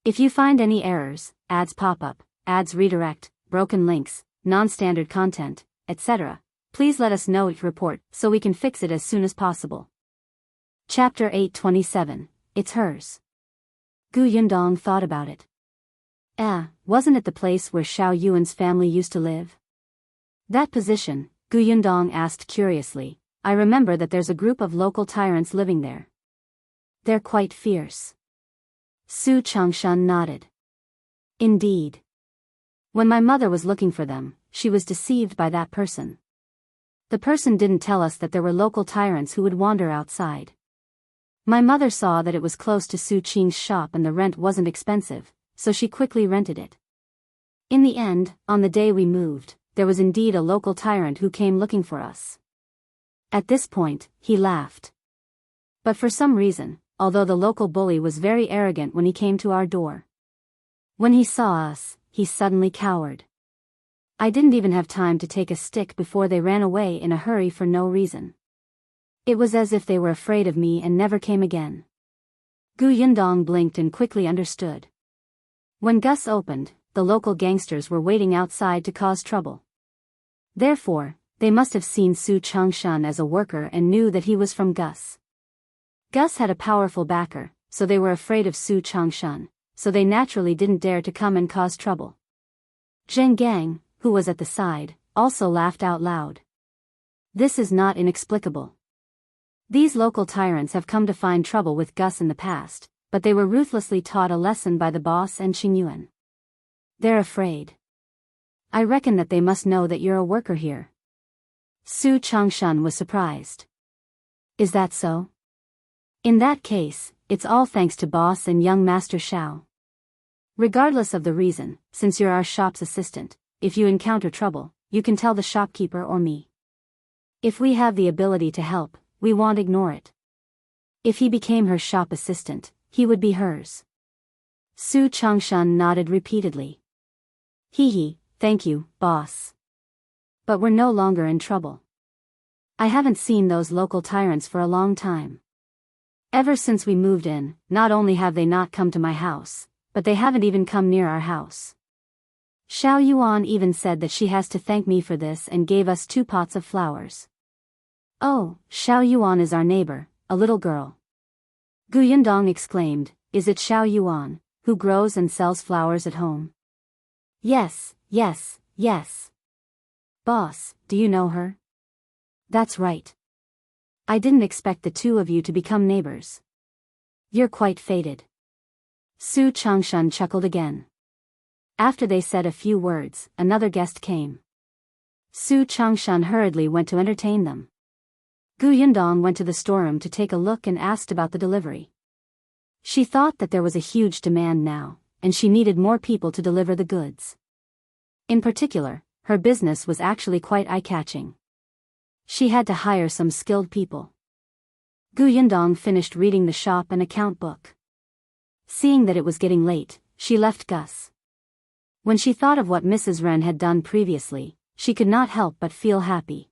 If you find any errors, ads pop up, ads redirect, broken links, non-standard content, etc., please let us know each report so we can fix it as soon as possible. Chapter 827, It's Hers. Gu Yundong thought about it. Wasn't it the place where Shao Yuan's family used to live? That position, Gu Yundong asked curiously. "I remember that there's a group of local tyrants living there. They're quite fierce." Su Changshan nodded. "Indeed. When my mother was looking for them, she was deceived by that person. The person didn't tell us that there were local tyrants who would wander outside. My mother saw that it was close to Su Qing's shop and the rent wasn't expensive, so she quickly rented it. In the end, on the day we moved, there was indeed a local tyrant who came looking for us." At this point, he laughed. But for some reason, although the local bully was very arrogant when he came to our door, when he saw us, he suddenly cowered. I didn't even have time to take a stick before they ran away in a hurry for no reason. It was as if they were afraid of me and never came again. Gu Yundong blinked and quickly understood. When Gus opened, the local gangsters were waiting outside to cause trouble. Therefore, They must have seen Su Changshan as a worker and knew that he was from Gus. Gus had a powerful backer, so they were afraid of Su Changshan, so they naturally didn't dare to come and cause trouble. Zheng Gang, who was at the side, also laughed out loud. This is not inexplicable. These local tyrants have come to find trouble with Gus in the past, but they were ruthlessly taught a lesson by the boss and Qingyuan. They're afraid. I reckon that they must know that you're a worker here. Su Changshan was surprised. Is that so? In that case, it's all thanks to boss and young master Shao. Regardless of the reason, since you're our shop's assistant, if you encounter trouble, you can tell the shopkeeper or me. If we have the ability to help, we won't ignore it. If he became her shop assistant, he would be hers. Su Changshan nodded repeatedly. Hee, thank you, boss. But we're no longer in trouble. I haven't seen those local tyrants for a long time. Ever since we moved in, not only have they not come to my house, but they haven't even come near our house. Xiao Yuan even said that she has to thank me for this and gave us 2 pots of flowers. Oh, Xiao Yuan is our neighbor, a little girl. Yundong exclaimed, is it Xiao Yuan, who grows and sells flowers at home? Yes. Boss, do you know her? That's right. I didn't expect the 2 of you to become neighbors. You're quite fated. Su Changshan chuckled again. After they said a few words, another guest came. Su Changshan hurriedly went to entertain them. Yundong went to the storeroom to take a look and asked about the delivery. She thought that there was a huge demand now, and she needed more people to deliver the goods. In particular, her business was actually quite eye-catching. She had to hire some skilled people. Yundong finished reading the shop and account book. Seeing that it was getting late, she left Gus. When she thought of what Mrs. Ren had done previously, she could not help but feel happy.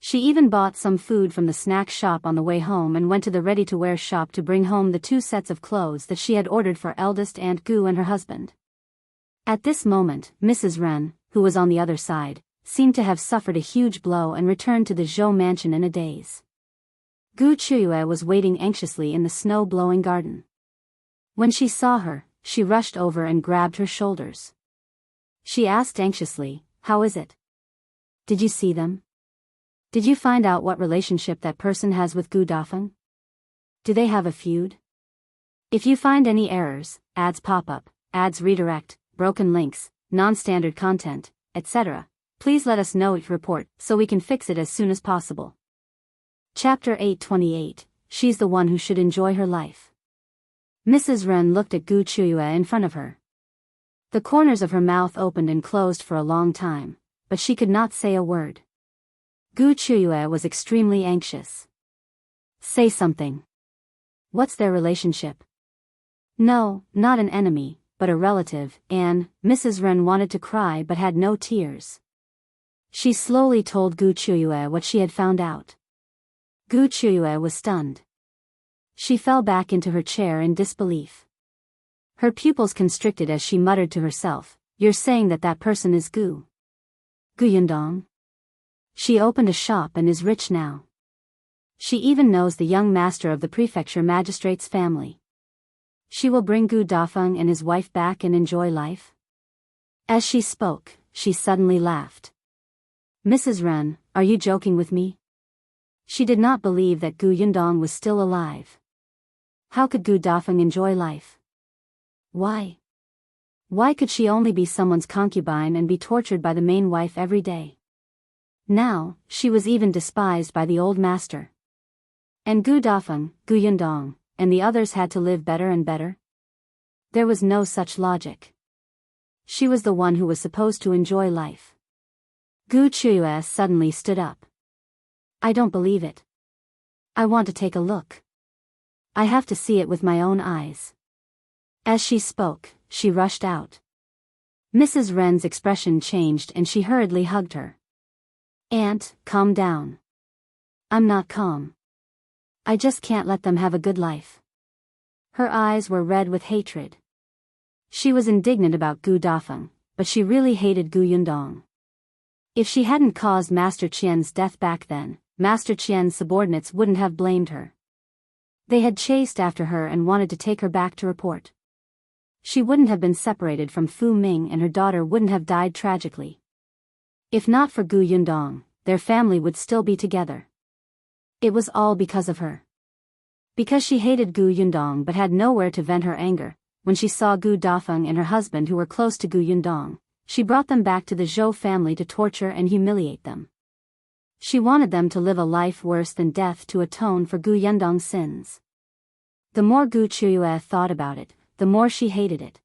She even bought some food from the snack shop on the way home and went to the ready-to-wear shop to bring home the 2 sets of clothes that she had ordered for eldest Aunt Gu and her husband. At this moment, Mrs. Ren, who was on the other side, seemed to have suffered a huge blow and returned to the Zhou mansion in a daze. Qiuyue was waiting anxiously in the snow-blowing garden. When she saw her, she rushed over and grabbed her shoulders. She asked anxiously, how is it? Did you see them? Did you find out what relationship that person has with Gu Dafeng? Do they have a feud? If you find any errors, ads pop up, ads redirect, broken links, non-standard content, etc., please let us know each report so we can fix it as soon as possible. Chapter 828, She's the one who should enjoy her life. Mrs. Ren looked at Qiuyue in front of her. The corners of her mouth opened and closed for a long time, but she could not say a word. Qiuyue was extremely anxious. Say something. What's their relationship? No, not an enemy, but a relative, and Mrs. Ren wanted to cry but had no tears. She slowly told Qiuyue what she had found out. Qiuyue was stunned. She fell back into her chair in disbelief. Her pupils constricted as she muttered to herself, you're saying that that person is Gu Yundong? She opened a shop and is rich now. She even knows the young master of the prefecture magistrate's family. She will bring Gu Dafeng and his wife back and enjoy life? As she spoke, she suddenly laughed. Mrs. Ren, are you joking with me? She did not believe that Gu Yundong was still alive. How could Gu Dafeng enjoy life? Why? Why could she only be someone's concubine and be tortured by the main wife every day? Now, she was even despised by the old master. And Gu Dafeng, Gu Yundong, and the others had to live better and better? There was no such logic. She was the one who was supposed to enjoy life. Qiuyue suddenly stood up. I don't believe it. I want to take a look. I have to see it with my own eyes. As she spoke, she rushed out. Mrs. Ren's expression changed and she hurriedly hugged her. Aunt, calm down. I'm not calm. I just can't let them have a good life. Her eyes were red with hatred. She was indignant about Gu Dafeng, but she really hated Gu Yundong. If she hadn't caused Master Qian's death back then, Master Qian's subordinates wouldn't have blamed her. They had chased after her and wanted to take her back to report. She wouldn't have been separated from Fu Ming and her daughter wouldn't have died tragically. If not for Gu Yundong, their family would still be together. It was all because of her. Because she hated Gu Yundong but had nowhere to vent her anger, when she saw Gu Dafeng and her husband who were close to Gu Yundong, she brought them back to the Zhou family to torture and humiliate them. She wanted them to live a life worse than death to atone for Gu Yundong's sins. The more Gu Qiuyue thought about it, the more she hated it.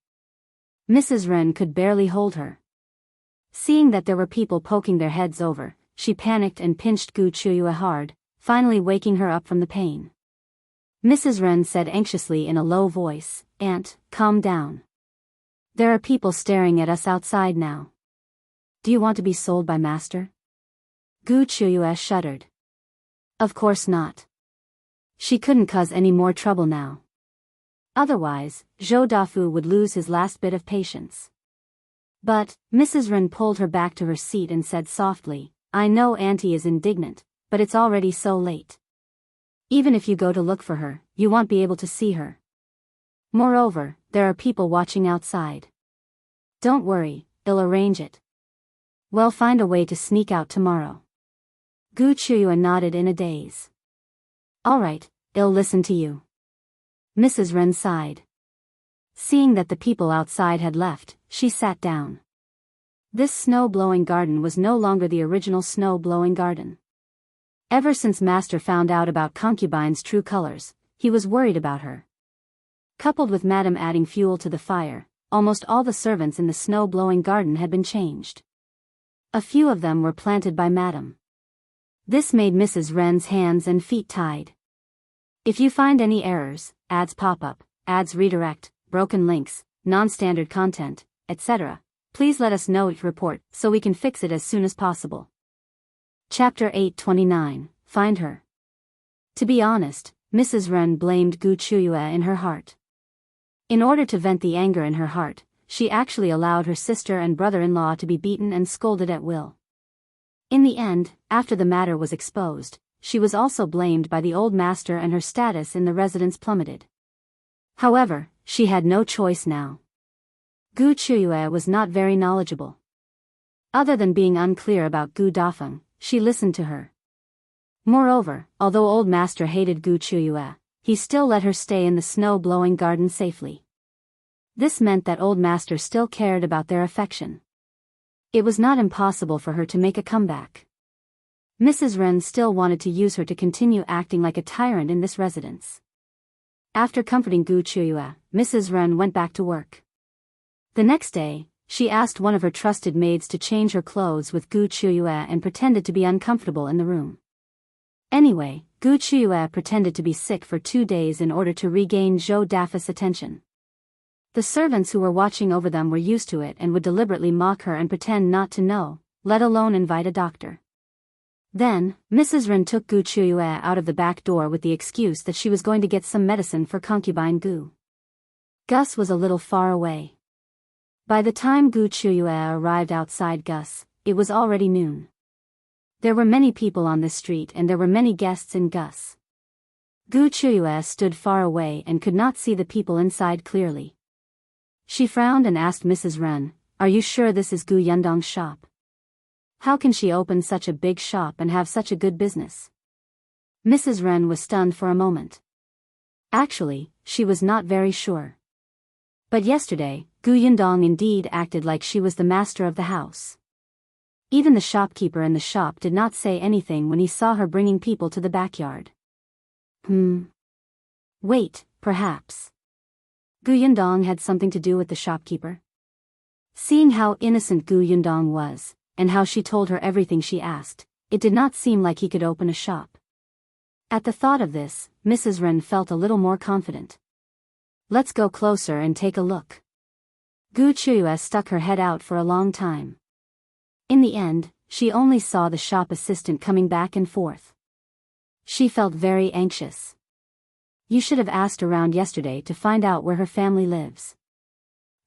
Mrs. Ren could barely hold her. Seeing that there were people poking their heads over, she panicked and pinched Gu Qiuyue hard, finally waking her up from the pain. Mrs. Ren said anxiously in a low voice, "Aunt, calm down. There are people staring at us outside now. Do you want to be sold by master?" Gu Qiuyue shuddered. Of course not. She couldn't cause any more trouble now. Otherwise, Zhou Dafu would lose his last bit of patience. But, Mrs. Ren pulled her back to her seat and said softly, "I know Auntie is indignant, but it's already so late. Even if you go to look for her, you won't be able to see her. Moreover, there are people watching outside. Don't worry, I'll arrange it. We'll find a way to sneak out tomorrow." Gu Qiuyue nodded in a daze. "All right, I'll listen to you." Mrs. Ren sighed. Seeing that the people outside had left, she sat down. This snow-blowing garden was no longer the original snow-blowing garden. Ever since Master found out about Concubine's true colors, he was worried about her. Coupled with Madame adding fuel to the fire, almost all the servants in the snow-blowing garden had been changed. A few of them were planted by Madame. This made Mrs. Ren's hands and feet tied. If you find any errors, ads pop up, ads redirect, broken links, non-standard content, etc., please let us know each report so we can fix it as soon as possible. Chapter 829, Find Her. To be honest, Mrs. Ren blamed Gu Qiuyue in her heart. In order to vent the anger in her heart, she actually allowed her sister and brother-in-law to be beaten and scolded at will. In the end, after the matter was exposed, she was also blamed by the old master and her status in the residence plummeted. However, she had no choice now. Gu Qiuyue was not very knowledgeable. Other than being unclear about Gu Dafeng, she listened to her. Moreover, although old master hated Gu Qiuyue, he still let her stay in the snow-blowing garden safely. This meant that old master still cared about their affection. It was not impossible for her to make a comeback. Mrs. Ren still wanted to use her to continue acting like a tyrant in this residence. After comforting Gu Qiuyue, Mrs. Ren went back to work. The next day, she asked one of her trusted maids to change her clothes with Gu Qiuyue and pretended to be uncomfortable in the room. Anyway, Gu Qiuyue pretended to be sick for 2 days in order to regain Zhou Dafu's attention. The servants who were watching over them were used to it and would deliberately mock her and pretend not to know, let alone invite a doctor. Then, Mrs. Ren took Gu Qiuyue out of the back door with the excuse that she was going to get some medicine for concubine Gu. Gus was a little far away. By the time Gu Qiuyue arrived outside Gus, it was already noon. There were many people on this street and there were many guests in Gus. Gu Qiuyue stood far away and could not see the people inside clearly. She frowned and asked Mrs. Ren, "Are you sure this is Gu Yundong's shop? How can she open such a big shop and have such a good business?" Mrs. Ren was stunned for a moment. Actually, she was not very sure. But yesterday, Gu Yundong indeed acted like she was the master of the house. Even the shopkeeper in the shop did not say anything when he saw her bringing people to the backyard. Wait, perhaps Gu Yundong had something to do with the shopkeeper? Seeing how innocent Gu Yundong was, and how she told her everything she asked, it did not seem like he could open a shop. At the thought of this, Mrs. Ren felt a little more confident. "Let's go closer and take a look." Gu Qiuyue stuck her head out for a long time. In the end, she only saw the shop assistant coming back and forth. She felt very anxious. You should have asked around yesterday to find out where her family lives.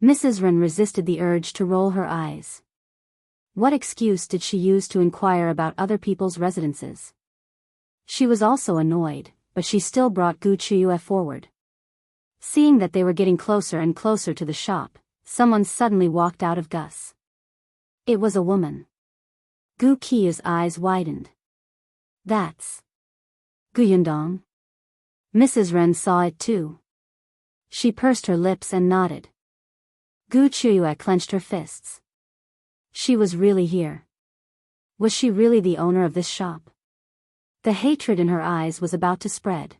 Mrs. Ren resisted the urge to roll her eyes. What excuse did she use to inquire about other people's residences? She was also annoyed, but she still brought Qiuyue forward. Seeing that they were getting closer and closer to the shop, someone suddenly walked out of Gus. It was a woman. Qiyue's eyes widened. That's Yundong. Mrs. Ren saw it too. She pursed her lips and nodded. Qiuyue clenched her fists. She was really here. Was she really the owner of this shop? The hatred in her eyes was about to spread.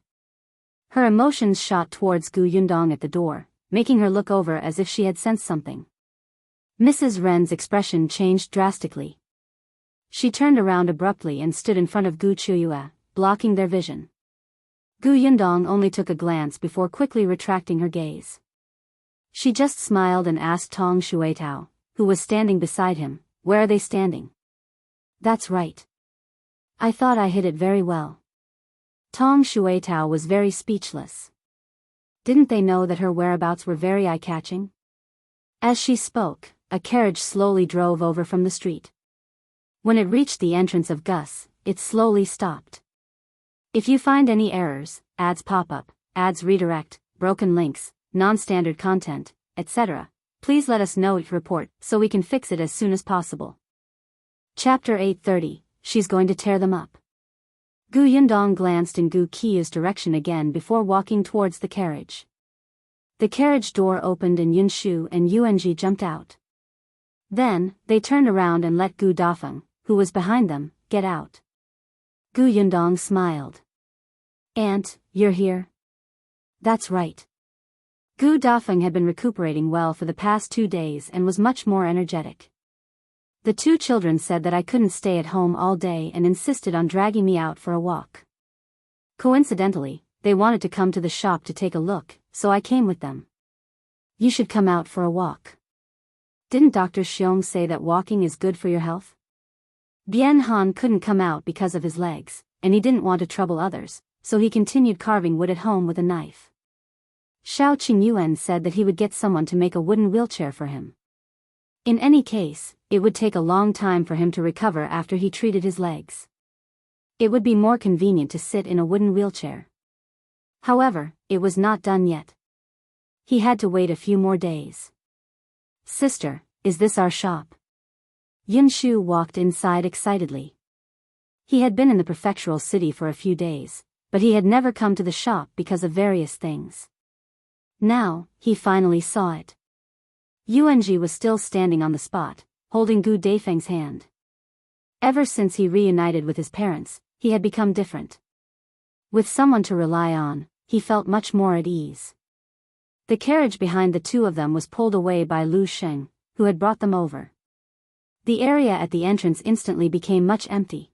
Her emotions shot towards Yundong at the door, making her look over as if she had sensed something. Mrs. Ren's expression changed drastically. She turned around abruptly and stood in front of Qiuyue, blocking their vision. Yundong only took a glance before quickly retracting her gaze. She just smiled and asked Tong Shuetao, who was standing beside him, "Where are they standing?" "That's right. I thought I hid it very well." Tong Shuetao was very speechless. Didn't they know that her whereabouts were very eye-catching? As she spoke, a carriage slowly drove over from the street. When it reached the entrance of Gus, it slowly stopped. If you find any errors, ads pop up, ads redirect, broken links, non-standard content, etc., please let us know your report so we can fix it as soon as possible. Chapter 830, She's going to tear them up. Yundong glanced in Qiyue's direction again before walking towards the carriage. The carriage door opened and Yunshu and Yuanzhi jumped out. Then, they turned around and let Gu Dafeng, who was behind them, get out. Yundong smiled. "Aunt, you're here?" "That's right." Gu Dafeng had been recuperating well for the past 2 days and was much more energetic. "The 2 children said that I couldn't stay at home all day and insisted on dragging me out for a walk. Coincidentally, they wanted to come to the shop to take a look, so I came with them." "You should come out for a walk. Didn't Dr. Xiong say that walking is good for your health?" Bian couldn't come out because of his legs, and he didn't want to trouble others, so he continued carving wood at home with a knife. Shao Qingyuan said that he would get someone to make a wooden wheelchair for him. In any case, it would take a long time for him to recover after he treated his legs. It would be more convenient to sit in a wooden wheelchair. However, it was not done yet. He had to wait a few more days. "Sister, is this our shop?" Yunshu walked inside excitedly. He had been in the prefectural city for a few days, but he had never come to the shop because of various things. Now, he finally saw it. Yuanzhi was still standing on the spot, holding Gu Dafeng's hand. Ever since he reunited with his parents, he had become different. With someone to rely on, he felt much more at ease. The carriage behind the 2 of them was pulled away by Lu Sheng, who had brought them over. The area at the entrance instantly became much empty.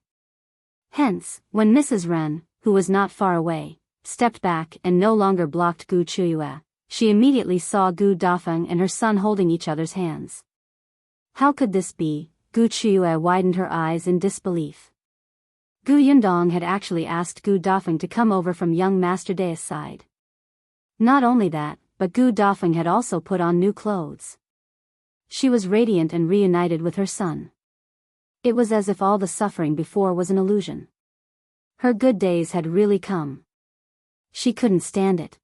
Hence, when Mrs. Ren, who was not far away, stepped back and no longer blocked Qiuyue, she immediately saw Gu Dafeng and her son holding each other's hands. How could this be? Qiuyue widened her eyes in disbelief. Yundong had actually asked Gu Dafeng to come over from young Master De's side. Not only that, but Gu Dafeng had also put on new clothes. She was radiant and reunited with her son. It was as if all the suffering before was an illusion. Her good days had really come. She couldn't stand it.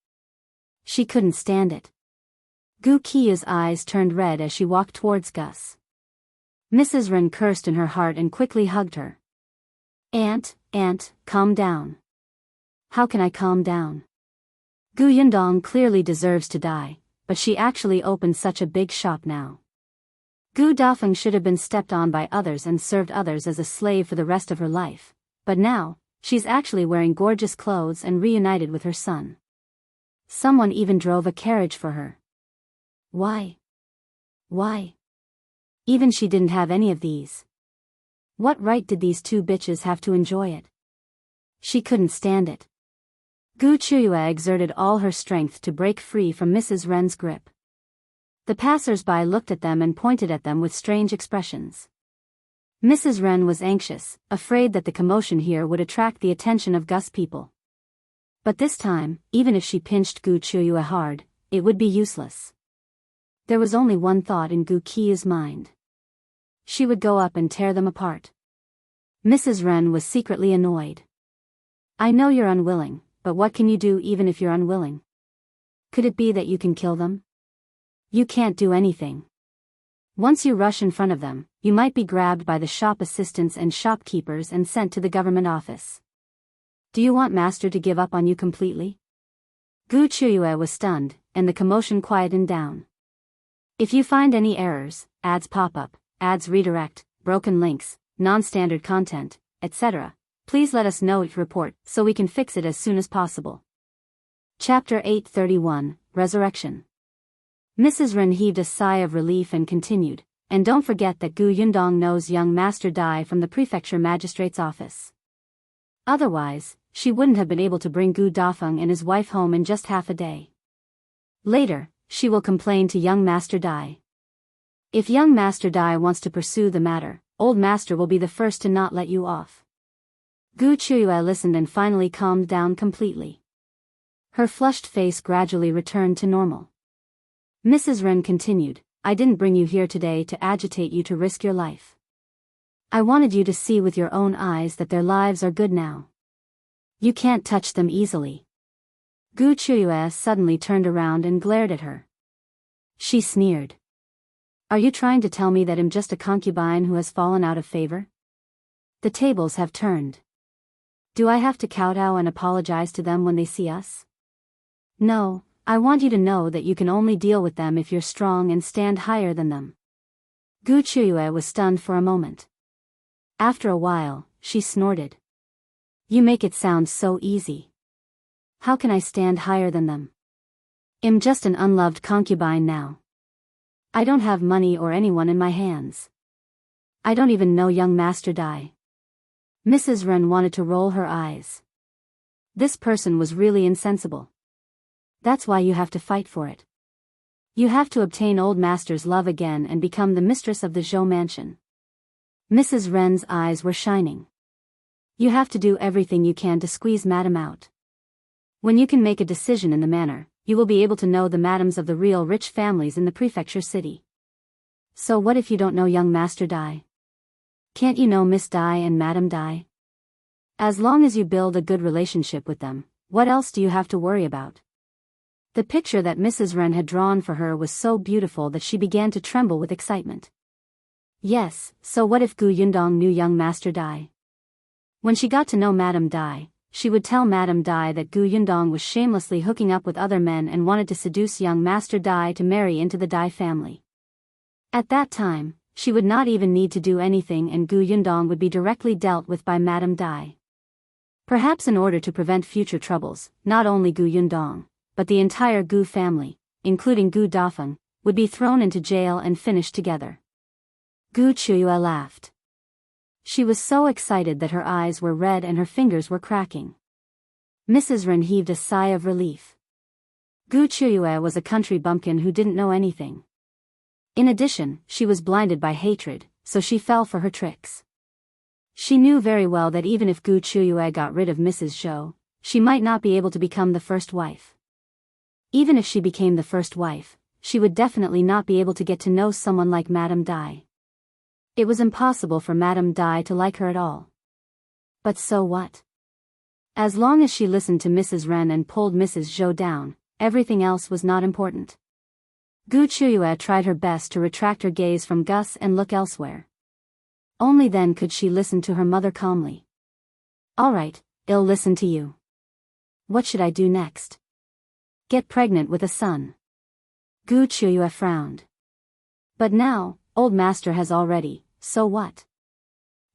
She couldn't stand it. Qiyue's eyes turned red as she walked towards Gus. Mrs. Ren cursed in her heart and quickly hugged her. Aunt, calm down." "How can I calm down? Yundong clearly deserves to die, but she actually opened such a big shop now. Gu Dafeng should have been stepped on by others and served others as a slave for the rest of her life, but now, she's actually wearing gorgeous clothes and reunited with her son. Someone even drove a carriage for her. Why? Even she didn't have any of these. What right did these 2 bitches have to enjoy it? She couldn't stand it." Qiuyue exerted all her strength to break free from Mrs. Ren's grip. The passers-by looked at them and pointed at them with strange expressions. Mrs. Ren was anxious, afraid that the commotion here would attract the attention of Gus people. But this time, even if she pinched Qiuyue hard, it would be useless. There was only one thought in Qiyue's mind. she would go up and tear them apart. Mrs. Wren was secretly annoyed. I know you're unwilling, but what can you do even if you're unwilling? Could it be that you can kill them? You can't do anything. Once you rush in front of them, you might be grabbed by the shop assistants and shopkeepers and sent to the government office. Do you want Master to give up on you completely? Qiuyue was stunned, and the commotion quietened down. If you find any errors, ads pop up, ads redirect, broken links, non-standard content, etc., please let us know each report so we can fix it as soon as possible. Chapter 831, Resurrection. Mrs. Wren heaved a sigh of relief and continued, and don't forget that Yundong knows young Master Dai from the prefecture magistrate's office. Otherwise, she wouldn't have been able to bring Gu Dafeng and his wife home in just half a day. Later, she will complain to young Master Dai. If young Master Dai wants to pursue the matter, old Master will be the first to not let you off. Qiuyue listened and finally calmed down completely. Her flushed face gradually returned to normal. Mrs. Wren continued, I didn't bring you here today to agitate you to risk your life. I wanted you to see with your own eyes that their lives are good now. You can't touch them easily. Qiuyue suddenly turned around and glared at her. She sneered. Are you trying to tell me that I'm just a concubine who has fallen out of favor? The tables have turned. Do I have to kowtow and apologize to them when they see us? No, I want you to know that you can only deal with them if you're strong and stand higher than them. Qiuyue was stunned for a moment. After a while, she snorted. You make it sound so easy. How can I stand higher than them? I'm just an unloved concubine now. I don't have money or anyone in my hands. I don't even know young Master Dai. Mrs. Wren wanted to roll her eyes. This person was really insensible. That's why you have to fight for it. You have to obtain old Master's love again and become the mistress of the Zhou mansion. Mrs. Wren's eyes were shining. You have to do everything you can to squeeze Madam out. When you can make a decision in the manner, you will be able to know the madams of the real rich families in the prefecture city. So what if you don't know young Master Dai? Can't you know Miss Dai and Madam Dai? As long as you build a good relationship with them, what else do you have to worry about? The picture that Mrs. Wren had drawn for her was so beautiful that she began to tremble with excitement. Yes, so what if Yundong knew young Master Dai? When she got to know Madam Dai, she would tell Madam Dai that Yundong was shamelessly hooking up with other men and wanted to seduce young Master Dai to marry into the Dai family. At that time, she would not even need to do anything and Yundong would be directly dealt with by Madam Dai. Perhaps in order to prevent future troubles, not only Yundong, but the entire Gu family, including Gu Dafeng, would be thrown into jail and finished together. Qiuyue laughed. She was so excited that her eyes were red and her fingers were cracking. Mrs. Wren heaved a sigh of relief. Qiuyue was a country bumpkin who didn't know anything. In addition, she was blinded by hatred, so she fell for her tricks. She knew very well that even if Qiuyue got rid of Mrs. Zhou, she might not be able to become the first wife. Even if she became the first wife, she would definitely not be able to get to know someone like Madam Dai. It was impossible for Madam Dai to like her at all. But so what? As long as she listened to Mrs. Wren and pulled Mrs. Zhou down, everything else was not important. Qiuyue tried her best to retract her gaze from Gus and look elsewhere. Only then could she listen to her mother calmly. All right, I'll listen to you. What should I do next? Get pregnant with a son. Qiuyue frowned. But now, old Master has already, so what?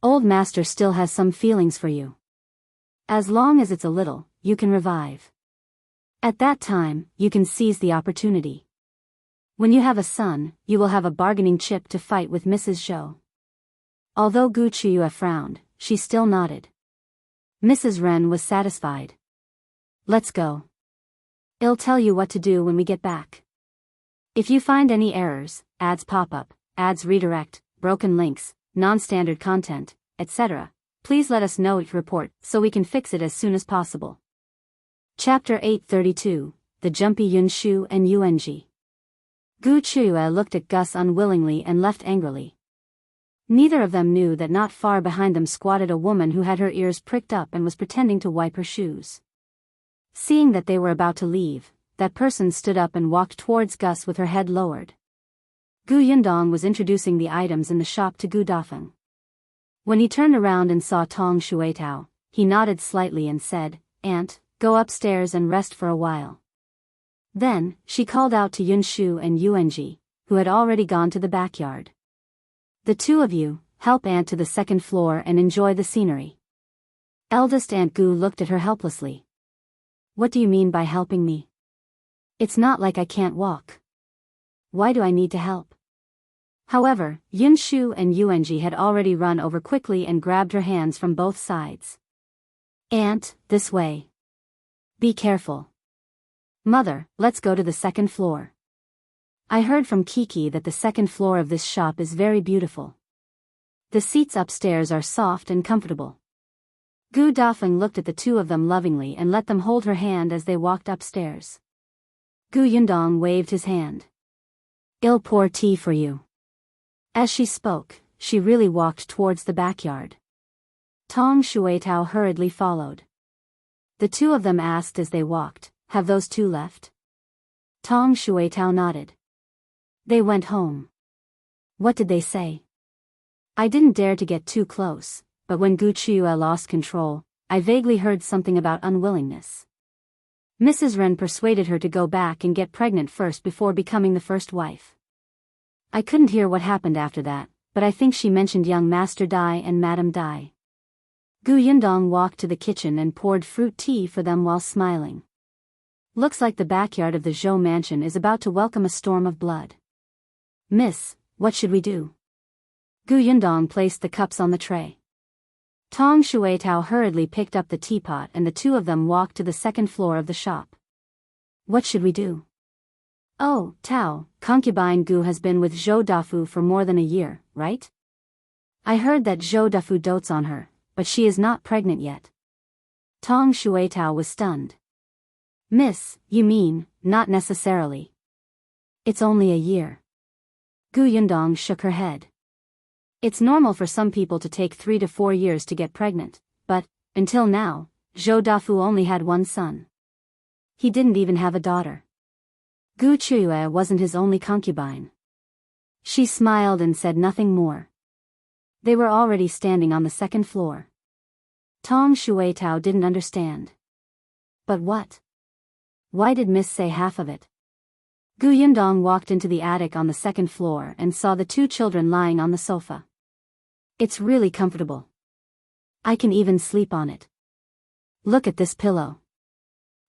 Old Master still has some feelings for you. As long as it's a little, you can revive. At that time, you can seize the opportunity. When you have a son, you will have a bargaining chip to fight with Mrs. Zhou. Although Qiuyue frowned, she still nodded. Mrs. Wren was satisfied. Let's go. I'll tell you what to do when we get back. If you find any errors, ads pop up, ads redirect, broken links, non-standard content, etc., please let us know each report so we can fix it as soon as possible. Chapter 832, The Jumpy Yunshu and Yuanzhi. Qiuyue looked at Gus unwillingly and left angrily. Neither of them knew that not far behind them squatted a woman who had her ears pricked up and was pretending to wipe her shoes. Seeing that they were about to leave, that person stood up and walked towards Gus with her head lowered. Yundong was introducing the items in the shop to Gu Dafeng. When he turned around and saw Tong Shuetao, he nodded slightly and said, "Aunt, go upstairs and rest for a while." Then, she called out to Yunshu and Yuanzhi, who had already gone to the backyard. "The two of you, help Aunt to the second floor and enjoy the scenery." Eldest Aunt Gu looked at her helplessly. "What do you mean by helping me? It's not like I can't walk. Why do I need to help?" However, Yunshu and Yuanzhi had already run over quickly and grabbed her hands from both sides. "Aunt, this way. Be careful. Mother, let's go to the second floor. I heard from Kiki that the second floor of this shop is very beautiful. The seats upstairs are soft and comfortable." Gu Dafeng looked at the two of them lovingly and let them hold her hand as they walked upstairs. Gu Yundong waved his hand. "I'll pour tea for you." As she spoke, she really walked towards the backyard. Tong Shuetao hurriedly followed. The two of them asked as they walked, "Have those two left?" Tong Shuetao nodded. "They went home." "What did they say?" "I didn't dare to get too close, but when Qiuyue lost control, I vaguely heard something about unwillingness. Mrs. Ren persuaded her to go back and get pregnant first before becoming the first wife. I couldn't hear what happened after that, but I think she mentioned young Master Dai and Madam Dai." Gu Yundong walked to the kitchen and poured fruit tea for them while smiling. "Looks like the backyard of the Zhou mansion is about to welcome a storm of blood. Miss, what should we do?" Gu Yundong placed the cups on the tray. Tong Shuetao hurriedly picked up the teapot and the two of them walked to the second floor of the shop. "What should we do?" "Oh, Tao, Concubine Gu has been with Zhou Dafu for more than a year, right? I heard that Zhou Dafu dotes on her, but she is not pregnant yet." Tong Shuetao was stunned. "Miss, you mean, not necessarily. It's only a year." Gu Yundong shook her head. "It's normal for some people to take 3 to 4 years to get pregnant, but, until now, Zhou Dafu only had one son. He didn't even have a daughter. Qiuyue wasn't his only concubine." She smiled and said nothing more. They were already standing on the second floor. Tong Shuetao didn't understand. "But what? Why did Miss say half of it?" Gu Yundong walked into the attic on the second floor and saw the two children lying on the sofa. "It's really comfortable. I can even sleep on it. Look at this pillow.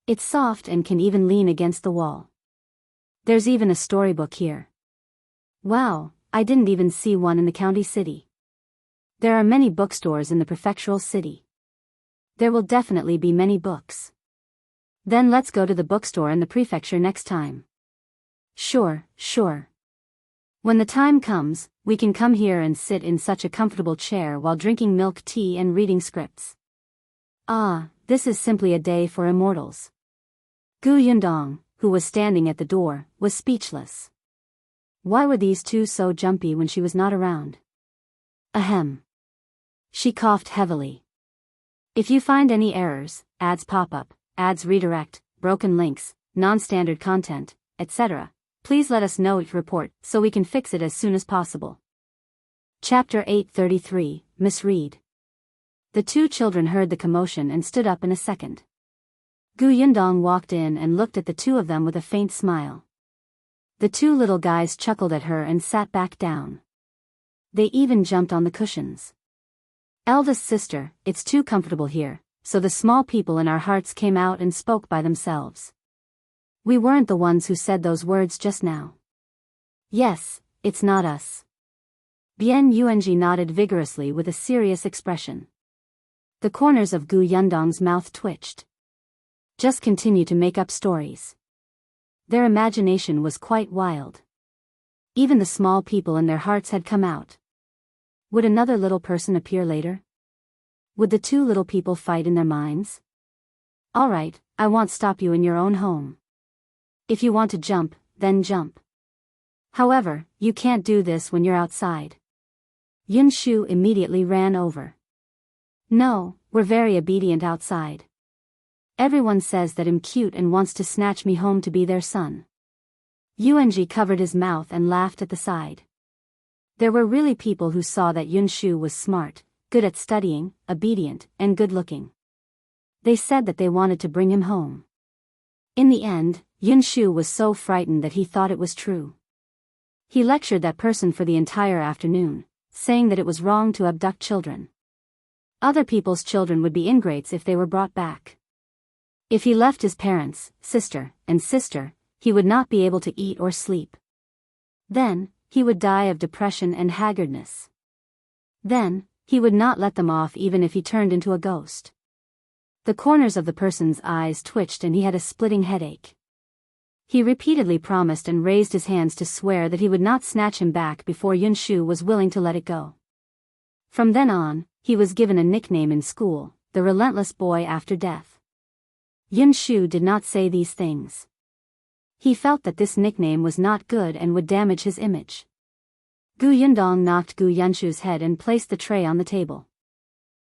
It's soft and can even lean against the wall. There's even a storybook here. Wow, I didn't even see one in the county city. There are many bookstores in the prefectural city. There will definitely be many books. Then let's go to the bookstore in the prefecture next time." Sure. When the time comes, we can come here and sit in such a comfortable chair while drinking milk tea and reading scripts. Ah, this is simply a day for immortals." Gu Yundong, who was standing at the door, was speechless. Why were these two so jumpy when she was not around? Ahem. She coughed heavily. "If you find any errors, ads pop up, ads redirect, broken links, non-standard content, etc., please let us know each report so we can fix it as soon as possible." Chapter 833, Misread. The two children heard the commotion and stood up in a second. Gu Yundong walked in and looked at the two of them with a faint smile. The two little guys chuckled at her and sat back down. They even jumped on the cushions. "Eldest sister, it's too comfortable here," so the small people in our hearts came out and spoke by themselves. "We weren't the ones who said those words just now." "Yes, it's not us." Bian Yuanzhi nodded vigorously with a serious expression. The corners of Gu Yundong's mouth twitched. Just continue to make up stories. Their imagination was quite wild. Even the small people in their hearts had come out. Would another little person appear later? Would the two little people fight in their minds? All right, I won't stop you in your own home. If you want to jump, then jump. However, you can't do this when you're outside. Yunshu immediately ran over. No, we're very obedient outside. Everyone says that I'm cute and wants to snatch me home to be their son. Yuanzhi covered his mouth and laughed at the side. There were really people who saw that Yunshu was smart, good at studying, obedient, and good-looking. They said that they wanted to bring him home. In the end, Yunshu was so frightened that he thought it was true. He lectured that person for the entire afternoon, saying that it was wrong to abduct children. Other people's children would be ingrates if they were brought back. If he left his parents, sister, he would not be able to eat or sleep. Then, he would die of depression and haggardness. Then, he would not let them off even if he turned into a ghost. The corners of the person's eyes twitched and he had a splitting headache. He repeatedly promised and raised his hands to swear that he would not snatch him back before Yunshu was willing to let it go. From then on, he was given a nickname in school, the relentless boy after death. Yunshu did not say these things. He felt that this nickname was not good and would damage his image. Yundong knocked Yunshu's head and placed the tray on the table.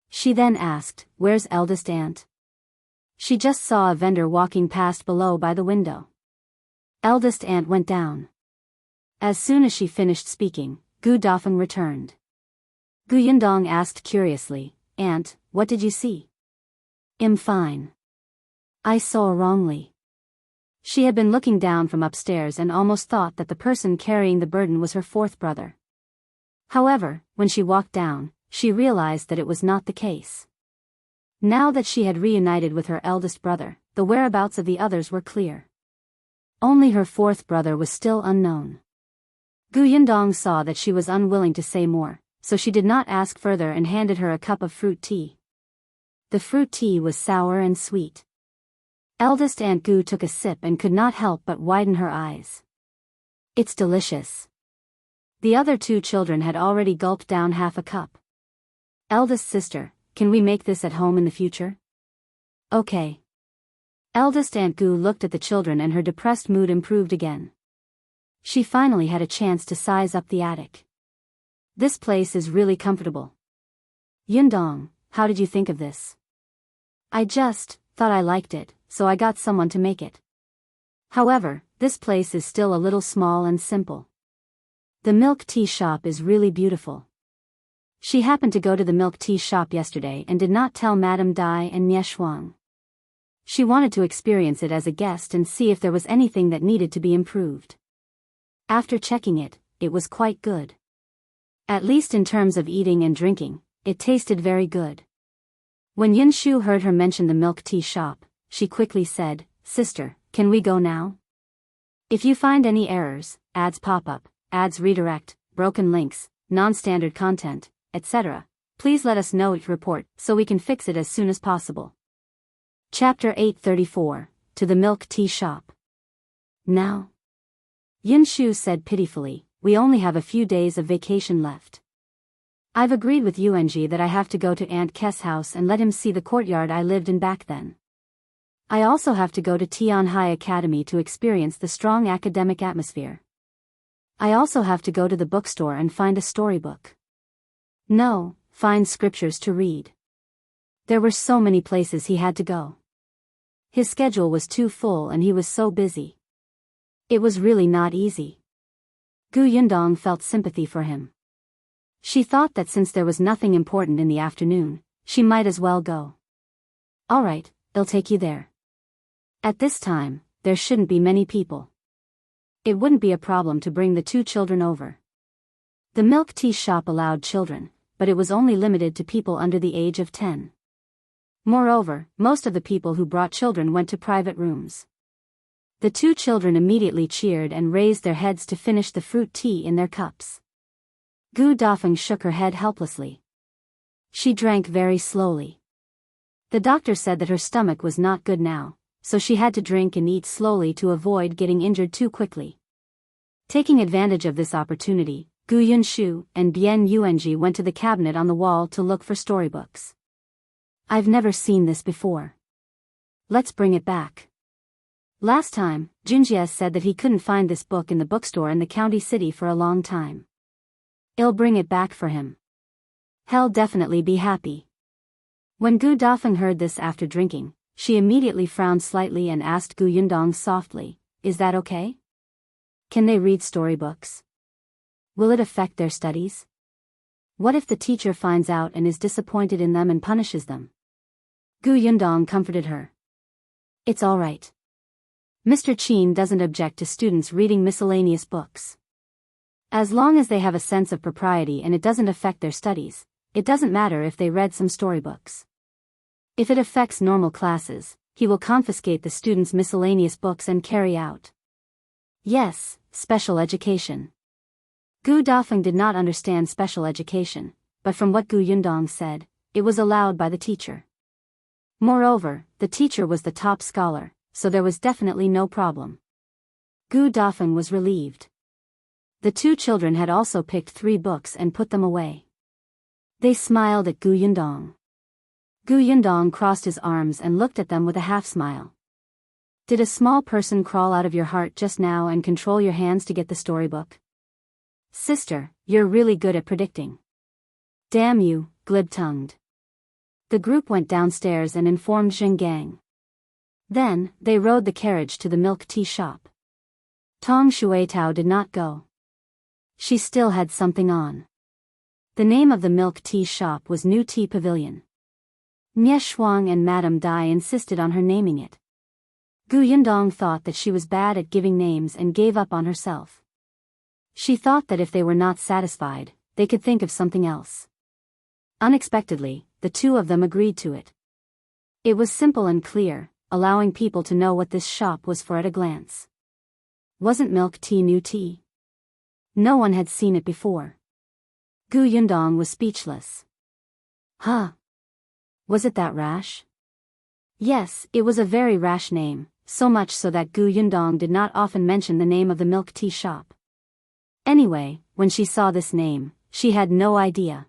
She then asked, "Where's eldest aunt?" She just saw a vendor walking past below by the window. Eldest aunt went down. As soon as she finished speaking, Gu Dafeng returned. Yundong asked curiously, "Aunt, what did you see?" "I'm fine. I saw wrongly." She had been looking down from upstairs and almost thought that the person carrying the burden was her fourth brother. However, when she walked down, she realized that it was not the case. Now that she had reunited with her eldest brother, the whereabouts of the others were clear. Only her fourth brother was still unknown. Yundong saw that she was unwilling to say more, so she did not ask further and handed her a cup of fruit tea. The fruit tea was sour and sweet. Eldest Aunt Gu took a sip and could not help but widen her eyes. "It's delicious." The other two children had already gulped down half a cup. "Eldest sister, can we make this at home in the future?" "Okay." Eldest Aunt Gu looked at the children and her depressed mood improved again. She finally had a chance to size up the attic. "This place is really comfortable." "Yundong, how did you think of this?" "I just thought I liked it, so I got someone to make it. However, this place is still a little small and simple. The milk tea shop is really beautiful." She happened to go to the milk tea shop yesterday and did not tell Madame Dai and Nie Shuang. She wanted to experience it as a guest and see if there was anything that needed to be improved. After checking it, it was quite good. At least in terms of eating and drinking, it tasted very good. When Yunshu heard her mention the milk tea shop, she quickly said, "Sister, can we go now? If you find any errors, ads pop up, ads redirect, broken links, non-standard content, etc., please let us know it report so we can fix it as soon as possible." Chapter 834, To the Milk Tea Shop. "Now?" Yunshu said pitifully, "We only have a few days of vacation left. I've agreed with Yuanzhi that I have to go to Aunt Kes' house and let him see the courtyard I lived in back then. I also have to go to Tianhai Academy to experience the strong academic atmosphere. I also have to go to the bookstore and find a storybook. No, find scriptures to read." There were so many places he had to go. His schedule was too full and he was so busy. It was really not easy. Yundong felt sympathy for him. She thought that since there was nothing important in the afternoon, she might as well go. "All right, they'll take you there. At this time, there shouldn't be many people. It wouldn't be a problem to bring the two children over." The milk tea shop allowed children, but it was only limited to people under the age of 10. Moreover, most of the people who brought children went to private rooms. The two children immediately cheered and raised their heads to finish the fruit tea in their cups. Gu Dafeng shook her head helplessly. She drank very slowly. The doctor said that her stomach was not good now, so she had to drink and eat slowly to avoid getting injured too quickly. Taking advantage of this opportunity, Yunshu and Bian Yuanzhi went to the cabinet on the wall to look for storybooks. "I've never seen this before. Let's bring it back." Last time, Junjie said that he couldn't find this book in the bookstore in the county city for a long time. "I'll bring it back for him." He'll definitely be happy. When Gu Dafeng heard this after drinking, she immediately frowned slightly and asked Gu Yundong softly, "Is that okay? Can they read storybooks? Will it affect their studies? What if the teacher finds out and is disappointed in them and punishes them?" Gu Yundong comforted her. "It's all right. Mr. Qin doesn't object to students reading miscellaneous books. As long as they have a sense of propriety and it doesn't affect their studies, it doesn't matter if they read some storybooks. If it affects normal classes, he will confiscate the students' miscellaneous books and carry out." Yes, special education. Gu Dafeng did not understand special education, but from what Gu Yundong said, it was allowed by the teacher. Moreover, the teacher was the top scholar, so there was definitely no problem. Gu Dafeng was relieved. The two children had also picked 3 books and put them away. They smiled at Gu Yundong. Gu Yundong crossed his arms and looked at them with a half-smile. "Did a small person crawl out of your heart just now and control your hands to get the storybook? Sister, you're really good at predicting. Damn you, glib-tongued." The group went downstairs and informed Zhenggang. Then, they rode the carriage to the milk tea shop. Tong Shuetao did not go. She still had something on. The name of the milk tea shop was New Tea Pavilion. Mie Shuang and Madame Dai insisted on her naming it. Gu Yundong thought that she was bad at giving names and gave up on herself. She thought that if they were not satisfied, they could think of something else. Unexpectedly, the two of them agreed to it. It was simple and clear, allowing people to know what this shop was for at a glance. Wasn't milk tea new tea? No one had seen it before. Gu Yundong was speechless. Huh? Was it that rash? Yes, it was a very rash name, so much so that Gu Yundong did not often mention the name of the milk tea shop. Anyway, when she saw this name, she had no idea.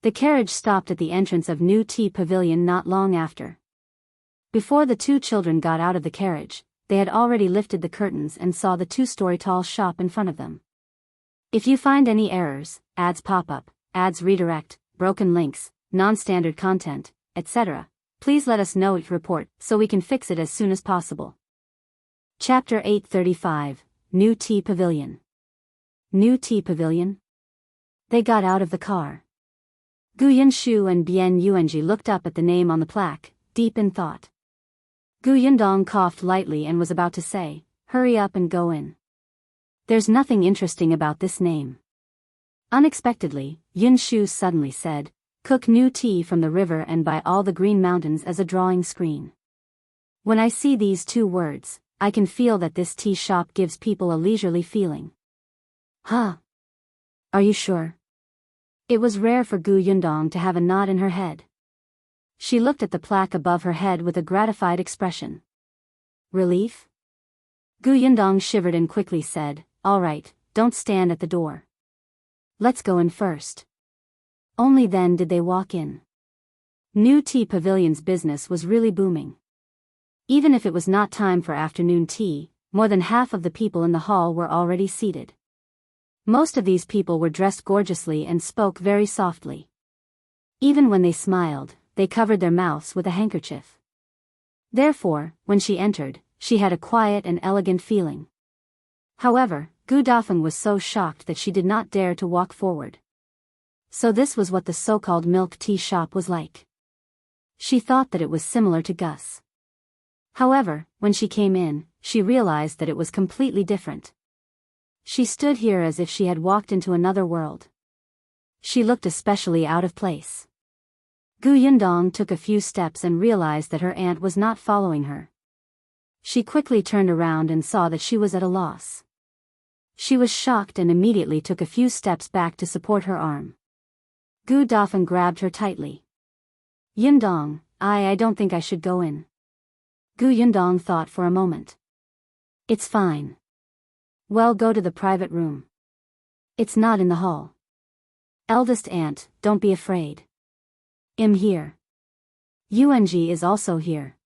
The carriage stopped at the entrance of New Tea Pavilion not long after. Before the two children got out of the carriage, they had already lifted the curtains and saw the 2-story tall shop in front of them. If you find any errors, ads pop up, ads redirect, broken links, non-standard content, etc., please let us know it report so we can fix it as soon as possible. Chapter 835, New Tea Pavilion. New Tea Pavilion? They got out of the car. Gu Yunshu and Bian Yuanzhi looked up at the name on the plaque, deep in thought. Gu Yundong coughed lightly and was about to say, "Hurry up and go in. There's nothing interesting about this name." Unexpectedly, Yunshu suddenly said, "Cook new tea from the river and by all the green mountains as a drawing screen." When I see these 2 words, I can feel that this tea shop gives people a leisurely feeling. Huh? Are you sure? It was rare for Gu Yundong to have a nod in her head. She looked at the plaque above her head with a gratified expression. Relief? Gu Yundong shivered and quickly said, "All right, don't stand at the door. Let's go in first." Only then did they walk in. New Tea Pavilion's business was really booming. Even if it was not time for afternoon tea, more than half of the people in the hall were already seated. Most of these people were dressed gorgeously and spoke very softly. Even when they smiled, they covered their mouths with a handkerchief. Therefore, when she entered, she had a quiet and elegant feeling. However, Gu Dafeng was so shocked that she did not dare to walk forward. So this was what the so-called milk tea shop was like. She thought that it was similar to Gus. However, when she came in, she realized that it was completely different. She stood here as if she had walked into another world. She looked especially out of place. Gu Yundong took a few steps and realized that her aunt was not following her. She quickly turned around and saw that she was at a loss. She was shocked and immediately took a few steps back to support her arm. Gu Dafeng grabbed her tightly. "Yundong, I don't think I should go in." Gu Yundong thought for a moment. "It's fine. Well, go to the private room. It's not in the hall. Eldest aunt, don't be afraid. I'm here. Yuanzhi is also here.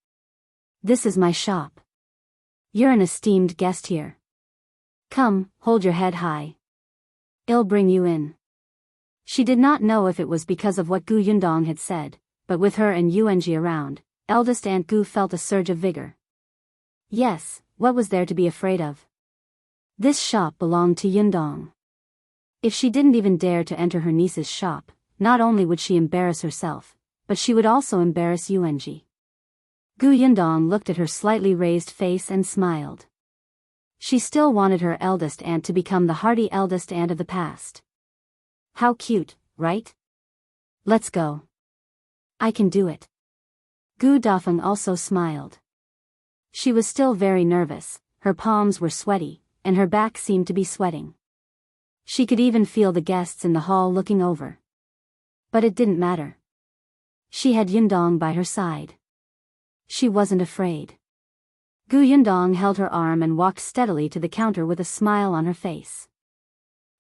This is my shop. You're an esteemed guest here. Come, hold your head high. I'll bring you in." She did not know if it was because of what Gu Yundong had said, but with her and Yuanzhi around, eldest Aunt Gu felt a surge of vigor. Yes, what was there to be afraid of? This shop belonged to Yundong. If she didn't even dare to enter her niece's shop, not only would she embarrass herself, but she would also embarrass Yuanzhi. Gu Yundong looked at her slightly raised face and smiled. She still wanted her eldest aunt to become the hearty eldest aunt of the past. How cute, right? Let's go. I can do it. Gu Dafeng also smiled. She was still very nervous, her palms were sweaty, and her back seemed to be sweating. She could even feel the guests in the hall looking over. But it didn't matter. She had Yundong by her side. She wasn't afraid. Gu Yundong held her arm and walked steadily to the counter with a smile on her face.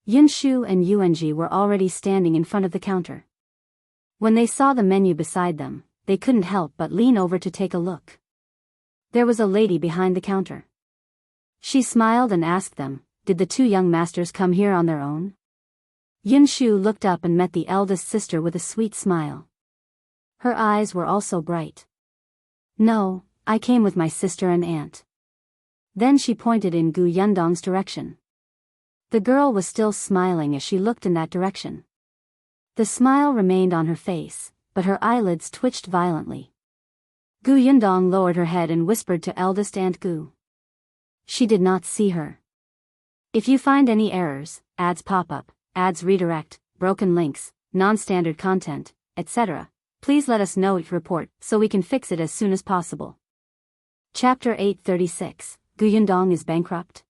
Yunshu and Yuanzhi were already standing in front of the counter. When they saw the menu beside them, they couldn't help but lean over to take a look. There was a lady behind the counter. She smiled and asked them, "Did the two young masters come here on their own?" Yunshu looked up and met the eldest sister with a sweet smile. Her eyes were also bright. "No, I came with my sister and aunt." Then she pointed in Gu Yundong's direction. The girl was still smiling as she looked in that direction. The smile remained on her face, but her eyelids twitched violently. Gu Yundong lowered her head and whispered to eldest Aunt Gu. She did not see her. "If you find any errors, ads pop up, ads redirect, broken links, non-standard content, etc., please let us know each report so we can fix it as soon as possible." Chapter 836, Gu Yundong is bankrupt.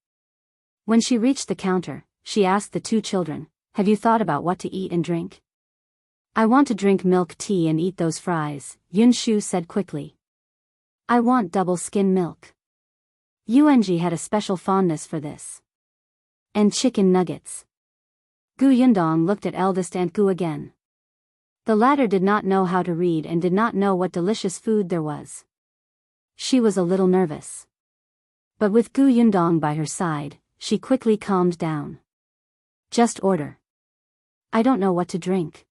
When she reached the counter, she asked the two children, "Have you thought about what to eat and drink?" "I want to drink milk tea and eat those fries," Yunshu said quickly. "I want double skim milk." Yuanzhi had a special fondness for this. "And chicken nuggets." Gu Yundong looked at eldest Aunt Gu again. The latter did not know how to read and did not know what delicious food there was. She was a little nervous. But with Gu Yundong by her side, she quickly calmed down. "Just order. I don't know what to drink."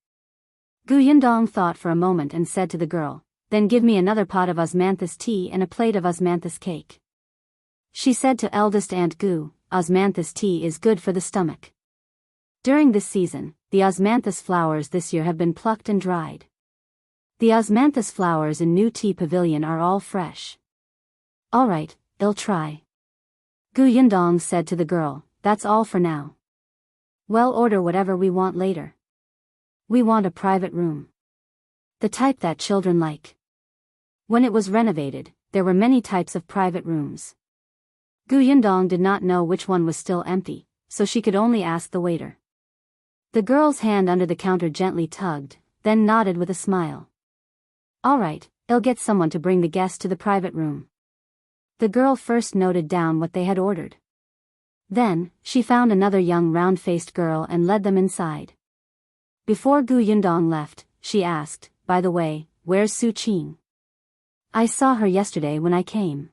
Gu Yundong thought for a moment and said to the girl, "Then give me another pot of osmanthus tea and a plate of osmanthus cake." She said to eldest Aunt Gu, "Osmanthus tea is good for the stomach." During this season, the osmanthus flowers this year have been plucked and dried. The osmanthus flowers in new Tea Pavilion are all fresh. "All right, I'll try." Gu Yundong said to the girl, "That's all for now. We'll order whatever we want later. We want a private room. The type that children like." When it was renovated, there were many types of private rooms. Gu Yundong did not know which one was still empty, so she could only ask the waiter. The girl's hand under the counter gently tugged, then nodded with a smile. "All right, I'll get someone to bring the guests to the private room." The girl first noted down what they had ordered. Then, she found another young round-faced girl and led them inside. Before Gu Yundong left, she asked, "By the way, where's Su Qing? I saw her yesterday when I came."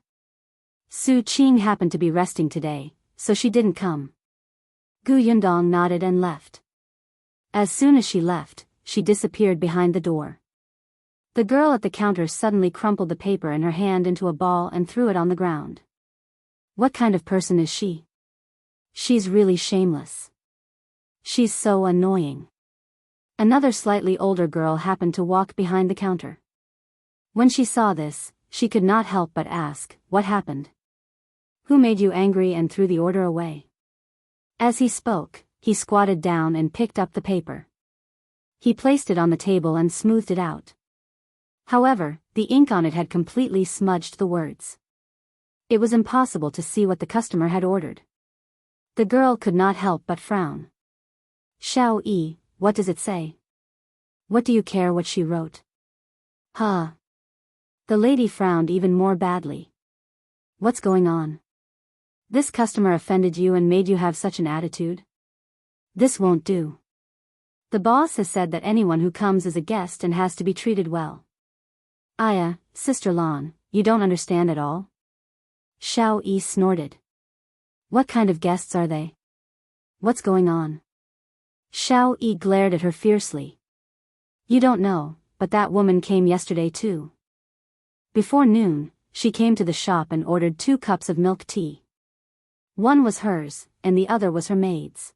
Su Qing happened to be resting today, so she didn't come. Gu Yundong nodded and left. As soon as she left, she disappeared behind the door. The girl at the counter suddenly crumpled the paper in her hand into a ball and threw it on the ground. What kind of person is she? She's really shameless. She's so annoying. Another slightly older girl happened to walk behind the counter. When she saw this, she could not help but ask, "What happened? Who made you angry and threw the order away?" As he spoke, he squatted down and picked up the paper. He placed it on the table and smoothed it out. However, the ink on it had completely smudged the words. It was impossible to see what the customer had ordered. The girl could not help but frown. "Shao, what does it say? What do you care what she wrote?" "Huh." The lady frowned even more badly. "What's going on? This customer offended you and made you have such an attitude? This won't do. The boss has said that anyone who comes is a guest and has to be treated well." "Aya, Sister Lan, you don't understand at all?" Shao snorted. "What kind of guests are they? What's going on?" Shao glared at her fiercely. You don't know, but that woman came yesterday too. Before noon, she came to the shop and ordered 2 cups of milk tea. One was hers, and the other was her maid's.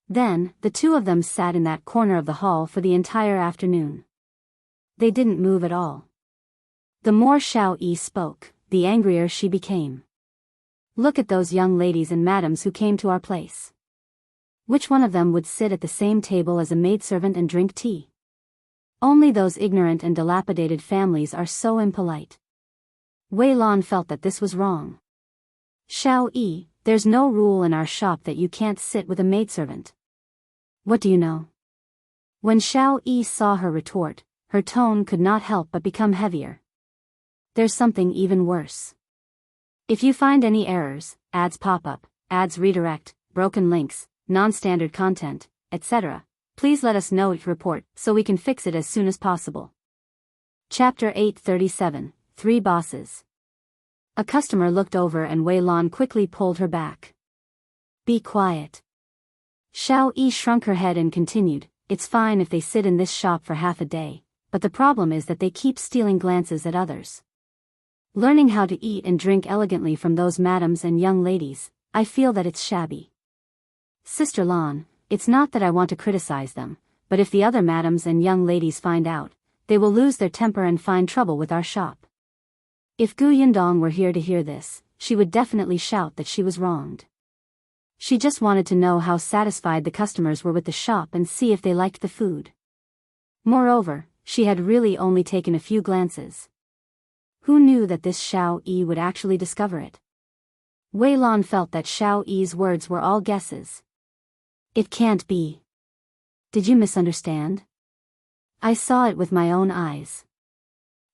Then, the 2 of them sat in that corner of the hall for the entire afternoon. They didn't move at all. The more Shao spoke, the angrier she became. Look at those young ladies and madams who came to our place. Which one of them would sit at the same table as a maidservant and drink tea? Only those ignorant and dilapidated families are so impolite. Wei Lan felt that this was wrong. Shao, there's no rule in our shop that you can't sit with a maidservant. What do you know? When Shao saw her retort, her tone could not help but become heavier. There's something even worse. If you find any errors, ads pop up, ads redirect, broken links, non-standard content, etc., please let us know your report so we can fix it as soon as possible. Chapter 837, 3 Bosses. A customer looked over and Wei Lan quickly pulled her back. Be quiet. Shao shrunk her head and continued, it's fine if they sit in this shop for half a day, but the problem is that they keep stealing glances at others. Learning how to eat and drink elegantly from those madams and young ladies, I feel that it's shabby. Sister Lan, it's not that I want to criticize them, but if the other madams and young ladies find out, they will lose their temper and find trouble with our shop. If Yundong were here to hear this, she would definitely shout that she was wronged. She just wanted to know how satisfied the customers were with the shop and see if they liked the food. Moreover, she had really only taken a few glances. Who knew that this Shao would actually discover it? Wei Lan felt that Shao's words were all guesses. It can't be. Did you misunderstand? I saw it with my own eyes.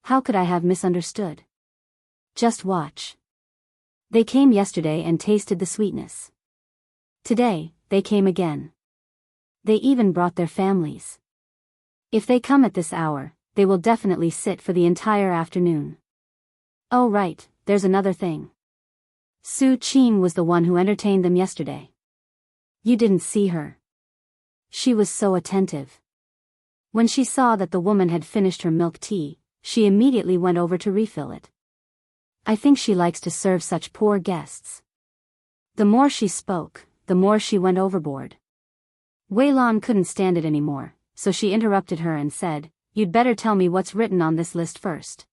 How could I have misunderstood? Just watch. They came yesterday and tasted the sweetness. Today, they came again. They even brought their families. If they come at this hour, they will definitely sit for the entire afternoon. Oh right, there's another thing. Su Qing was the one who entertained them yesterday. You didn't see her. She was so attentive. When she saw that the woman had finished her milk tea, she immediately went over to refill it. I think she likes to serve such poor guests. The more she spoke, the more she went overboard. Wei Lan couldn't stand it anymore, so she interrupted her and said, you'd better tell me what's written on this list first.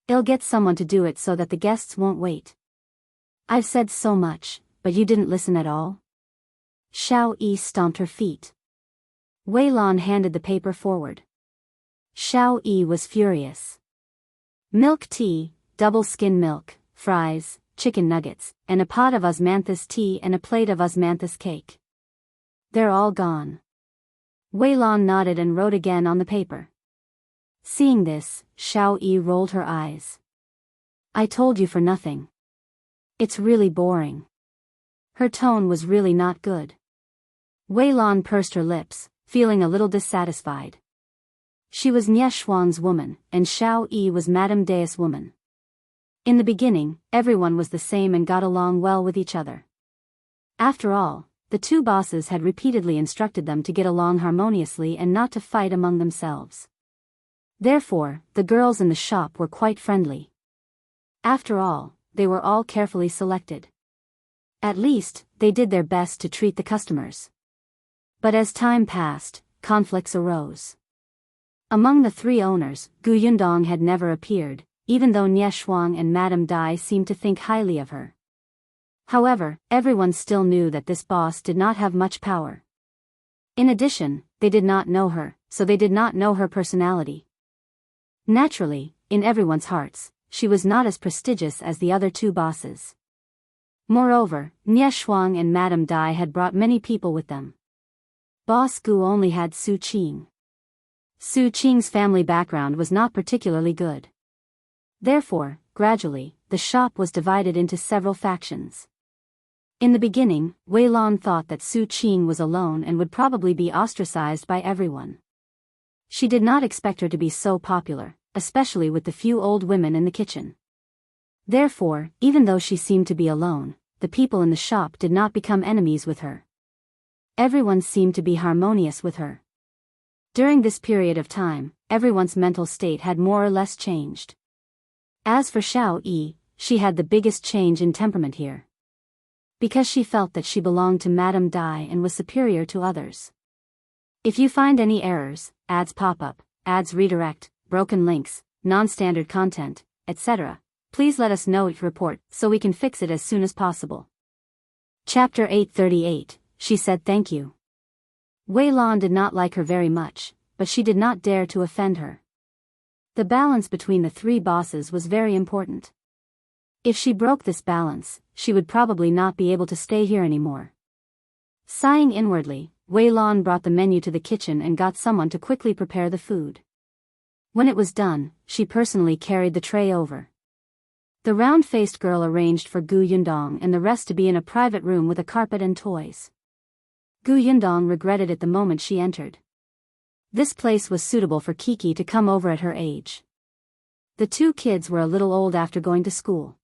I'll get someone to do it so that the guests won't wait. I've said so much, but you didn't listen at all? Shao stomped her feet. Wei Lan handed the paper forward. Shao was furious. Milk tea, double skim milk, fries, chicken nuggets, and a pot of osmanthus tea and a plate of osmanthus cake. They're all gone. Wei Lan nodded and wrote again on the paper. Seeing this, Shao rolled her eyes. I told you for nothing. It's really boring. Her tone was really not good. Wei Lan pursed her lips, feeling a little dissatisfied. She was Nie Shuang's woman, and Shao was Madame De's woman. In the beginning, everyone was the same and got along well with each other. After all, the 2 bosses had repeatedly instructed them to get along harmoniously and not to fight among themselves. Therefore, the girls in the shop were quite friendly. After all, they were all carefully selected. At least, they did their best to treat the customers. But as time passed, conflicts arose. Among the 3 owners, Yundong had never appeared, even though Nie Shuang and Madame Dai seemed to think highly of her. However, everyone still knew that this boss did not have much power. In addition, they did not know her, so they did not know her personality. Naturally, in everyone's hearts, she was not as prestigious as the other 2 bosses. Moreover, Nie Shuang and Madame Dai had brought many people with them. Boss Gu only had Su Qing. Su Qing's family background was not particularly good. Therefore, gradually, the shop was divided into several factions. In the beginning, Wei Lan thought that Su Qing was alone and would probably be ostracized by everyone. She did not expect her to be so popular, especially with the few old women in the kitchen. Therefore, even though she seemed to be alone, the people in the shop did not become enemies with her. Everyone seemed to be harmonious with her. During this period of time, everyone's mental state had more or less changed. As for Shao, she had the biggest change in temperament here. Because she felt that she belonged to Madame Dai and was superior to others. If you find any errors, ads pop up, ads redirect, broken links, non-standard content, etc., please let us know your report so we can fix it as soon as possible. Chapter 838, she said thank you. Wei Lan did not like her very much, but she did not dare to offend her. The balance between the three bosses was very important. If she broke this balance, she would probably not be able to stay here anymore. Sighing inwardly, Wei Lan brought the menu to the kitchen and got someone to quickly prepare the food. When it was done, she personally carried the tray over. The round-faced girl arranged for Gu Yundong and the rest to be in a private room with a carpet and toys. Gu Yundong regretted it the moment she entered. This place was suitable for Kiki to come over at her age. The two kids were a little old after going to school.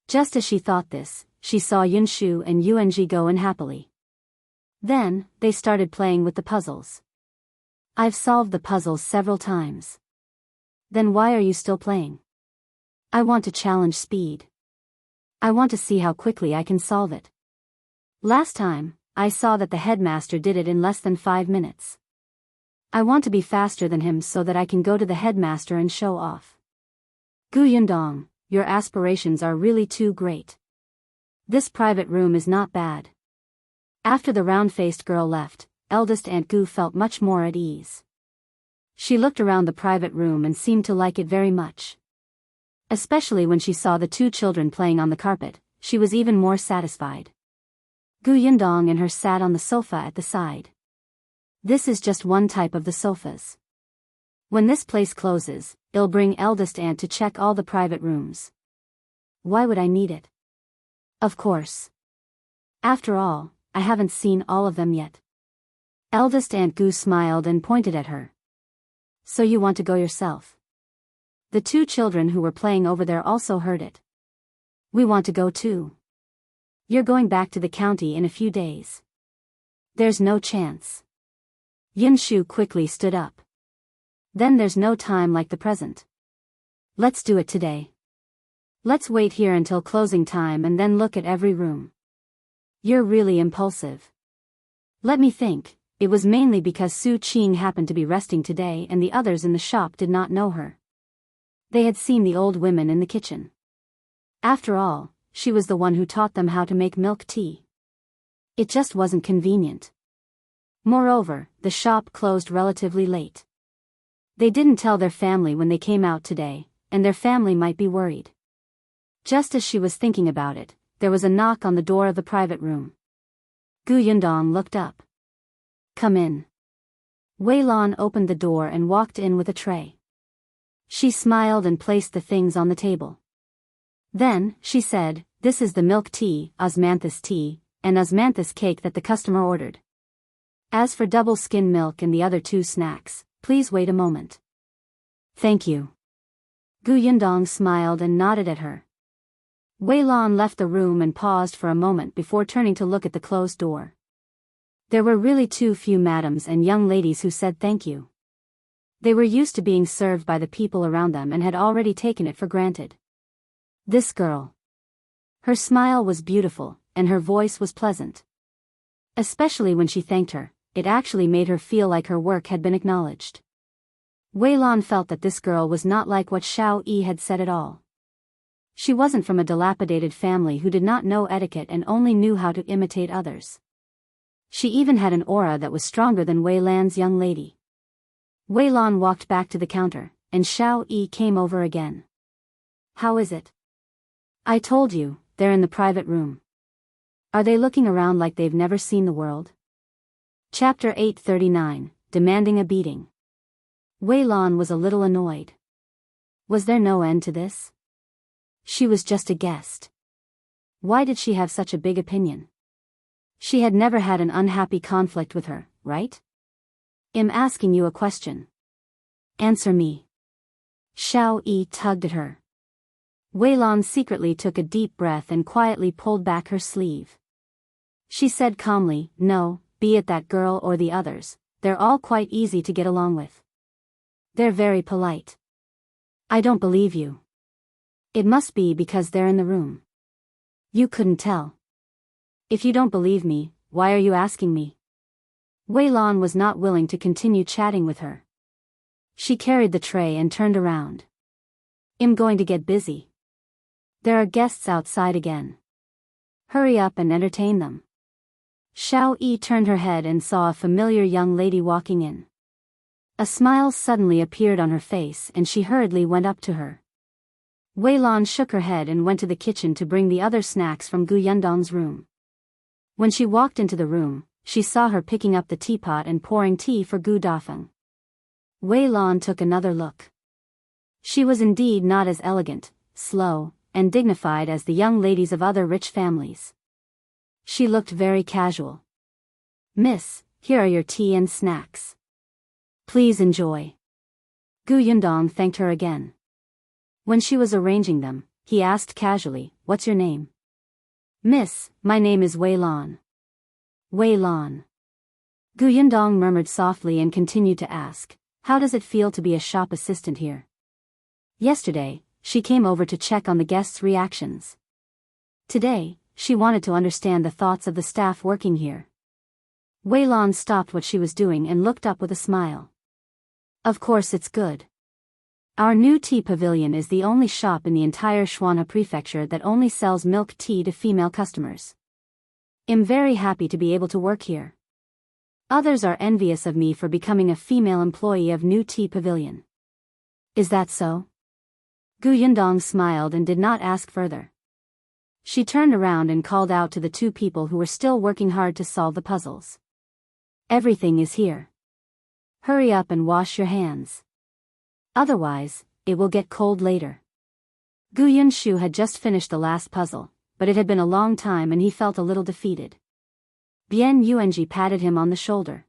Just as she thought this, she saw Yunshu and Yuanzhi go in happily. Then, they started playing with the puzzles. I've solved the puzzles several times. Then why are you still playing? I want to challenge speed. I want to see how quickly I can solve it. Last time, I saw that the headmaster did it in less than 5 minutes. I want to be faster than him so that I can go to the headmaster and show off. Gu Yundong, your aspirations are really too great. This private room is not bad. After the round-faced girl left, eldest Aunt Gu felt much more at ease. She looked around the private room and seemed to like it very much. Especially when she saw the two children playing on the carpet, she was even more satisfied. Gu Yundong and her sat on the sofa at the side. This is just one type of the sofas. When this place closes, it'll bring eldest aunt to check all the private rooms. Why would I need it? Of course. After all, I haven't seen all of them yet. Eldest Aunt Gu smiled and pointed at her. So you want to go yourself? The two children who were playing over there also heard it. We want to go too. You're going back to the county in a few days. There's no chance. Yunshu quickly stood up. Then there's no time like the present. Let's do it today. Let's wait here until closing time and then look at every room. You're really impulsive. Let me think, it was mainly because Su Qing happened to be resting today and the others in the shop did not know her. They had seen the old women in the kitchen. After all, she was the one who taught them how to make milk tea. It just wasn't convenient. Moreover, the shop closed relatively late. They didn't tell their family when they came out today, and their family might be worried. Just as she was thinking about it, there was a knock on the door of the private room. Gu Yundong looked up. Come in. Wei Lan opened the door and walked in with a tray. She smiled and placed the things on the table. Then, she said, this is the milk tea, osmanthus tea, and osmanthus cake that the customer ordered. As for double skim milk and the other two snacks, please wait a moment. Thank you. Gu Yundong smiled and nodded at her. Wei Lan left the room and paused for a moment before turning to look at the closed door. There were really too few madams and young ladies who said thank you. They were used to being served by the people around them and had already taken it for granted. This girl. Her smile was beautiful, and her voice was pleasant. Especially when she thanked her, it actually made her feel like her work had been acknowledged. Wei Lan felt that this girl was not like what Shao had said at all. She wasn't from a dilapidated family who did not know etiquette and only knew how to imitate others. She even had an aura that was stronger than Wei Lan's young lady. Wei Lan walked back to the counter, and Shao came over again. How is it? I told you, they're in the private room. Are they looking around like they've never seen the world? Chapter 839, Demanding a Beating. Wei Lan was a little annoyed. Was there no end to this? She was just a guest. Why did she have such a big opinion? She had never had an unhappy conflict with her, right? I'm asking you a question. Answer me. Shao tugged at her. Wei Lan secretly took a deep breath and quietly pulled back her sleeve. She said calmly, no, be it that girl or the others, they're all quite easy to get along with. They're very polite. I don't believe you. It must be because they're in the room. You couldn't tell. If you don't believe me, why are you asking me? Wei Lan was not willing to continue chatting with her. She carried the tray and turned around. I'm going to get busy. There are guests outside again. Hurry up and entertain them. Shao Yi turned her head and saw a familiar young lady walking in. A smile suddenly appeared on her face and she hurriedly went up to her. Wei Lan shook her head and went to the kitchen to bring the other snacks from Gu Yundong's room. When she walked into the room, she saw her picking up the teapot and pouring tea for Gu Dafeng. Wei Lan took another look. She was indeed not as elegant, slow, and dignified as the young ladies of other rich families. She looked very casual. Miss, here are your tea and snacks. Please enjoy. Gu Yundong thanked her again. When she was arranging them, he asked casually, what's your name? Miss, my name is Wei Lan. Wei Lan. Gu Yundong murmured softly and continued to ask, how does it feel to be a shop assistant here? Yesterday, she came over to check on the guests' reactions. Today, she wanted to understand the thoughts of the staff working here. Wei Lan stopped what she was doing and looked up with a smile. Of course it's good. Our new tea pavilion is the only shop in the entire Shuanhe prefecture that only sells milk tea to female customers. I'm very happy to be able to work here. Others are envious of me for becoming a female employee of new tea pavilion. Is that so? Gu Yundong smiled and did not ask further. She turned around and called out to the two people who were still working hard to solve the puzzles. Everything is here. Hurry up and wash your hands. Otherwise, it will get cold later. Gu Yunshu had just finished the last puzzle, but it had been a long time and he felt a little defeated. Bian Yuanzhi patted him on the shoulder.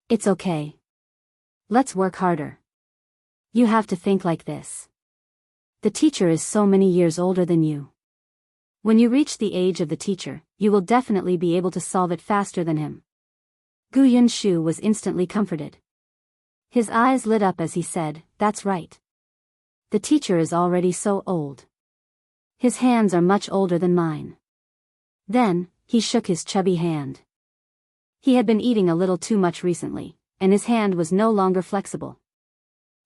It's okay. Let's work harder. You have to think like this. The teacher is so many years older than you. When you reach the age of the teacher, you will definitely be able to solve it faster than him. Gu Yunshu was instantly comforted. His eyes lit up as he said, that's right. The teacher is already so old. His hands are much older than mine. Then, he shook his chubby hand. He had been eating a little too much recently, and his hand was no longer flexible.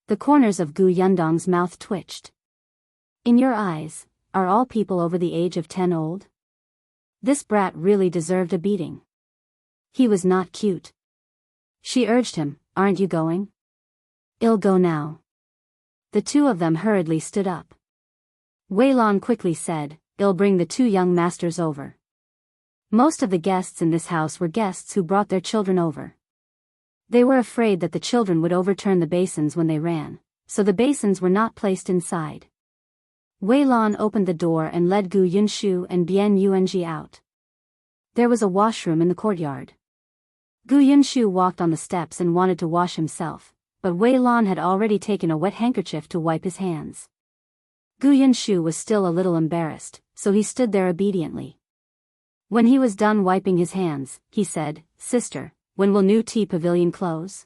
The corners of Gu Yundong's mouth twitched. In your eyes, are all people over the age of 10 old? This brat really deserved a beating. He was not cute. She urged him, aren't you going? I'll go now. The two of them hurriedly stood up. Wei Lan quickly said, I'll bring the two young masters over. Most of the guests in this house were guests who brought their children over. They were afraid that the children would overturn the basins when they ran, so the basins were not placed inside. Wei Lan opened the door and led Gu Yunshu and Bian Yuanzhi out. There was a washroom in the courtyard. Gu Yunshu walked on the steps and wanted to wash himself, but Wei Lan had already taken a wet handkerchief to wipe his hands. Gu Yunshu was still a little embarrassed, so he stood there obediently. When he was done wiping his hands, he said, Sister, when will new tea pavilion close?